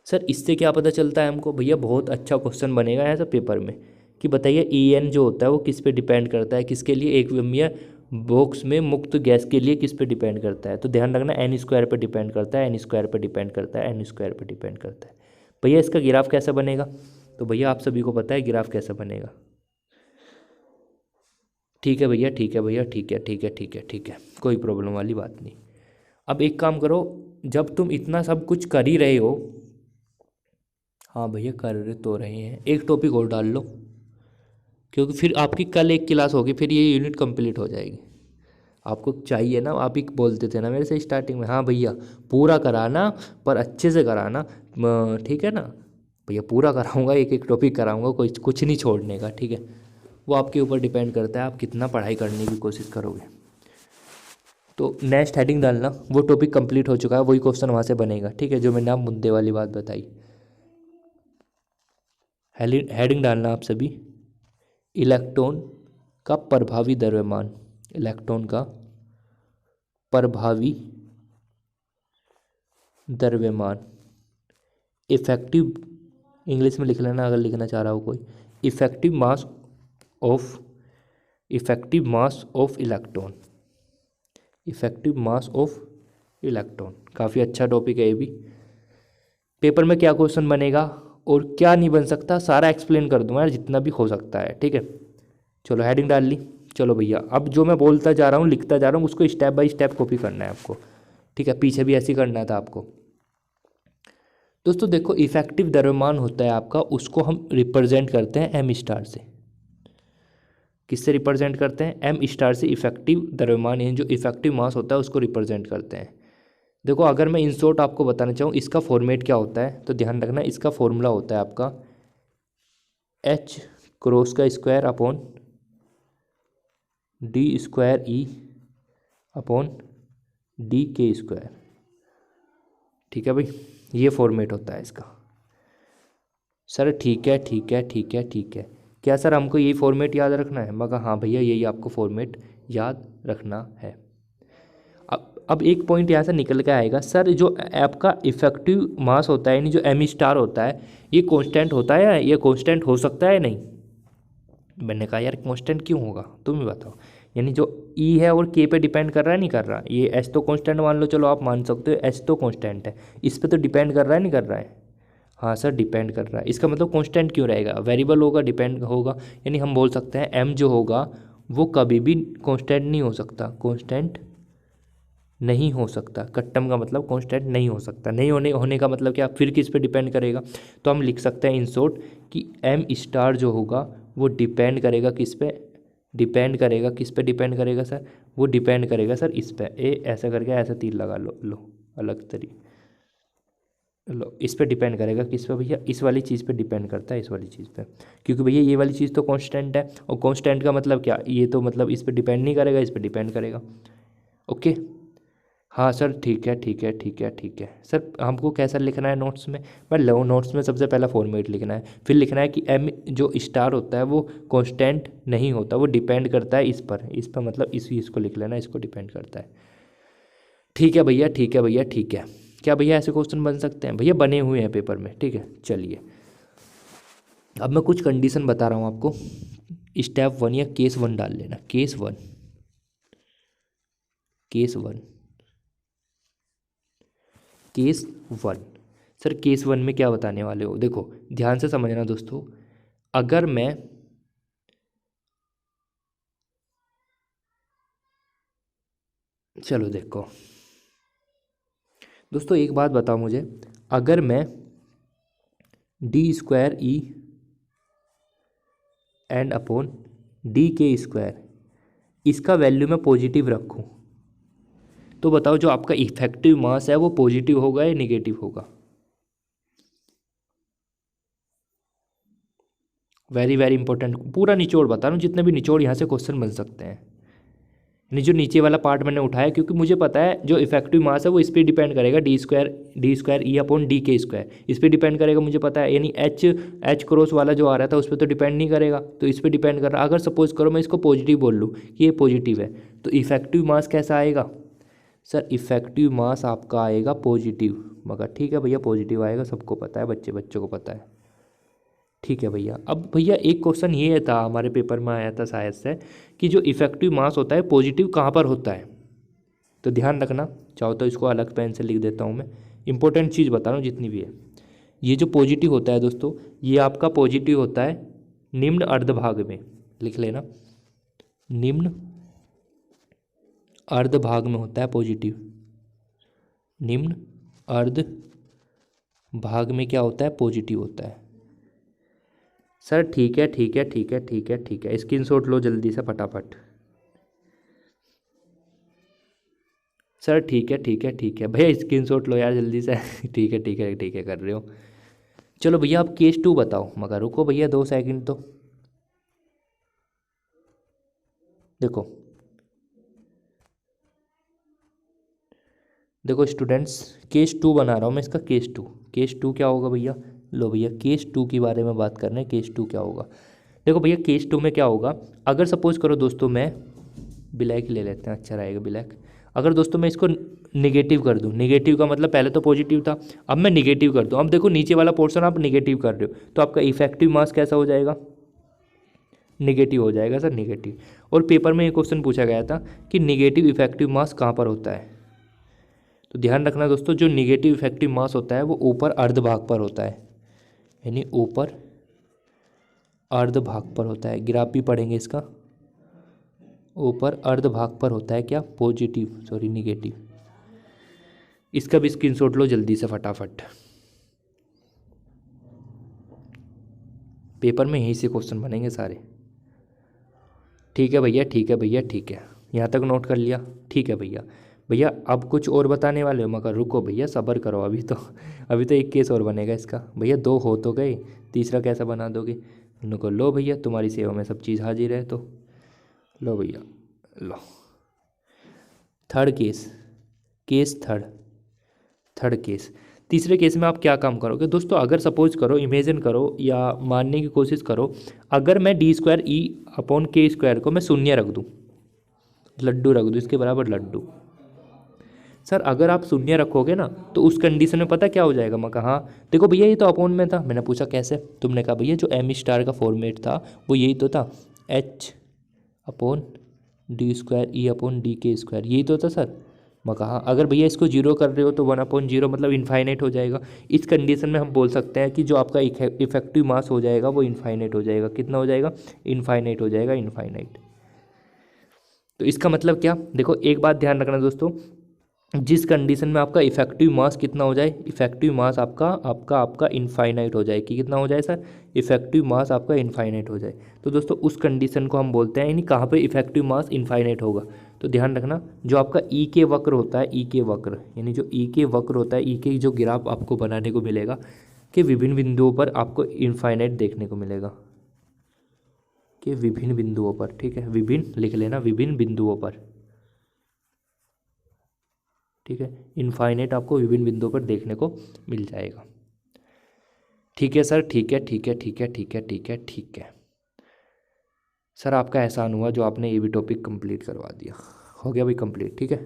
सर इससे क्या पता चलता है हमको, भैया बहुत अच्छा क्वेश्चन बनेगा ऐसा पेपर में, कि बताइए ई एन जो होता है वो किस पे डिपेंड करता है, किसके लिए, एक विमीय बॉक्स में मुक्त गैस के लिए किस पे डिपेंड करता है। तो ध्यान रखना एन स्क्वायर पे डिपेंड करता है, एन स्क्वायर पे डिपेंड करता है, एन स्क्वायर पे डिपेंड करता है। भैया इसका ग्राफ कैसे बनेगा, तो भैया आप सभी को पता है ग्राफ कैसे बनेगा। ठीक है भैया, ठीक है भैया, ठीक है, ठीक है, ठीक है, ठीक है, कोई प्रॉब्लम वाली बात नहीं। अब एक काम करो, जब तुम इतना सब कुछ कर ही रहे हो, हाँ भैया कर तो रहे हैं, एक टॉपिक और डाल लो, क्योंकि फिर आपकी कल एक क्लास होगी, फिर ये यूनिट कंप्लीट हो जाएगी। आपको चाहिए ना, आप ही बोलते थे ना मेरे से स्टार्टिंग में, हाँ भैया पूरा कराना, पर अच्छे से कराना, ठीक है ना भैया, पूरा कराऊंगा, एक एक टॉपिक कराऊंगा, कोई कुछ नहीं छोड़ने का, ठीक है। वो आपके ऊपर डिपेंड करता है आप कितना पढ़ाई करने की कोशिश करोगे। तो नेक्स्ट हेडिंग डालना, वो टॉपिक कंप्लीट हो चुका है, वही क्वेश्चन वहाँ से बनेगा, ठीक है, जो मैंने आप मुद्दे वाली बात बताई। हेडिंग डालना आप सभी, इलेक्ट्रॉन का प्रभावी द्रव्यमान, इलेक्ट्रॉन का प्रभावी द्रव्यमान, इफेक्टिव, इंग्लिश में लिख लेना अगर लिखना चाह रहा हो कोई, effective mass of, effective mass of electron, effective mass of electron. काफ़ी अच्छा टॉपिक है ये भी। पेपर में क्या क्वेश्चन बनेगा और क्या नहीं बन सकता सारा एक्सप्लेन कर दूंगा यार, जितना भी हो सकता है, ठीक है। चलो हेडिंग डाल ली, चलो भैया अब जो मैं बोलता जा रहा हूँ लिखता जा रहा हूँ उसको स्टेप बाय स्टेप कॉपी करना है आपको, ठीक है, पीछे भी ऐसे ही करना था आपको। दोस्तों देखो इफेक्टिव द्रव्यमान होता है आपका, उसको हम रिप्रेजेंट करते हैं एम स्टार से। किससे रिप्रेजेंट करते हैं, एम स्टार से इफेक्टिव द्रव्यमान, यानी जो इफेक्टिव मास होता है उसको रिप्रेजेंट करते हैं। देखो अगर मैं इन शॉर्ट आपको बताना चाहूँ इसका फॉर्मेट क्या होता है, तो ध्यान रखना इसका फॉर्मूला होता है आपका एच क्रॉस का स्क्वायर अपॉन डी स्क्वायर ई अपॉन डी के स्क्वायर, ठीक है भाई, ये फॉर्मेट होता है इसका। सर ठीक है, ठीक है, ठीक है, ठीक है, क्या सर हमको यही फॉर्मेट याद रखना है, मगर हाँ भैया यही आपको फॉर्मेट याद रखना है। अब एक पॉइंट यहाँ से निकल के आएगा, सर जो आपका इफेक्टिव मास होता है यानी जो एम स्टार होता है ये कांस्टेंट होता है या ये कांस्टेंट हो सकता है नहीं। मैंने कहा यार कांस्टेंट क्यों होगा, तुम ही बताओ। यानी जो ई है और के पे डिपेंड कर रहा है, नहीं कर रहा, ये एच तो कांस्टेंट मान लो, चलो आप मान सकते हो एच तो कांस्टेंट है, इस पे तो डिपेंड कर रहा है, नहीं कर रहा है। हाँ सर डिपेंड कर रहा है, इसका मतलब कांस्टेंट क्यों रहेगा, वेरिएबल होगा डिपेंड होगा, यानी हम बोल सकते हैं m जो होगा वो कभी भी कांस्टेंट नहीं हो सकता, कांस्टेंट नहीं हो सकता। कट्टम का मतलब कांस्टेंट नहीं हो सकता, नहीं होने का मतलब क्या, फिर किस पे डिपेंड करेगा। तो हम लिख सकते हैं इन शॉर्ट कि m स्टार जो होगा वो डिपेंड करेगा किस पे, डिपेंड करेगा किस पे, डिपेंड करेगा सर, वो डिपेंड करेगा सर इस पे, ऐसा करके ऐसा तीर लगा लो अलग तरीके, लो इस पे डिपेंड करेगा किस पे भैया, इस वाली चीज़ पे डिपेंड करता है, इस वाली चीज़ पे, क्योंकि भैया ये वाली चीज़ तो कांस्टेंट है, और कांस्टेंट का मतलब क्या, ये तो मतलब इस पे डिपेंड नहीं करेगा, इस पे डिपेंड करेगा। ओके हाँ सर ठीक है ठीक है ठीक है ठीक है सर, हमको कैसा लिखना है नोट्स में, पर लो नोट्स में सबसे पहला फॉर्मेट लिखना है, फिर लिखना है कि m जो स्टार होता है वो कांस्टेंट नहीं होता, वो डिपेंड करता है इस पर मतलब इसको लिख लेना, इसको डिपेंड करता है। ठीक है भैया ठीक है भैया ठीक है। क्या भैया ऐसे क्वेश्चन बन सकते हैं, भैया बने हुए हैं पेपर में, ठीक है चलिए। अब मैं कुछ कंडीशन बता रहा हूँ आपको, स्टेप 1 या केस 1 डाल लेना, case 1, case 1, case 1। Sir case 1 में क्या बताने वाले हो, देखो ध्यान से समझना दोस्तों, अगर मैं चलो देखो दोस्तों एक बात बताओ मुझे, अगर मैं d² e and upon d² इसका वैल्यू मैं पॉजिटिव रखूं, तो बताओ जो आपका इफेक्टिव मास है वो पॉजिटिव होगा या निगेटिव होगा। वेरी वेरी इंपॉर्टेंट, पूरा निचोड़ बता रहा हूँ, जितने भी निचोड़ यहाँ से क्वेश्चन बन सकते हैं, यानी जो नीचे वाला पार्ट मैंने उठाया, क्योंकि मुझे पता है जो इफेक्टिव मास है वो इस पर डिपेंड करेगा, d² e अपॉन d² इस पर डिपेंड करेगा मुझे पता है, यानी एच क्रॉस वाला जो आ रहा था उस पर तो डिपेंड नहीं करेगा, तो इस पर डिपेंड कर रहा है। अगर सपोज करो मैं इसको पॉजिटिव बोल लूँ कि ये पॉजिटिव है, तो इफेक्टिव मास कैसा आएगा सर, इफेक्टिव मास आपका आएगा पॉजिटिव, मगर ठीक है भैया पॉजिटिव आएगा, सबको पता है, बच्चों को पता है। ठीक है भैया, अब भैया एक क्वेश्चन ये था हमारे पेपर में आया था शायद से, कि जो इफेक्टिव मास होता है पॉजिटिव कहाँ पर होता है, तो ध्यान रखना, चाहो तो इसको अलग पेन से लिख देता हूँ मैं, इंपॉर्टेंट चीज़ बता रहा हूँ जितनी भी है। ये जो पॉजिटिव होता है दोस्तों, ये आपका पॉजिटिव होता है निम्न अर्धभाग में, लिख लेना, निम्न अर्धभाग में होता है पॉजिटिव, निम्न अर्ध भाग में क्या होता है, पॉजिटिव होता है। सर ठीक है ठीक है ठीक है ठीक है ठीक है, स्क्रीनशॉट लो जल्दी से फटाफट। सर ठीक है ठीक है ठीक है भैया, स्क्रीनशॉट लो यार जल्दी से ठीक है ठीक है ठीक है कर रहे हो। चलो भैया आप केस 2 बताओ, मगर रुको भैया 2 सेकंड तो, देखो देखो स्टूडेंट्स, केस 2 बना रहा हूँ मैं इसका, केस टू क्या होगा भैया, लो भैया केस 2 के बारे में बात कर रहे हैं, केस 2 क्या होगा। देखो भैया केस 2 में क्या होगा, अगर सपोज करो दोस्तों मैं ब्लैक ले लेते हैं, अच्छा रहेगा ब्लैक, अगर दोस्तों मैं इसको निगेटिव कर दूं, निगेटिव का मतलब पहले तो पॉजिटिव था, अब मैं निगेटिव कर दूं, अब देखो नीचे वाला पोर्शन आप निगेटिव कर रहे हो, तो आपका इफेक्टिव मास कैसा हो जाएगा, निगेटिव हो जाएगा सर, निगेटिव। और पेपर में एक क्वेश्चन पूछा गया था कि निगेटिव इफेक्टिव मास कहाँ पर होता है, तो ध्यान रखना दोस्तों, जो निगेटिव इफेक्टिव मास होता है वो ऊपर अर्ध भाग पर होता है, यानी ऊपर अर्ध भाग पर होता है, ग्राफ भी पढ़ेंगे इसका, ऊपर अर्ध भाग पर होता है क्या, पॉजिटिव सॉरी निगेटिव। इसका भी स्क्रीनशॉट लो जल्दी से फटाफट, पेपर में यहीं से क्वेश्चन बनेंगे सारे। ठीक है भैया ठीक है भैया ठीक है, यहाँ तक नोट कर लिया, ठीक है भैया। भैया अब कुछ और बताने वाले हो, मगर रुको भैया सब्र करो, अभी तो एक केस और बनेगा इसका, भैया 2 हो तो गए, तीसरा कैसा बना दोगे, उनको लो भैया तुम्हारी सेवा में सब चीज़ हाजिर है, तो लो भैया लो। Third case, case third case, तीसरे केस में आप क्या काम करोगे दोस्तों, अगर सपोज करो, इमेजिन करो या मानने की कोशिश करो, अगर मैं d² e अपॉन k² को मैं शून्य रख दूँ, लड्डू रख दूँ इसके बराबर लड्डू। सर अगर आप शून्य रखोगे ना तो उस कंडीशन में पता क्या हो जाएगा, मैं कहा देखो भैया ये तो अपॉन में था, मैंने पूछा कैसे, तुमने कहा भैया जो m* का फॉर्मेट था वो यही तो था, h upon d² e upon d² यही तो था सर, मैं कहा अगर भैया इसको जीरो कर रहे हो तो 1/0 मतलब इनफाइनाइट हो जाएगा। इस कंडीशन में हम बोल सकते हैं कि जो आपका इफेक्टिव मास हो जाएगा वो इनफाइनाइट हो जाएगा। कितना हो जाएगा? इनफाइनाइट हो जाएगा, इनफाइनाइट। तो इसका मतलब क्या, देखो एक बात ध्यान रखना दोस्तों, जिस कंडीशन में आपका इफेक्टिव मास कितना हो जाए, इफेक्टिव मास आपका आपका आपका इनफाइनाइट हो जाए, कि कितना हो जाए सर? इफेक्टिव मास आपका इनफाइनाइट हो जाए। तो दोस्तों उस कंडीशन को हम बोलते हैं, यानी कहाँ पे इफेक्टिव मास इनफाइनाइट होगा। तो ध्यान रखना, जो आपका ई के वक्र होता है, ई के वक्र, यानी जो ई के वक्र होता है, ई के जो ग्राफ आपको बनाने को मिलेगा कि विभिन्न बिंदुओं पर आपको इनफाइनाइट देखने को मिलेगा, कि विभिन्न बिंदुओं पर, ठीक है, विभिन्न लिख लेना, विभिन्न बिंदुओं पर, ठीक है, इनफाइनाइट आपको विभिन्न बिंदुओं पर देखने को मिल जाएगा। ठीक है सर, ठीक है, ठीक है, ठीक है, ठीक है, ठीक है, ठीक है सर, आपका एहसान हुआ जो आपने ये भी टॉपिक कंप्लीट करवा दिया। हो गया भाई कंप्लीट, ठीक है।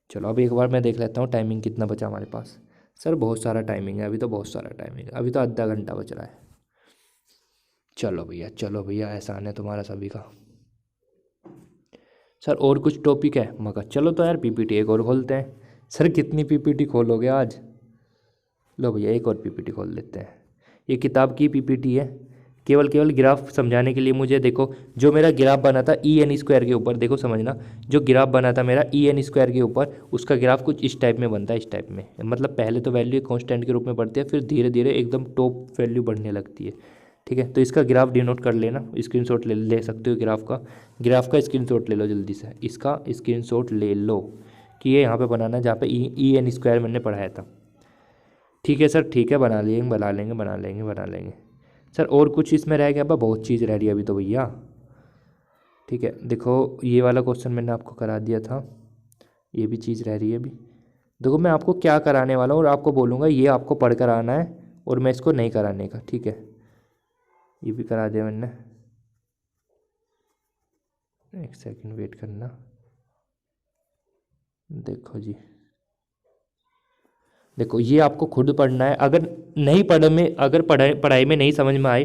चलो अब एक बार मैं देख लेता हूँ टाइमिंग कितना बचा हमारे पास। सर बहुत सारा टाइमिंग है, अभी तो बहुत सारा टाइमिंग है, अभी तो आधा घंटा बच रहा है। चलो भैया, चलो भैया, एहसान है तुम्हारा सभी का। सर और कुछ टॉपिक है? मगर चलो तो यार पीपीटी एक और खोलते हैं। सर कितनी पीपीटी खोलोगे आज? लो भैया एक और पीपीटी खोल लेते हैं। ये किताब की पीपीटी है, केवल ग्राफ समझाने के लिए। मुझे देखो जो मेरा ग्राफ बना था ई एन स्क्वायर के ऊपर, देखो समझना, जो ग्राफ बना था मेरा ई एन स्क्वायर के ऊपर, उसका ग्राफ कुछ इस टाइप में बनता है, इस टाइप में। मतलब पहले तो वैल्यू कांस्टेंट के रूप में बढ़ती है, फिर धीरे धीरे एकदम टॉप वैल्यू बढ़ने लगती है, ठीक है। तो इसका ग्राफ डिनोट कर लेना, स्क्रीनशॉट ले सकते हो ग्राफ का स्क्रीनशॉट ले लो जल्दी से, इसका स्क्रीनशॉट ले लो कि ये यहाँ पे बनाना है जहाँ पे ई एन स्क्वायर मैंने पढ़ाया था। ठीक है सर, ठीक है, बना लेंगे, बना लेंगे, बना लेंगे, बना लेंगे। सर और कुछ इसमें रह गया? बहुत चीज़ रह रही है अभी तो भैया। ठीक है, देखो ये वाला क्वेश्चन मैंने आपको करा दिया था, ये भी चीज़ रह रही है अभी। देखो मैं आपको क्या कराने वाला हूँ और आपको बोलूँगा ये आपको पढ़ कर आना है, और मैं इसको नहीं कराने का, ठीक है। ये भी करा दिया मैंने, एक सेकंड वेट करना। देखो जी, देखो ये आपको खुद पढ़ना है। अगर नहीं पढ़ में अगर पढ़ाई में नहीं समझ में आए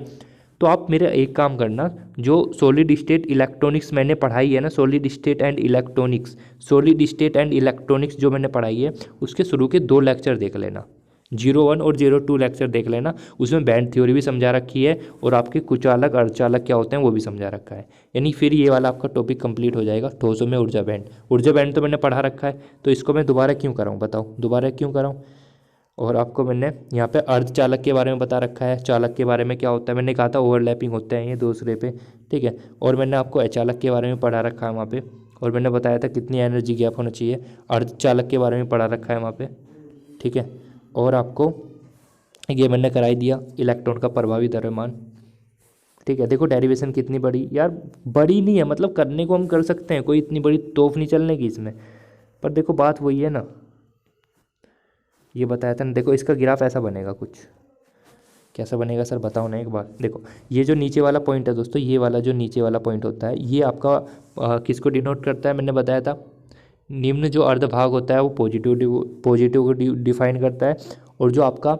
तो आप मेरा एक काम करना, जो सॉलिड स्टेट इलेक्ट्रॉनिक्स मैंने पढ़ाई है ना, सॉलिड स्टेट एंड इलेक्ट्रॉनिक्स जो मैंने पढ़ाई है, उसके शुरू के 2 लेक्चर देख लेना, 01 और 02 लेक्चर देख लेना। उसमें बैंड थ्योरी भी समझा रखी है और आपके कुचालक अर्धचालक क्या होते हैं वो भी समझा रखा है। यानी फिर ये वाला आपका टॉपिक कंप्लीट हो जाएगा। ठोसों में ऊर्जा बैंड तो मैंने पढ़ा रखा है, तो इसको मैं दोबारा क्यों कराऊँ? बताओ दोबारा क्यों कराऊँ? और आपको मैंने यहाँ पे अर्धचालक के बारे में बता रखा है, चालक के बारे में क्या होता है, मैंने कहा था ओवरलैपिंग होते हैं ये दूसरे पे, ठीक है। और मैंने आपको अचालक के बारे में पढ़ा रखा है वहाँ पे, और मैंने बताया था कितनी एनर्जी गैप होना चाहिए। अर्धचालक के बारे में पढ़ा रखा है वहाँ पे, ठीक है। और आपको ये मैंने कराई दिया इलेक्ट्रॉन का प्रभावी द्रव्यमान, ठीक है। देखो डेरिवेशन कितनी बड़ी, यार बड़ी नहीं है, मतलब करने को हम कर सकते हैं, कोई इतनी बड़ी तोफ नहीं चलने की इसमें, पर देखो बात वही है ना, ये बताया था ना। देखो इसका ग्राफ ऐसा बनेगा कुछ, कैसा बनेगा सर बताओ ना एक बार। देखो ये जो नीचे वाला पॉइंट है दोस्तों, ये वाला जो नीचे वाला पॉइंट होता है, ये आपका किसको डिनोट करता है? मैंने बताया था निम्न जो अर्धभाग होता है वो पॉजिटिव को डिफाइन करता है, और जो आपका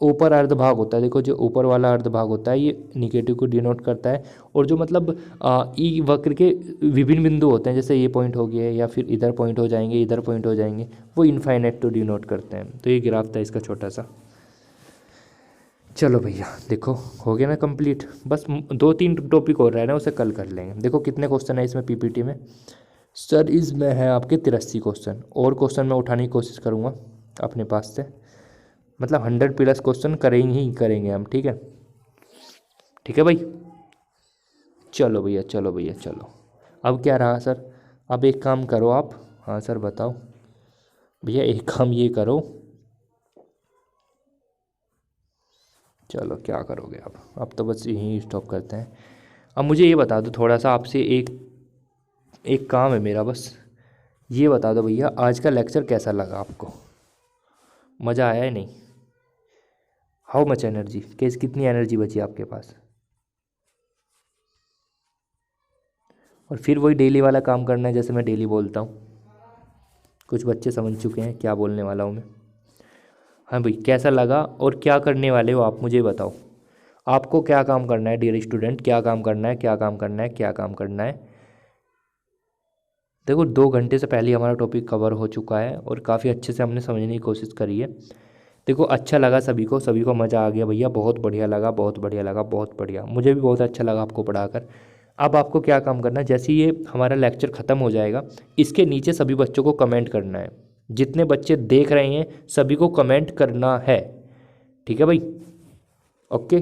ऊपर अर्धभाग होता है, देखो जो ऊपर वाला अर्धभाग होता है ये निगेटिव को डिनोट करता है। और जो मतलब ई वक्र के विभिन्न बिंदु होते हैं, जैसे ये पॉइंट हो गया या फिर इधर पॉइंट हो जाएंगे, इधर पॉइंट हो जाएंगे, वो इनफाइनाइट को डिनोट करते हैं। तो ये ग्राफ था इसका छोटा सा। चलो भैया देखो हो गया ना कंप्लीट, बस 2-3 टॉपिक और रह रहे हैं, उसे कल कर लेंगे। देखो कितने क्वेश्चन है इसमें पीपीटी में? सर इसमें है आपके 83 क्वेश्चन, और क्वेश्चन मैं उठाने की कोशिश करूँगा अपने पास से, मतलब 100+ क्वेश्चन करेंगे ही करेंगे हम, ठीक है। ठीक है भाई, चलो भैया, चलो भैया, चलो। अब क्या रहा सर? अब एक काम करो आप। हाँ सर बताओ भैया, एक काम ये करो, चलो क्या करोगे अब तो बस यहीं स्टॉप करते हैं। अब मुझे ये बता दो थोड़ा सा, आपसे एक एक काम है मेरा, बस ये बता दो भैया, आज का लेक्चर कैसा लगा आपको? मज़ा आया है नहीं? हाउ मच एनर्जी, कितनी एनर्जी बची आपके पास? और फिर वही डेली वाला काम करना है जैसे मैं डेली बोलता हूँ। कुछ बच्चे समझ चुके हैं क्या बोलने वाला हूँ मैं। हाँ भाई कैसा लगा और क्या करने वाले हो आप मुझे बताओ। आपको क्या काम करना है डियर स्टूडेंट, क्या काम करना है, क्या काम करना है, क्या काम करना है? देखो 2 घंटे से पहले ही हमारा टॉपिक कवर हो चुका है और काफ़ी अच्छे से हमने समझने की कोशिश करी है। देखो अच्छा लगा सभी को मज़ा आ गया भैया, बहुत बढ़िया लगा, बहुत बढ़िया लगा, बहुत बढ़िया, मुझे भी बहुत अच्छा लगा आपको पढ़ाकर। अब आपको क्या काम करना है, जैसे ये हमारा लेक्चर ख़त्म हो जाएगा इसके नीचे सभी बच्चों को कमेंट करना है। जितने बच्चे देख रहे हैं सभी को कमेंट करना है, ठीक है भाई? ओके।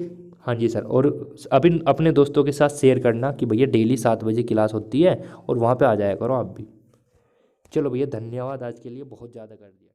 हाँ जी सर। और अभी अपने दोस्तों के साथ शेयर करना कि भैया डेली 7 बजे क्लास होती है और वहाँ पे आ जाया करो आप भी। चलो भैया धन्यवाद, आज के लिए बहुत ज़्यादा कर दिया।